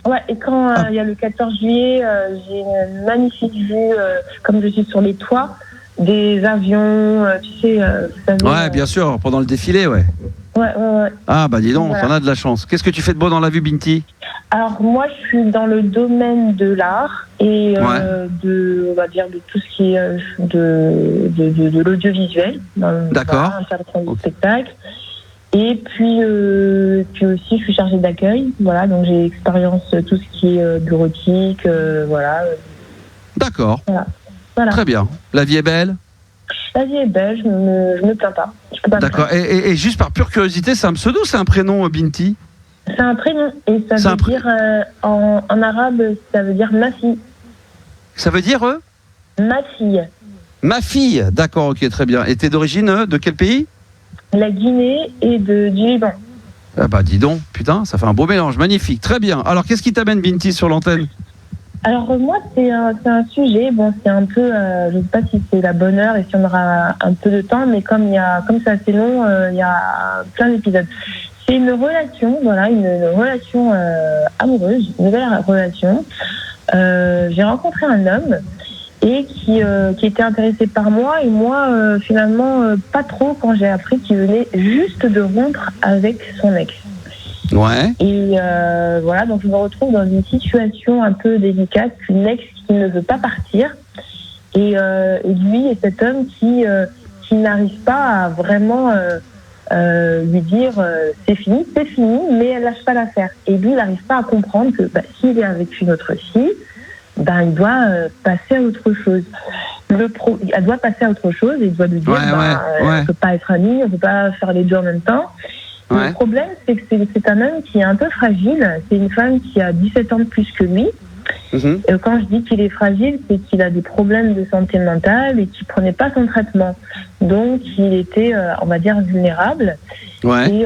Ouais, et quand il y a le 14 juillet, j'ai une magnifique vue, comme je suis sur les toits, des avions, tu sais. Ouais, bien sûr, pendant le défilé, ouais. Ouais. Ah, bah dis donc, voilà. t'en as de la chance. Qu'est-ce que tu fais de beau dans la vie, Binti? Alors, moi, je suis dans le domaine de l'art et on va dire, de tout ce qui est de l'audiovisuel. D'accord. Interprétation du spectacle. Et puis aussi, je suis chargée d'accueil. Voilà, donc j'ai expérience tout ce qui est bureautique, voilà. D'accord. Voilà. Très bien. La vie est belle? La vie est belle, je me plains pas. Je peux pas. D'accord. Et juste par pure curiosité, c'est un pseudo ou c'est un prénom, Binti? C'est un prénom. Et ça veut dire, en arabe, ça veut dire ma fille. Ça veut dire ma fille. Ma fille. D'accord, ok, très bien. Et t'es d'origine de quel pays? La Guinée et du Liban. Ah bah dis donc, putain, ça fait un beau mélange, magnifique, très bien. Alors qu'est-ce qui t'amène, Binti, sur l'antenne? Alors moi, c'est un sujet, bon, c'est un peu, je ne sais pas si c'est la bonne heure et si on aura un peu de temps, mais comme c'est assez long, il y a plein d'épisodes. C'est une relation, voilà, une relation amoureuse, une nouvelle relation. J'ai rencontré un homme et qui était intéressé par moi, et moi, finalement, pas trop, quand j'ai appris qu'il venait juste de rompre avec son ex. Ouais. Et voilà, donc je me retrouve dans une situation un peu délicate, une ex qui ne veut pas partir, et lui et cet homme qui n'arrive pas à vraiment lui dire c'est fini, mais elle lâche pas l'affaire. Et lui, il n'arrive pas à comprendre que s'il est avec une autre fille, il doit passer à autre chose. Elle doit passer à autre chose, et il doit lui dire on ne peut pas être amis, on ne peut pas faire les deux en même temps. Ouais. Le problème, c'est que c'est un homme qui est un peu fragile. C'est une femme qui a 17 ans de plus que lui. Et quand je dis qu'il est fragile, c'est qu'il a des problèmes de santé mentale et qu'il prenait pas son traitement. Donc, il était, on va dire, vulnérable. Ouais. Et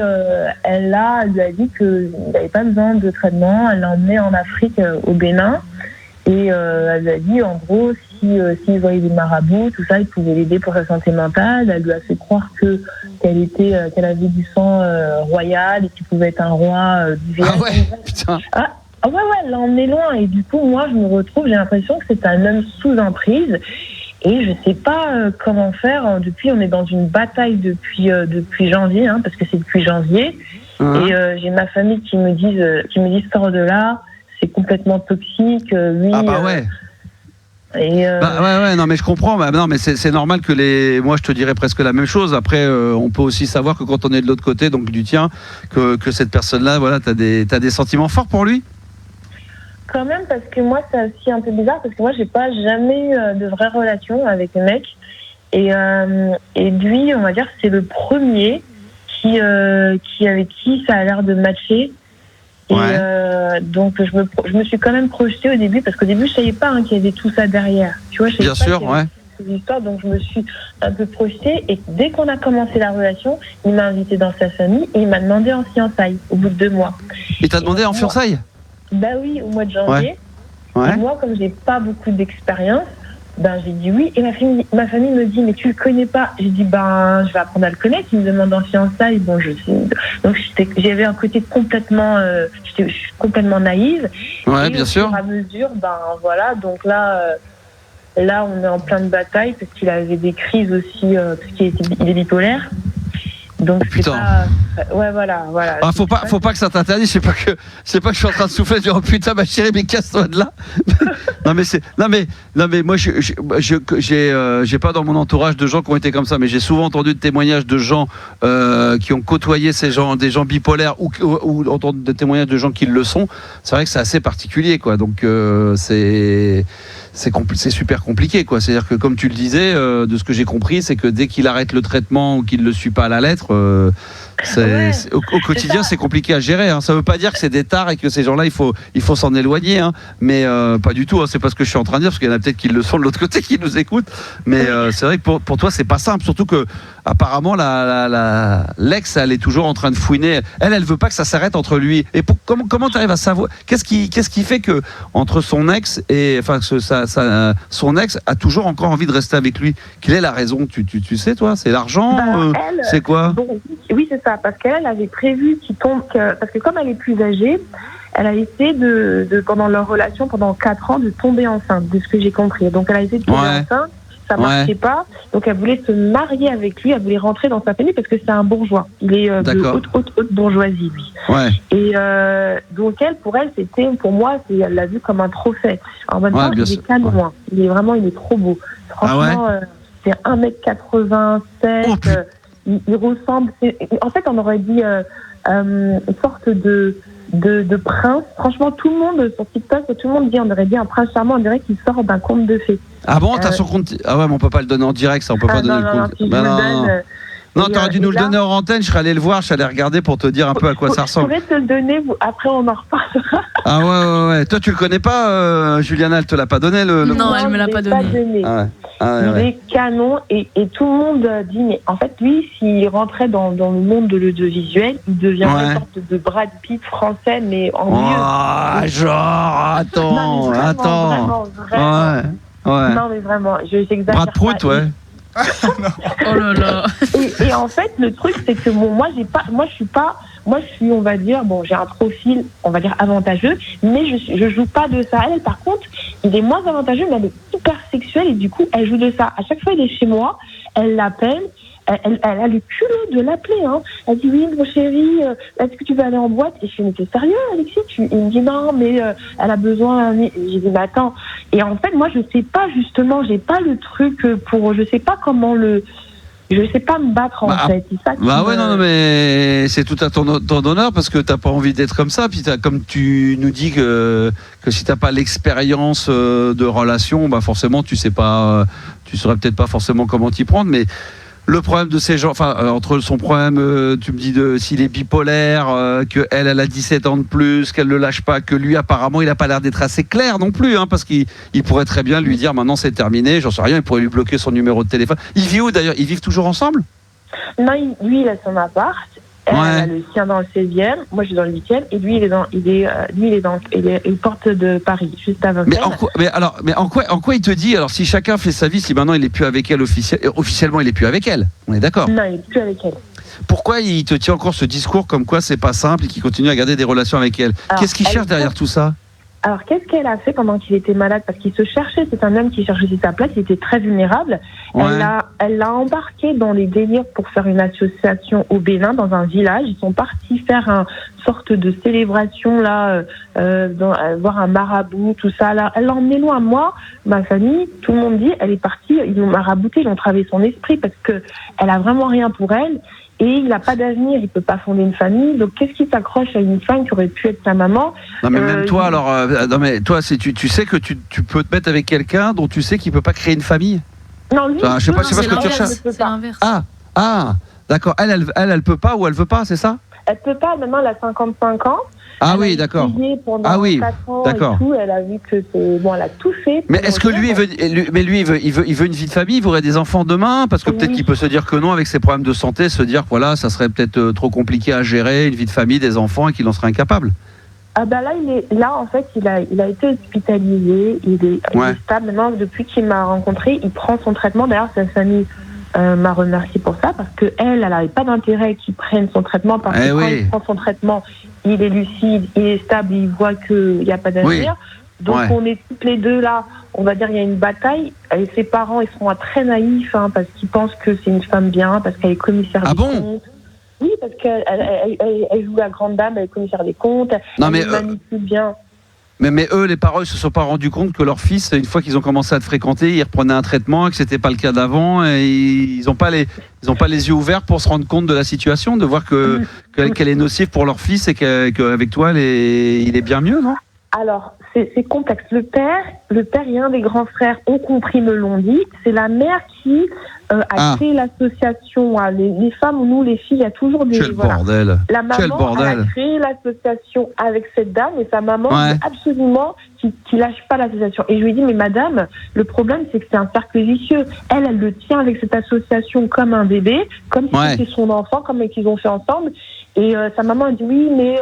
elle lui a dit qu'il n'avait pas besoin de traitement. Elle l'a emmené en Afrique, au Bénin. Et elle lui a dit, en gros, s'il voyait des marabouts, tout ça, il pouvait l'aider pour sa santé mentale. Elle lui a fait croire qu'elle avait du sang royal et qu'il pouvait être un roi du village. Ah ouais, putain. Ah ouais, elle l'a emmené loin. Et du coup, moi, je me retrouve, j'ai l'impression que c'est un homme sous emprise. Et je sais pas comment faire. Depuis, on est dans une bataille depuis janvier, parce que c'est depuis janvier. Et j'ai ma famille qui me dit sors de là. C'est complètement toxique. Lui, ouais. Non mais je comprends. Non mais c'est normal que moi je te dirais presque la même chose. Après on peut aussi savoir que quand on est de l'autre côté, donc du tien, que cette personne-là, voilà, t'as des sentiments forts pour lui. Quand même, parce que moi c'est aussi un peu bizarre, parce que moi j'ai pas jamais eu de vraie relation avec le mec, et lui, on va dire, c'est le premier avec qui ça a l'air de matcher. Et donc je me suis quand même projetée au début, parce qu'au début je savais pas qu'il y avait tout ça derrière. Tu vois, je savais pas qu'il y avait cette histoire, donc je me suis un peu projetée. Et dès qu'on a commencé la relation, il m'a invité dans sa famille et il m'a demandé en fiançailles au bout de 2 mois. Il t'a demandé en fiançailles? Bah oui, au mois de janvier. Ouais. Et moi, comme j'ai pas beaucoup d'expérience, j'ai dit oui. Et ma famille me dit, mais tu le connais pas? J'ai dit, je vais apprendre à le connaître. Il me demande en fiançailles. Bon, donc j'avais un côté complètement, je suis complètement naïve. Ouais, et bien sûr. Au fur et à mesure, voilà. Donc là, on est en pleine bataille, parce qu'il avait des crises aussi, parce qu'il est bipolaire. Donc putain. Ouais, voilà. Ah, faut pas que ça t'interdise. C'est pas que je suis en train de souffler. Je dis, oh putain, ma chérie, mais casse-toi de là. non mais moi j'ai pas dans mon entourage de gens qui ont été comme ça, mais j'ai souvent entendu de témoignages de gens qui ont côtoyé des gens bipolaires, ou entendu des témoignages de gens qui le sont. C'est vrai que c'est assez particulier, quoi. Donc c'est super compliqué, quoi. C'est-à-dire que, comme tu le disais, de ce que j'ai compris, c'est que dès qu'il arrête le traitement ou qu'il ne le suit pas à la lettre, Au quotidien, c'est compliqué à gérer. Hein. Ça ne veut pas dire que c'est des tares et que ces gens-là, il faut s'en éloigner. Hein. Mais pas du tout. Hein. C'est pas ce que je suis en train de dire, parce qu'il y en a peut-être qui le sont de l'autre côté, qui nous écoutent. Mais c'est vrai que pour toi, c'est pas simple. Surtout que apparemment, l'ex, elle est toujours en train de fouiner. Elle veut pas que ça s'arrête entre lui. Et comment tu arrives à savoir qu'est-ce qui fait que entre son ex et son ex a toujours encore envie de rester avec lui? Quelle est la raison? Tu sais, toi, c'est l'argent? C'est quoi? Oui, c'est ça, parce qu'elle avait prévu qu'il tombe, parce que comme elle est plus âgée, elle a essayé pendant leur relation, pendant 4 ans, de tomber enceinte, de ce que j'ai compris. Donc elle a essayé de tomber enceinte, ça marchait pas, donc elle voulait se marier avec lui, elle voulait rentrer dans sa famille parce que c'est un bourgeois. Il est de haute bourgeoisie, lui. Ouais. Et donc pour moi, elle l'a vu comme un trophée. En même temps, il est canon, il est trop beau. Franchement, c'est 1m87, il ressemble. En fait, on aurait dit une sorte de prince. Franchement, tout le monde sur TikTok, tout le monde dit, on aurait dit un prince charmant, on dirait qu'il sort d'un conte de fées. Ah bon, t'as son compte? Ah ouais, mais on peut pas le donner en direct, ça, on peut pas donner le compte. Non, t'aurais dû nous le donner en antenne, je serais allé le voir, je serais allé regarder pour te dire un peu à quoi ça ressemble. Je pourrais te le donner, après on en reparlera. Ah ouais. Toi, tu le connais pas, Juliana, elle te l'a pas donné le Non, elle me l'a pas donné. Il est canon et tout le monde dit, mais en fait, lui, s'il rentrait dans le monde de l'audiovisuel, il deviendrait une sorte de Brad Pitt français, mais en mieux. Genre, attends. Vraiment. Non, mais vraiment, j'exagère. Brad Prout, ouais. Oh là là. Et en fait, le truc, c'est que moi, je suis, on va dire, j'ai un profil, on va dire, avantageux, mais je joue pas de ça. Elle, par contre, il est moins avantageux, mais elle est hyper sexuelle et du coup, elle joue de ça. À chaque fois, elle est chez moi, elle l'appelle, elle a le culot de l'appeler. Hein. Elle dit, oui, mon chéri, est-ce que tu veux aller en boîte? Et je suis, mais t'es sérieux, Alexis? Il me dit, non, mais elle a besoin. J'ai dit, mais attends. Et en fait, moi, je sais pas, justement, j'ai pas le truc je sais pas comment je sais pas me battre en fait. C'est ça non, mais c'est tout à ton honneur parce que t'as pas envie d'être comme ça. Puis comme tu nous dis que si t'as pas l'expérience de relation, forcément tu sais pas, tu saurais peut-être pas forcément comment t'y prendre. Mais le problème de ces gens, entre son problème, tu me dis s'il est bipolaire, que elle a 17 ans de plus, qu'elle le lâche pas, que lui apparemment il a pas l'air d'être assez clair non plus, hein, parce qu'il pourrait très bien lui dire maintenant c'est terminé, j'en sais rien, il pourrait lui bloquer son numéro de téléphone. Il vit où d'ailleurs? Ils vivent toujours ensemble? Non, lui il a son appart. Elle a le sien dans le 16e, moi je suis dans le 8e, et lui il est porte de Paris, juste avant. Mais en quoi il te dit, alors si chacun fait sa vie, si maintenant il est plus avec elle officiellement il est plus avec elle, on est d'accord? Non, il est plus avec elle. Pourquoi il te tient encore ce discours comme quoi c'est pas simple et qu'il continue à garder des relations avec elle? Qu'est-ce qu'il cherche derrière tout ça? Alors, qu'est-ce qu'elle a fait pendant qu'il était malade? Parce qu'il se cherchait, c'est un homme qui cherchait sa place, il était très vulnérable. Elle l'a embarqué dans les délires pour faire une association au Bénin, dans un village. Ils sont partis faire une sorte de célébration, là, voir un marabout, tout ça. Là, elle l'a emmené loin. Moi, ma famille, tout le monde dit, elle est partie, ils l'ont marabouté, ils ont travaillé son esprit parce que elle a vraiment rien pour elle. Et il n'a pas d'avenir, il peut pas fonder une famille. Donc, qu'est-ce qui s'accroche à une femme qui aurait pu être sa maman? Non, mais même toi, toi, tu sais que tu peux te mettre avec quelqu'un dont tu sais qu'il peut pas créer une famille? Non, lui, je sais pas ce que tu recherches. C'est l'inverse. Ah, d'accord. Elle peut pas ou elle veut pas, c'est ça? Elle peut pas. Maintenant, elle a 55 ans. Ah oui, d'accord. Pendant 4 ans et tout, elle a vu que c'est elle a tout fait. Mais est-ce que lui il veut une vie de famille, il voudrait des enfants demain, parce que peut-être qu'il peut se dire que non avec ses problèmes de santé, se dire que voilà, ça serait peut-être trop compliqué à gérer une vie de famille, des enfants, et qu'il en serait incapable. Là en fait, il a été hospitalisé, il est stable maintenant depuis qu'il m'a rencontré, il prend son traitement. D'ailleurs, sa famille m'a remercié pour ça parce que elle n'avait pas d'intérêt qu'il prenne son traitement parce que quand il prend son traitement, il est lucide, il est stable, il voit qu'il n'y a pas d'avenir. Donc on est toutes les deux là, on va dire il y a une bataille. Et ses parents ils sont très naïfs parce qu'ils pensent que c'est une femme bien parce qu'elle est commissaire des comptes. Oui, parce qu'elle joue la grande dame, elle est commissaire des comptes, elle manipule bien. Mais eux, les parents, ils se sont pas rendus compte que leur fils, une fois qu'ils ont commencé à te fréquenter, ils reprenaient un traitement, que c'était pas le cas d'avant, et ils ont pas les yeux ouverts pour se rendre compte de la situation, de voir qu'elle est nocive pour leur fils et qu'avec toi, il est bien mieux, non? Alors, c'est complexe. Le père et un des grands frères ont compris, me l'ont dit. C'est la mère qui a créé l'association. Les femmes, nous, les filles, il y a toujours des... Quel bordel. La maman, elle a créé l'association avec cette dame et sa maman veut absolument qu'il lâche pas l'association. Et je lui ai dit, mais madame, le problème, c'est que c'est un cercle vicieux. Elle le tient avec cette association comme un bébé, comme si c'était son enfant, comme qu'ils ont fait ensemble. Et sa maman a dit, oui, mais...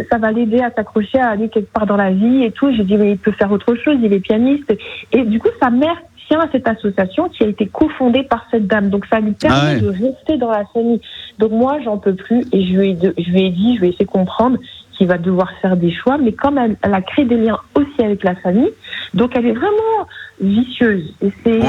ça va l'aider à s'accrocher, à aller quelque part dans la vie et tout. J'ai dit, mais il peut faire autre chose, il est pianiste. Et du coup, sa mère tient à cette association qui a été cofondée par cette dame. Donc, ça lui permet de rester dans la famille. Donc, moi, j'en peux plus. Et je lui ai dit, je vais essayer de comprendre qu'il va devoir faire des choix. Mais comme elle a créé des liens aussi avec la famille, donc elle est vraiment vicieuse. Et c'est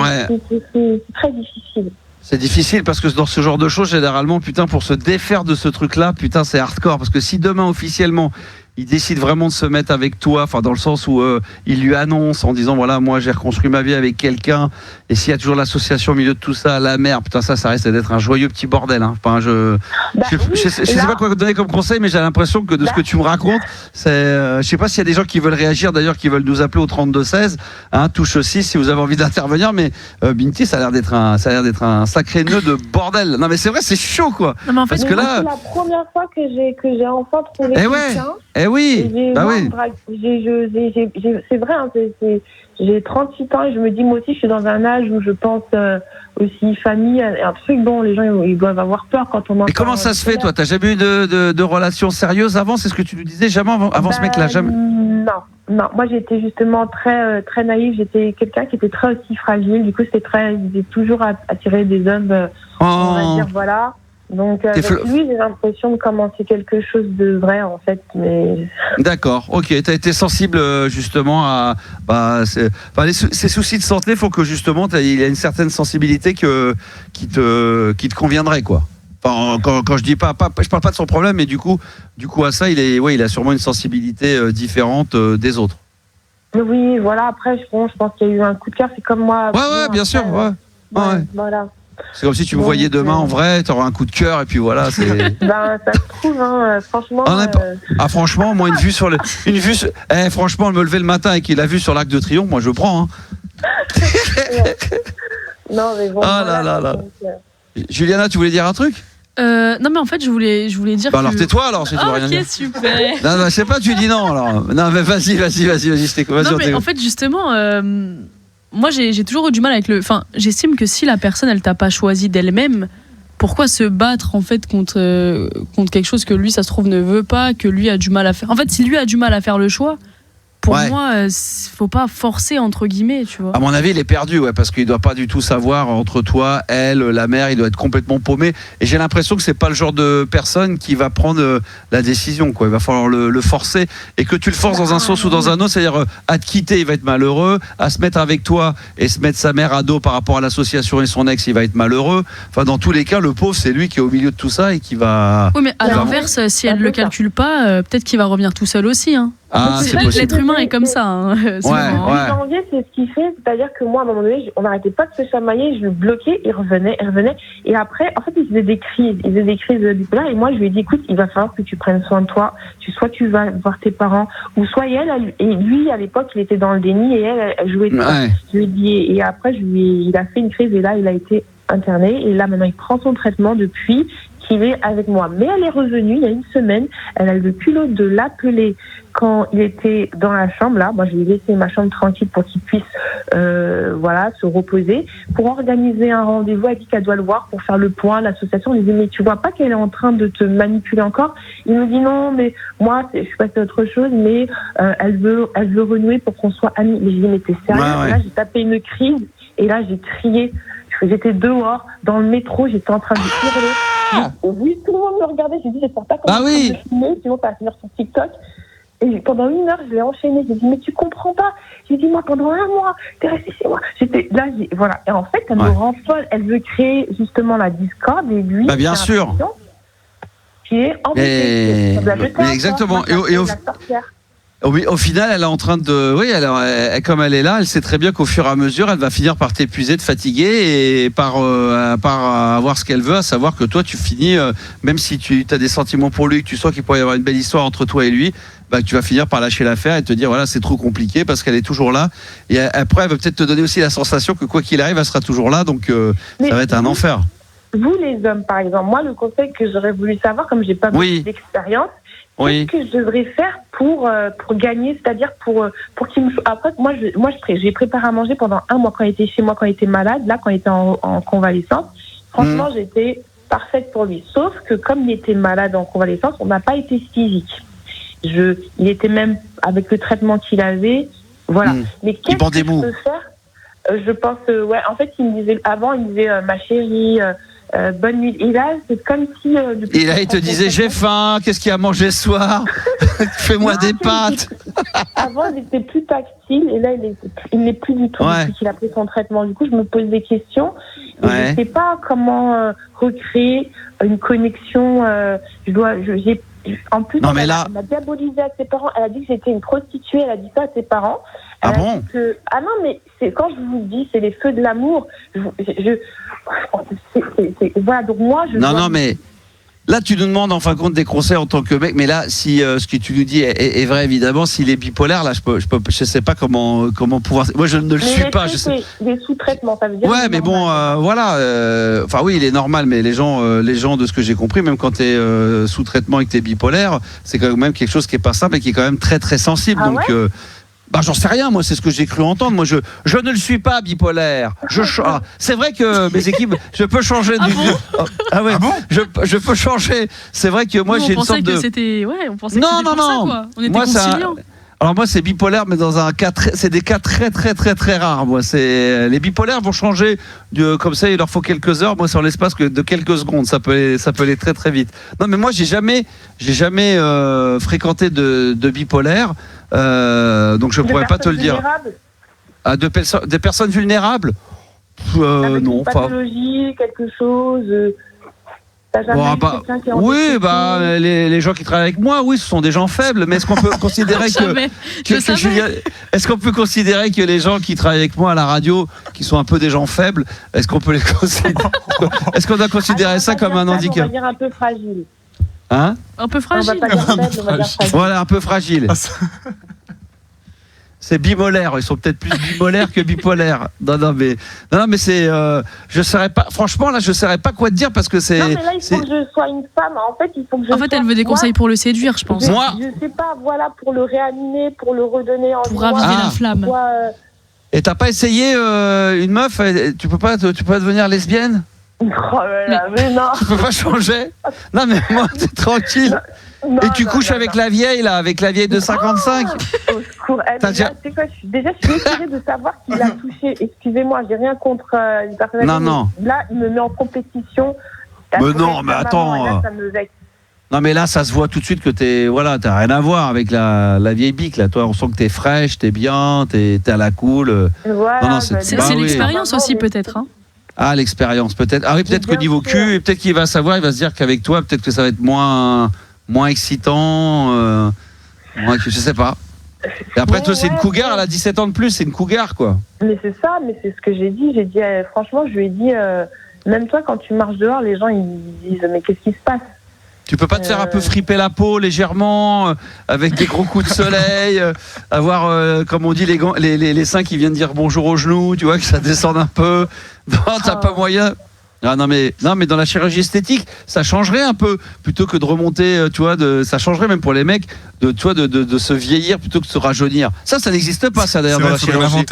très difficile. C'est difficile parce que dans ce genre de choses, généralement, putain, pour se défaire de ce truc-là, putain, c'est hardcore. Parce que si demain, officiellement, il décide vraiment de se mettre avec toi, enfin, dans le sens où il lui annonce en disant, voilà, moi, j'ai reconstruit ma vie avec quelqu'un, et s'il y a toujours l'association au milieu de tout ça, la mère, putain, ça risque d'être un joyeux petit bordel. Hein. Enfin, je sais pas quoi donner comme conseil, mais j'ai l'impression que de ce que tu me racontes, c'est, je sais pas s'il y a des gens qui veulent réagir, d'ailleurs, qui veulent nous appeler au 3216, hein, touche 6 si vous avez envie d'intervenir, mais Binti, ça a l'air d'être un sacré nœud de bordel. Non, mais c'est vrai, c'est chaud, quoi. Non, mais en fait, parce que là, c'est la première fois que j'ai enfin trouvé quelqu'un. Oui, c'est vrai, hein, j'ai 38 ans et je me dis, moi aussi, je suis dans un âge où je pense aussi famille, un truc dont les gens ils doivent avoir peur quand on entend. Et comment ça se fait, toi? T'as jamais eu de relations sérieuses avant? C'est ce que tu nous disais, jamais avant ce mec-là, jamais? Non, moi j'étais justement très très naïve, j'étais quelqu'un qui était très aussi fragile, du coup j'ai toujours attiré des hommes, on va dire, voilà. Donc avec lui, j'ai l'impression de commencer quelque chose de vrai, en fait. Mais... D'accord, ok. Tu as été sensible justement à ces soucis de santé. Il faut que justement il y a une certaine sensibilité qui te conviendrait, quoi. Enfin, quand je dis pas, je parle pas de son problème, mais du coup à ça, il a sûrement une sensibilité différente des autres. Oui, voilà. Après, je pense qu'il y a eu un coup de cœur. C'est comme moi. Ouais, bien sûr. Voilà. C'est comme si tu me voyais demain en vrai, tu auras un coup de cœur et puis voilà. Ça se trouve, hein, franchement. Franchement, moi franchement, me lever le matin et qu'il a vu sur l'Arc de Triomphe, moi je prends. Hein. Non, mais bon. Là. Juliana, tu voulais dire un truc? Non, mais en fait, je voulais dire. Alors tais-toi alors, si tu veux rien dire. Ok, super. Non, je sais pas, tu dis non alors. Non, mais vas-y, je t'écoute. Non, mais en fait, justement. Moi, j'ai toujours eu du mal avec Enfin, j'estime que si la personne, elle t'a pas choisi d'elle-même, pourquoi se battre en fait contre quelque chose que lui, ça se trouve, ne veut pas, que lui a du mal à faire. En fait, si lui a du mal à faire le choix, pour moi, faut pas forcer entre guillemets, tu vois. À mon avis, il est perdu, parce qu'il doit pas du tout savoir entre toi, elle, la mère, il doit être complètement paumé. Et j'ai l'impression que c'est pas le genre de personne qui va prendre la décision, quoi. Il va falloir le forcer, et que tu le forces dans un sens ou dans un autre, c'est-à-dire à te quitter, il va être malheureux, à se mettre avec toi et se mettre sa mère à dos par rapport à l'association et son ex, il va être malheureux. Enfin, dans tous les cas, le pauvre, c'est lui qui est au milieu de tout ça et qui va. Oui, mais à l'inverse, si elle le calcule pas, peut-être qu'il va revenir tout seul aussi, hein. L'être humain est comme ça. Hein. Janvier, c'est ce qu'il fait, c'est-à-dire que moi, à un moment donné, on n'arrêtait pas de se chamailler, je le bloquais, il revenait, et après, en fait, il faisait des crises bipolaires, et moi, je lui ai dit, écoute, il va falloir que tu prennes soin de toi, soit tu vas voir tes parents, ou soit elle, et lui, à l'époque, il était dans le déni, et elle jouait de ça. Je lui ai dit, et après, il a fait une crise, et là, il a été interné, et là, maintenant, il prend son traitement depuis qu'il est avec moi. Mais elle est revenue il y a une semaine, elle a eu le culot de l'appeler quand il était dans la chambre, là. Moi, je lui ai laissé ma chambre tranquille pour qu'il puisse, se reposer. Pour organiser un rendez-vous, elle dit qu'elle doit le voir pour faire le point, l'association. Je lui ai dit, mais tu vois pas qu'elle est en train de te manipuler encore? Il me dit, non, mais moi, je suis passée à autre chose, mais elle veut renouer pour qu'on soit amis. Mais je lui ai dit, mais t'es sérieux? Là, j'ai tapé une crise, et là, j'ai crié. J'étais dehors, dans le métro, j'étais en train de hurler. Oui, tout le monde me regardait, j'ai dit, j'espère pas qu'on va me filmer, sinon ça va finir sur TikTok. Et pendant 1 heure, je l'ai enchaîné. J'ai dit, mais tu comprends pas. J'ai dit, moi, pendant 1 mois, t'es resté chez moi. Voilà. Et en fait, elle me rend folle. Elle veut créer justement la discorde, et lui, bien sûr. Qui est embêté. Mais exactement. Oui, au final, elle est en train de. Oui, comme elle est là, elle sait très bien qu'au fur et à mesure, elle va finir par t'épuiser, te fatiguer et par avoir ce qu'elle veut, à savoir que toi, tu finis, même si tu as des sentiments pour lui, que tu sens qu'il pourrait y avoir une belle histoire entre toi et lui, bah, tu vas finir par lâcher l'affaire et te dire voilà, c'est trop compliqué parce qu'elle est toujours là. Et après, elle va peut-être te donner aussi la sensation que quoi qu'il arrive, elle sera toujours là, donc ça va être un enfer. Vous, les hommes, par exemple, moi, le conseil que j'aurais voulu savoir, comme j'ai pas beaucoup d'expérience, qu'est-ce que je devrais faire pour gagner, c'est-à-dire pour qu'il me... Après, moi, j'ai préparé à manger pendant 1 mois quand il était chez moi, quand il était malade, là, quand il était en convalescence. Franchement, j'étais parfaite pour lui. Sauf que comme il était malade en convalescence, on n'a pas été physique. Il était même avec le traitement qu'il avait, voilà. Mais qu'est-ce que je peux faire? Je pense, en fait, il me disait ma chérie, bonne nuit. Et là, c'est comme si. Et là, il te disait j'ai faim, qu'est-ce qu'il y a à manger ce soir? Fais-moi des pâtes. Avant, il était plus tactile et là, il n'est plus du tout depuis qu'il a pris son traitement. Du coup, je me pose des questions. Et je ne sais pas comment recréer une connexion. En plus, elle m'a diabolisé à ses parents. Elle a dit que j'étais une prostituée. Elle a dit ça à ses parents. Ah bon? Non, mais c'est quand je vous dis, c'est les feux de l'amour. Voilà, donc moi, Non, mais là, tu nous demandes en fin de compte des conseils en tant que mec. Mais là, si ce que tu nous dis est vrai, évidemment, s'il est bipolaire, là, je sais pas comment pouvoir. Moi, je ne le suis pas. Des sous-traitements, ça veut dire. Ouais, mais bon, voilà. Enfin, oui, il est normal, mais les gens, de ce que j'ai compris, même quand tu es sous traitement et que tu es bipolaire, c'est quand même quelque chose qui est pas simple et qui est quand même très, très sensible. Ah donc. J'en sais rien, moi, c'est ce que j'ai cru entendre. Moi, je ne le suis pas bipolaire. C'est vrai que mes équipes, je peux changer je peux changer. C'est vrai que moi, j'ai une sorte de. On pensait que c'était pour ça, quoi. On était conciliants. Alors moi, c'est bipolaire, mais dans un cas c'est des cas très très très très rares. Moi, les bipolaires vont changer comme ça. Il leur faut quelques heures. Moi, c'est en l'espace de quelques secondes. Ça peut aller très très vite. Non, mais moi, j'ai jamais fréquenté de bipolaire. Donc je pourrais pas te le dire. Des personnes vulnérables avec non, une pathologie, quelque chose. Les gens qui travaillent avec moi, oui, ce sont des gens faibles. Mais est-ce qu'on peut considérer est-ce qu'on peut considérer que les gens qui travaillent avec moi à la radio, qui sont un peu des gens faibles, est-ce qu'on peut les considérer? Est-ce qu'on doit considérer ça comme un handicap? On va dire un peu fragile. Hein? Un peu fragile. On va pas dire faible, on va dire fragile. Voilà, un peu fragile. C'est bimolaire, ils sont peut-être plus bimolaires que bipolaires. Non, mais c'est. Je saurais pas. Franchement, là, je saurais pas quoi te dire parce que c'est. Non, mais là, il faut que je sois une femme. En fait, il faut que je. En fait, elle veut des conseils pour le séduire, je pense. Je sais pas, voilà, pour le réanimer, pour le redonner en. Pour raviver la flamme. Et t'as pas essayé une meuf? Tu peux pas devenir lesbienne? Oh là, mais non. Tu peux pas changer? Non, mais moi, t'es tranquille. Non, et tu couches avec la vieille, là, avec la vieille de 55. Au secours. Je suis désolée de savoir qu'il a touché. Excusez-moi, j'ai rien contre les personnes. Non. Là, il me met en compétition. Mais non, mais attends. Là, ça me vexe. Non, mais là, ça se voit tout de suite que t'as rien à voir avec la vieille bique, là. Toi, on sent que t'es fraîche, t'es bien, t'es à la cool. Voilà, c'est l'expérience aussi, peut-être, hein. Ah, l'expérience, peut-être. Ah oui, peut-être qu'au niveau cul, peut-être qu'il va savoir, il va se dire qu'avec toi, peut-être que ça va être moins excitant. Je sais pas. Et après, toi, c'est une cougar, elle a 17 ans de plus, c'est une cougar, quoi. Mais c'est ça, mais c'est ce que j'ai dit. J'ai dit, franchement, je lui ai dit, même toi, quand tu marches dehors, les gens, ils disent, mais qu'est-ce qui se passe? Tu peux pas te faire un peu friper la peau légèrement, avec des gros coups de soleil, avoir, comme on dit, les seins qui viennent dire bonjour aux genoux, tu vois, que ça descende un peu. Non, t'as pas moyen. Non, mais dans la chirurgie esthétique, ça changerait un peu, plutôt que de remonter, tu vois, ça changerait même pour les mecs, de se vieillir plutôt que de se rajeunir. Ça n'existe pas, ça d'ailleurs, dans la chirurgie.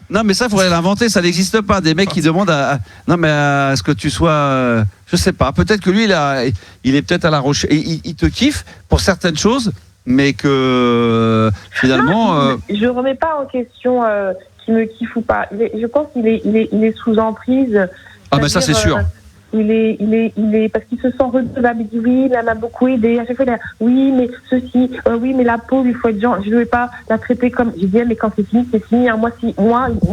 Non, mais ça, il faudrait l'inventer, ça n'existe pas. Des mecs qui demandent non, mais à ce que tu sois. Je sais pas, peut-être que lui, il est peut-être à la recherche. Il te kiffe pour certaines choses, mais que finalement. Je remets pas en question qu'il me kiffe ou pas. Je pense qu'il est sous emprise. Ah, ben ça, c'est sûr. Il est parce qu'il se sent redevable. Il dit oui, elle m'a beaucoup aidé. À chaque fois, il dit oui, mais ceci, oui, mais la peau, il faut être genre. Je ne vais pas la traiter comme. Je dis mais quand c'est fini, c'est fini. Moi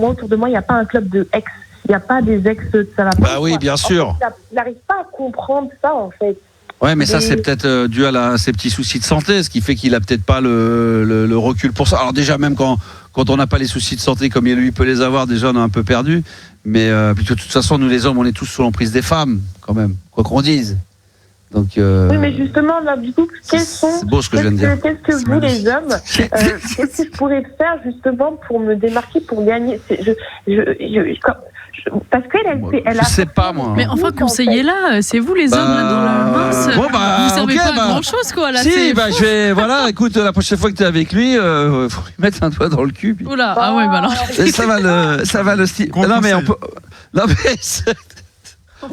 autour de moi, il n'y a pas un club de ex. Il n'y a pas des ex. Ça va pas. Bah oui, bien sûr. En fait, il n'arrive pas à comprendre ça, en fait. Ouais, mais ça, c'est peut-être dû à ses petits soucis de santé, ce qui fait qu'il a peut-être pas le recul pour ça. Alors déjà, même quand on n'a pas les soucis de santé comme lui peut les avoir, déjà, on est un peu perdu. Mais de toute façon, nous les hommes, on est tous sous l'emprise des femmes, quand même, quoi qu'on dise. Donc, oui, mais justement, là, du coup, c'est beau ce que je viens de dire. Qu'est-ce que vous, les hommes, qu'est-ce que je pourrais faire justement pour me démarquer, pour gagner parce qu'elle a. Je sais pas, moi. Mais enfin, conseillez-la, c'est vous les hommes là dans le mince. Bon, vous servez pas à grand chose, quoi. Là, si, je vais. Voilà, écoute, la prochaine fois que tu es avec lui, faut lui mettre un doigt dans le cul. Puis... Oula, ah ouais, bah alors. Et ça va le style. Non, mais on peut. Non, mais.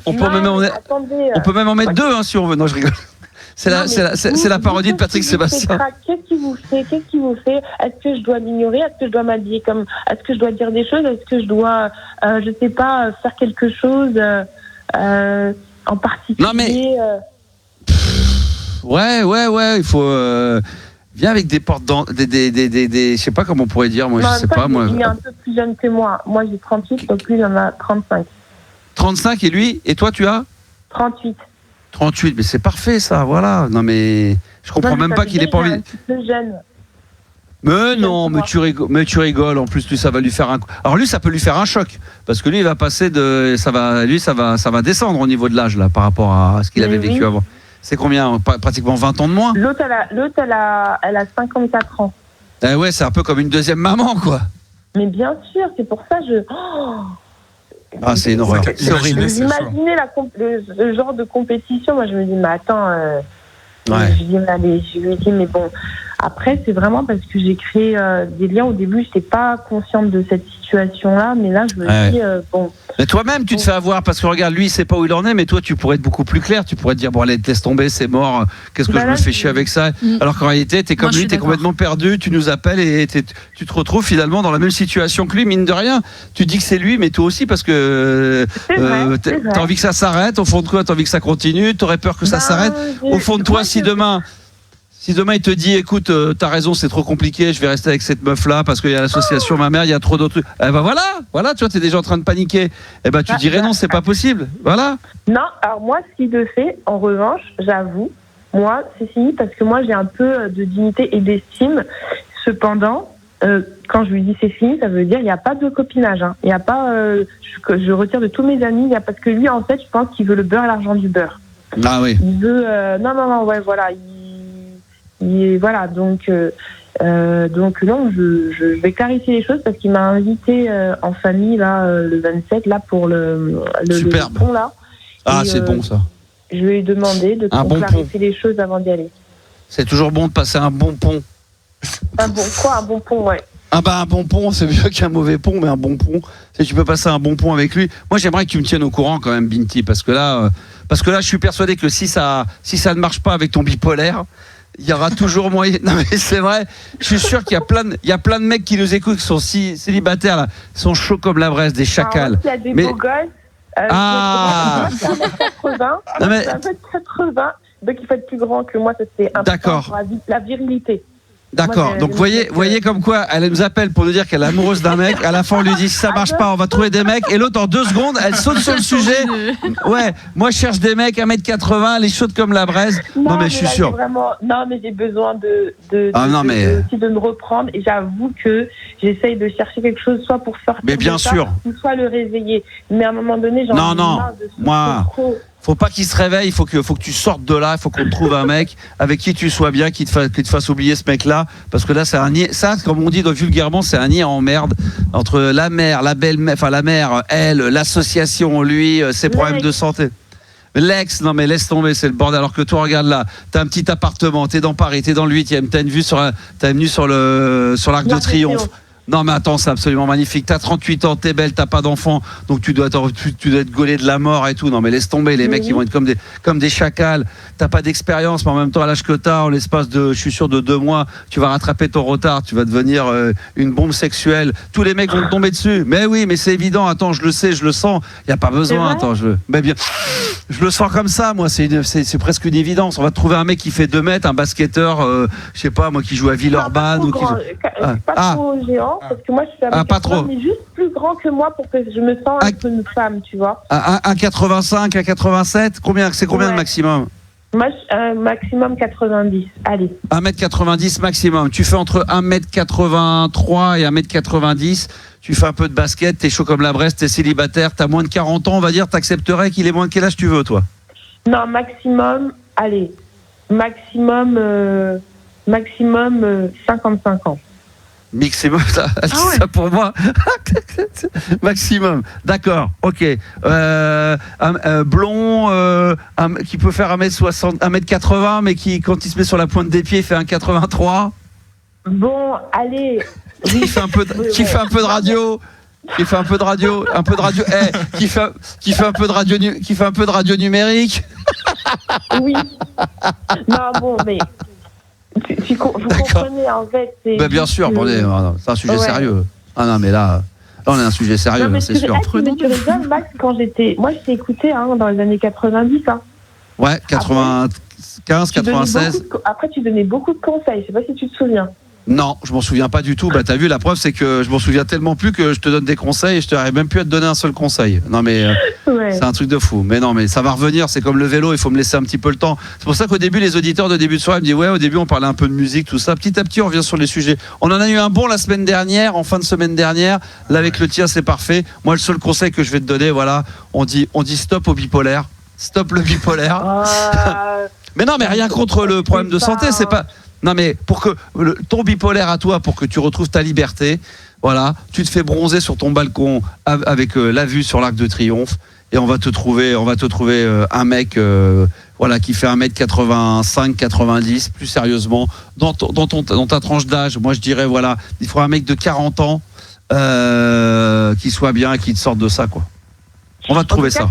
On peut même en mettre deux, hein, si on veut. Non, je rigole. C'est la parodie de Patrick Sébastien. Qu'est-ce qui vous fait Est-ce que je dois l'ignorer? Est-ce que je dois m'habiller comme? Est-ce que je dois dire des choses? Est-ce que je dois, je sais pas, faire quelque chose en particulier? Non mais. Ouais. Il faut. Viens avec des portes je sais pas comment on pourrait dire. Moi, je sais pas. Moi. Il est un peu plus jeune que moi. Moi, j'ai 38, donc lui, il en a 35. 35 et lui? Et toi, tu as? 38. 38, mais c'est parfait ça, voilà. Non mais je comprends même pas qu'il ait pas envie. Un petit peu jeune. Mais non, mais tu rigoles. En plus, lui, ça va lui faire un. Alors lui, ça peut lui faire un choc parce que lui, il va passer de, ça va descendre au niveau de l'âge là par rapport à ce qu'il avait vécu avant. C'est combien? Pratiquement 20 ans de moins. L'autre, elle a 54 ans. Eh ouais, c'est un peu comme une deuxième maman, quoi. Mais bien sûr, c'est pour ça Ah, c'est une horreur. C'est horrible. Vous imaginez le genre de compétition. Moi, je me dis, mais attends. Je lui dis, mais bon. Après, c'est vraiment parce que j'ai créé des liens. Au début, je n'étais pas consciente de cette situation-là. Mais là, je me dis, bon. Mais toi-même, tu te fais avoir parce que regarde, lui, il ne sait pas où il en est. Mais toi, tu pourrais être beaucoup plus clair. Tu pourrais te dire, bon, allez, laisse tomber, c'est mort. Qu'est-ce que je me fais chier avec ça? Alors qu'en réalité, tu es comme lui, tu es complètement perdu. Tu nous appelles et tu te retrouves finalement dans la même situation que lui, mine de rien. Tu dis que c'est lui, mais toi aussi, parce que tu as envie que ça s'arrête. Au fond de toi, tu as envie que ça continue. Tu aurais peur que ça s'arrête. Au fond de toi, si demain il te dit, écoute, t'as raison, c'est trop compliqué, je vais rester avec cette meuf-là parce qu'il y a l'association ma mère, il y a trop d'autres trucs. Eh ben voilà, tu vois, t'es déjà en train de paniquer. Eh ben tu dirais non, c'est pas possible. Voilà. Non, alors moi, ce qu'il le fait, en revanche, j'avoue, moi, c'est fini parce que moi, j'ai un peu de dignité et d'estime. Cependant, quand je lui dis c'est fini, ça veut dire il n'y a pas de copinage. Il n'y a pas, je retire de tous mes amis, parce que lui, en fait, je pense qu'il veut le beurre et l'argent du beurre. Ah oui. Il veut, non, ouais, voilà. Voilà, donc non, je vais clarifier les choses parce qu'il m'a invité en famille là le 27 là pour le pont là. Ah, c'est bon ça. Je vais lui demander de clarifier les choses avant d'y aller. C'est toujours bon de passer un bon pont. Un bon pont, ouais. Ah bah un bon pont, c'est mieux qu'un mauvais pont, mais un bon pont. Si tu peux passer un bon pont avec lui. Moi, j'aimerais que tu me tiennes au courant quand même, Binti, parce que là, je suis persuadé que si ça ne marche pas avec ton bipolaire, il y aura toujours moyen. Non mais c'est vrai. Je suis sûr qu'il y a plein de mecs qui nous écoutent qui sont célibataires là, ils sont chauds comme la braise, des chacals. Il y a des beaux gosses. C'est 1m80, donc il faut être plus grand que moi, ça c'est important pour la virilité. D'accord, donc voyez comme quoi elle nous appelle pour nous dire qu'elle est amoureuse d'un mec, à la fin on lui dit si ça marche pas on va trouver des mecs, et l'autre en 2 secondes elle saute sur le sujet. Ouais, moi je cherche des mecs 1m80, elle est chaude comme la braise. Non mais je suis sûr. Non mais j'ai besoin aussi de me reprendre, et j'avoue que j'essaye de chercher quelque chose soit pour sortir mais bien sûr, ou soit le réveiller. Mais à un moment donné faut pas qu'il se réveille, il faut que tu sortes de là, il faut qu'on te trouve un mec avec qui tu sois bien, qui te fasse oublier ce mec-là, parce que là c'est un niais, ça comme on dit vulgairement, c'est un niais en merde entre la mère, la belle-mère, enfin la mère, elle, l'association, lui, ses problèmes de santé. L'ex, non mais laisse tomber, c'est le bordel. Alors que toi, regarde là, t'as un petit appartement, t'es dans Paris, t'es dans le 8e, t'as une vue sur l'Arc de Triomphe. Non mais attends, c'est absolument magnifique. T'as 38 ans, t'es belle, t'as pas d'enfant, donc tu dois être gaulé de la mort et tout. Non mais laisse tomber, les mecs ils vont être comme des chacals. T'as pas d'expérience, mais en même temps à l'âge que t'as, en l'espace de, je suis sûr, de 2 mois, tu vas rattraper ton retard, tu vas devenir une bombe sexuelle. Tous les mecs vont te tomber dessus. Mais oui, mais c'est évident. Attends, je le sais, je le sens. Y a pas besoin. Attends, je le sens comme ça. Moi, c'est presque une évidence. On va trouver un mec qui fait 2 mètres, un basketteur, je sais pas moi, qui joue à Villeurbanne ou qui. Pas trop géant. Parce que moi je suis pas trop. Mais juste plus grand que moi pour que je me sente un peu une femme, tu vois. Un 85, un 87, c'est combien le maximum? Moi, maximum 90. Allez. 1m90 maximum. Tu fais entre 1m83 et 1m90. Tu fais un peu de basket, t'es chaud comme la Bresse, t'es célibataire, t'as moins de 40 ans, on va dire, t'accepterais qu'il ait moins de quel âge tu veux, toi? Non, maximum, allez. Maximum 55 ans. Maximum, ça, ça pour moi. Maximum. D'accord, ok. Blond, qui peut faire 1m60, 1m80, mais qui, quand il se met sur la pointe des pieds, fait 1m83. Bon, allez. Qui fait un peu de radio. Qui fait un peu de radio, qui fait un peu de radio numérique. Oui. Non, bon, mais vous comprenez, en fait. Bien sûr, c'est un sujet sérieux. Ah non, mais là, on est un sujet sérieux, non, c'est sûr. Tu rigoles, Max, moi, je t'ai écouté dans les années 90. Ouais, 95, 96. Après, tu donnais beaucoup de conseils. Je sais pas si tu te souviens. Non, je m'en souviens pas du tout. Bah, t'as vu, la preuve, c'est que je m'en souviens tellement plus que je te donne des conseils et je t'arrive même plus à te donner un seul conseil. Non, mais c'est un truc de fou. Mais non, mais ça va revenir. C'est comme le vélo, il faut me laisser un petit peu le temps. C'est pour ça qu'au début, les auditeurs de début de soirée me disent, ouais, au début, on parlait un peu de musique, tout ça. Petit à petit, on revient sur les sujets. On en a eu un bon la semaine dernière, en fin de semaine dernière. Là, avec le tien, c'est parfait. Moi, le seul conseil que je vais te donner, voilà, on dit stop au bipolaire. Stop le bipolaire. Mais non, mais rien contre le problème de santé, c'est pas. Non, mais pour que ton bipolaire à toi, pour que tu retrouves ta liberté, voilà, tu te fais bronzer sur ton balcon avec la vue sur l'Arc de Triomphe et on va te trouver un mec voilà, qui fait 1m85, 90, plus sérieusement, dans ta tranche d'âge. Moi, je dirais, voilà, il faut un mec de 40 ans qui soit bien et qui te sorte de ça, quoi. On va te trouver ça.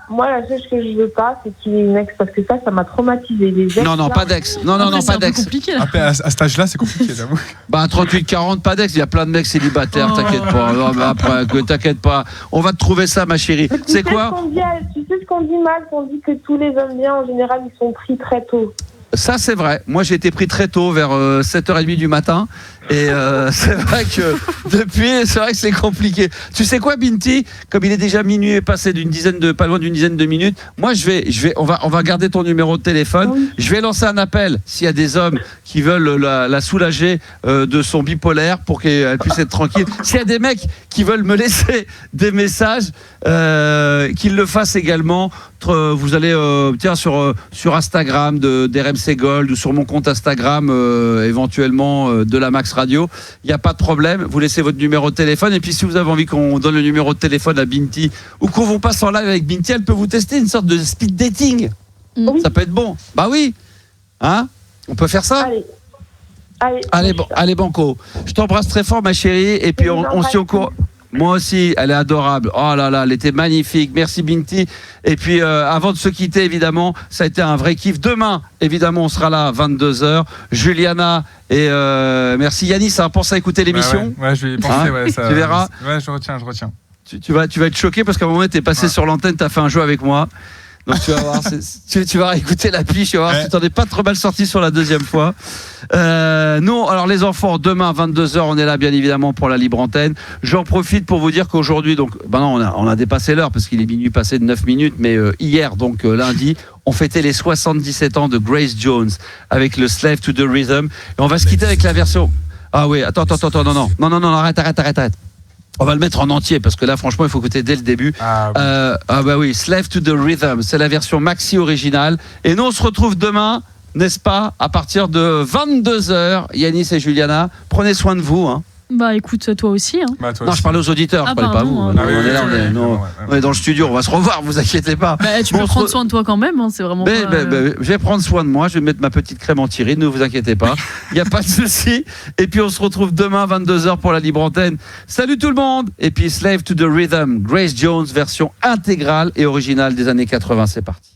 Moi, la chose que je veux pas, c'est qu'il ait une ex, parce que ça m'a traumatisé. Les ex, non, pas d'ex. Non, pas d'ex. Après, à cet âge-là, c'est compliqué, j'avoue. Bah, 38-40, pas d'ex. Il y a plein de mecs célibataires, t'inquiète pas. Non, mais après, t'inquiète pas. On va te trouver ça, ma chérie. C'est quoi? Tu sais ce qu'on dit, Max? On dit que tous les hommes bien, en général, ils sont pris très tôt. Ça, c'est vrai. Moi, j'ai été pris très tôt, vers 7h30 du matin. Et c'est vrai que depuis, c'est vrai que c'est compliqué. Tu sais quoi, Binti? Comme il est déjà minuit et passé pas loin d'une dizaine de minutes, moi, on va garder ton numéro de téléphone. Oui. Je vais lancer un appel s'il y a des hommes qui veulent la soulager de son bipolaire pour qu'elle puisse être tranquille. S'il y a des mecs qui veulent me laisser des messages, qu'ils le fassent également. Vous allez sur Instagram d'RMC Gold ou sur mon compte Instagram éventuellement de la Max Radio, il n'y a pas de problème, vous laissez votre numéro de téléphone et puis si vous avez envie qu'on donne le numéro de téléphone à Binti ou qu'on vous passe en live avec Binti, elle peut vous tester une sorte de speed dating. Ça peut être bon. Bah oui, hein, on peut faire ça. Allez banco. Je t'embrasse très fort, ma chérie, et puis on s'y encourt. Moi aussi, elle est adorable. Oh là là, elle était magnifique. Merci Binti. Et puis, avant de se quitter, évidemment, ça a été un vrai kiff. Demain, évidemment, on sera là à 22h. Juliana et merci Yanis, ça pense à écouter l'émission. Ouais, je vais y penser. Tu verras. Ouais, je retiens. Tu vas être choqué parce qu'à un moment, tu es passé sur l'antenne, tu as fait un jeu avec moi. Donc tu vas voir, tu vas écouter la piche, tu vas voir si tu n'en es pas trop mal sorti sur la deuxième fois. Nous, alors les enfants, demain 22h, on est là bien évidemment pour la libre antenne. J'en profite pour vous dire qu'aujourd'hui, donc, non, on a dépassé l'heure parce qu'il est minuit passé de 9 minutes, mais hier, donc lundi, on fêtait les 77 ans de Grace Jones avec le Slave to the Rhythm. Et on va se quitter avec la version. Ah oui, attends, non, arrête. On va le mettre en entier parce que là, franchement, il faut écouter dès le début. Bah oui, Slave to the Rhythm, c'est la version maxi originale. Et nous, on se retrouve demain, n'est-ce pas, à partir de 22h. Yanis et Juliana, prenez soin de vous. Hein. Bah écoute, toi aussi. Hein. Non, je parlais aux auditeurs, je parlais pas à vous. On est dans le studio, on va se revoir, vous inquiétez pas. Tu peux prendre soin de toi quand même, hein, c'est vraiment. Je vais prendre soin de moi, je vais mettre ma petite crème anti-rides, ne vous inquiétez pas. Il n'y a pas de souci. Et puis on se retrouve demain 22h pour la libre antenne. Salut tout le monde. Et puis Slave to the Rhythm, Grace Jones, version intégrale et originale des années 80, c'est parti.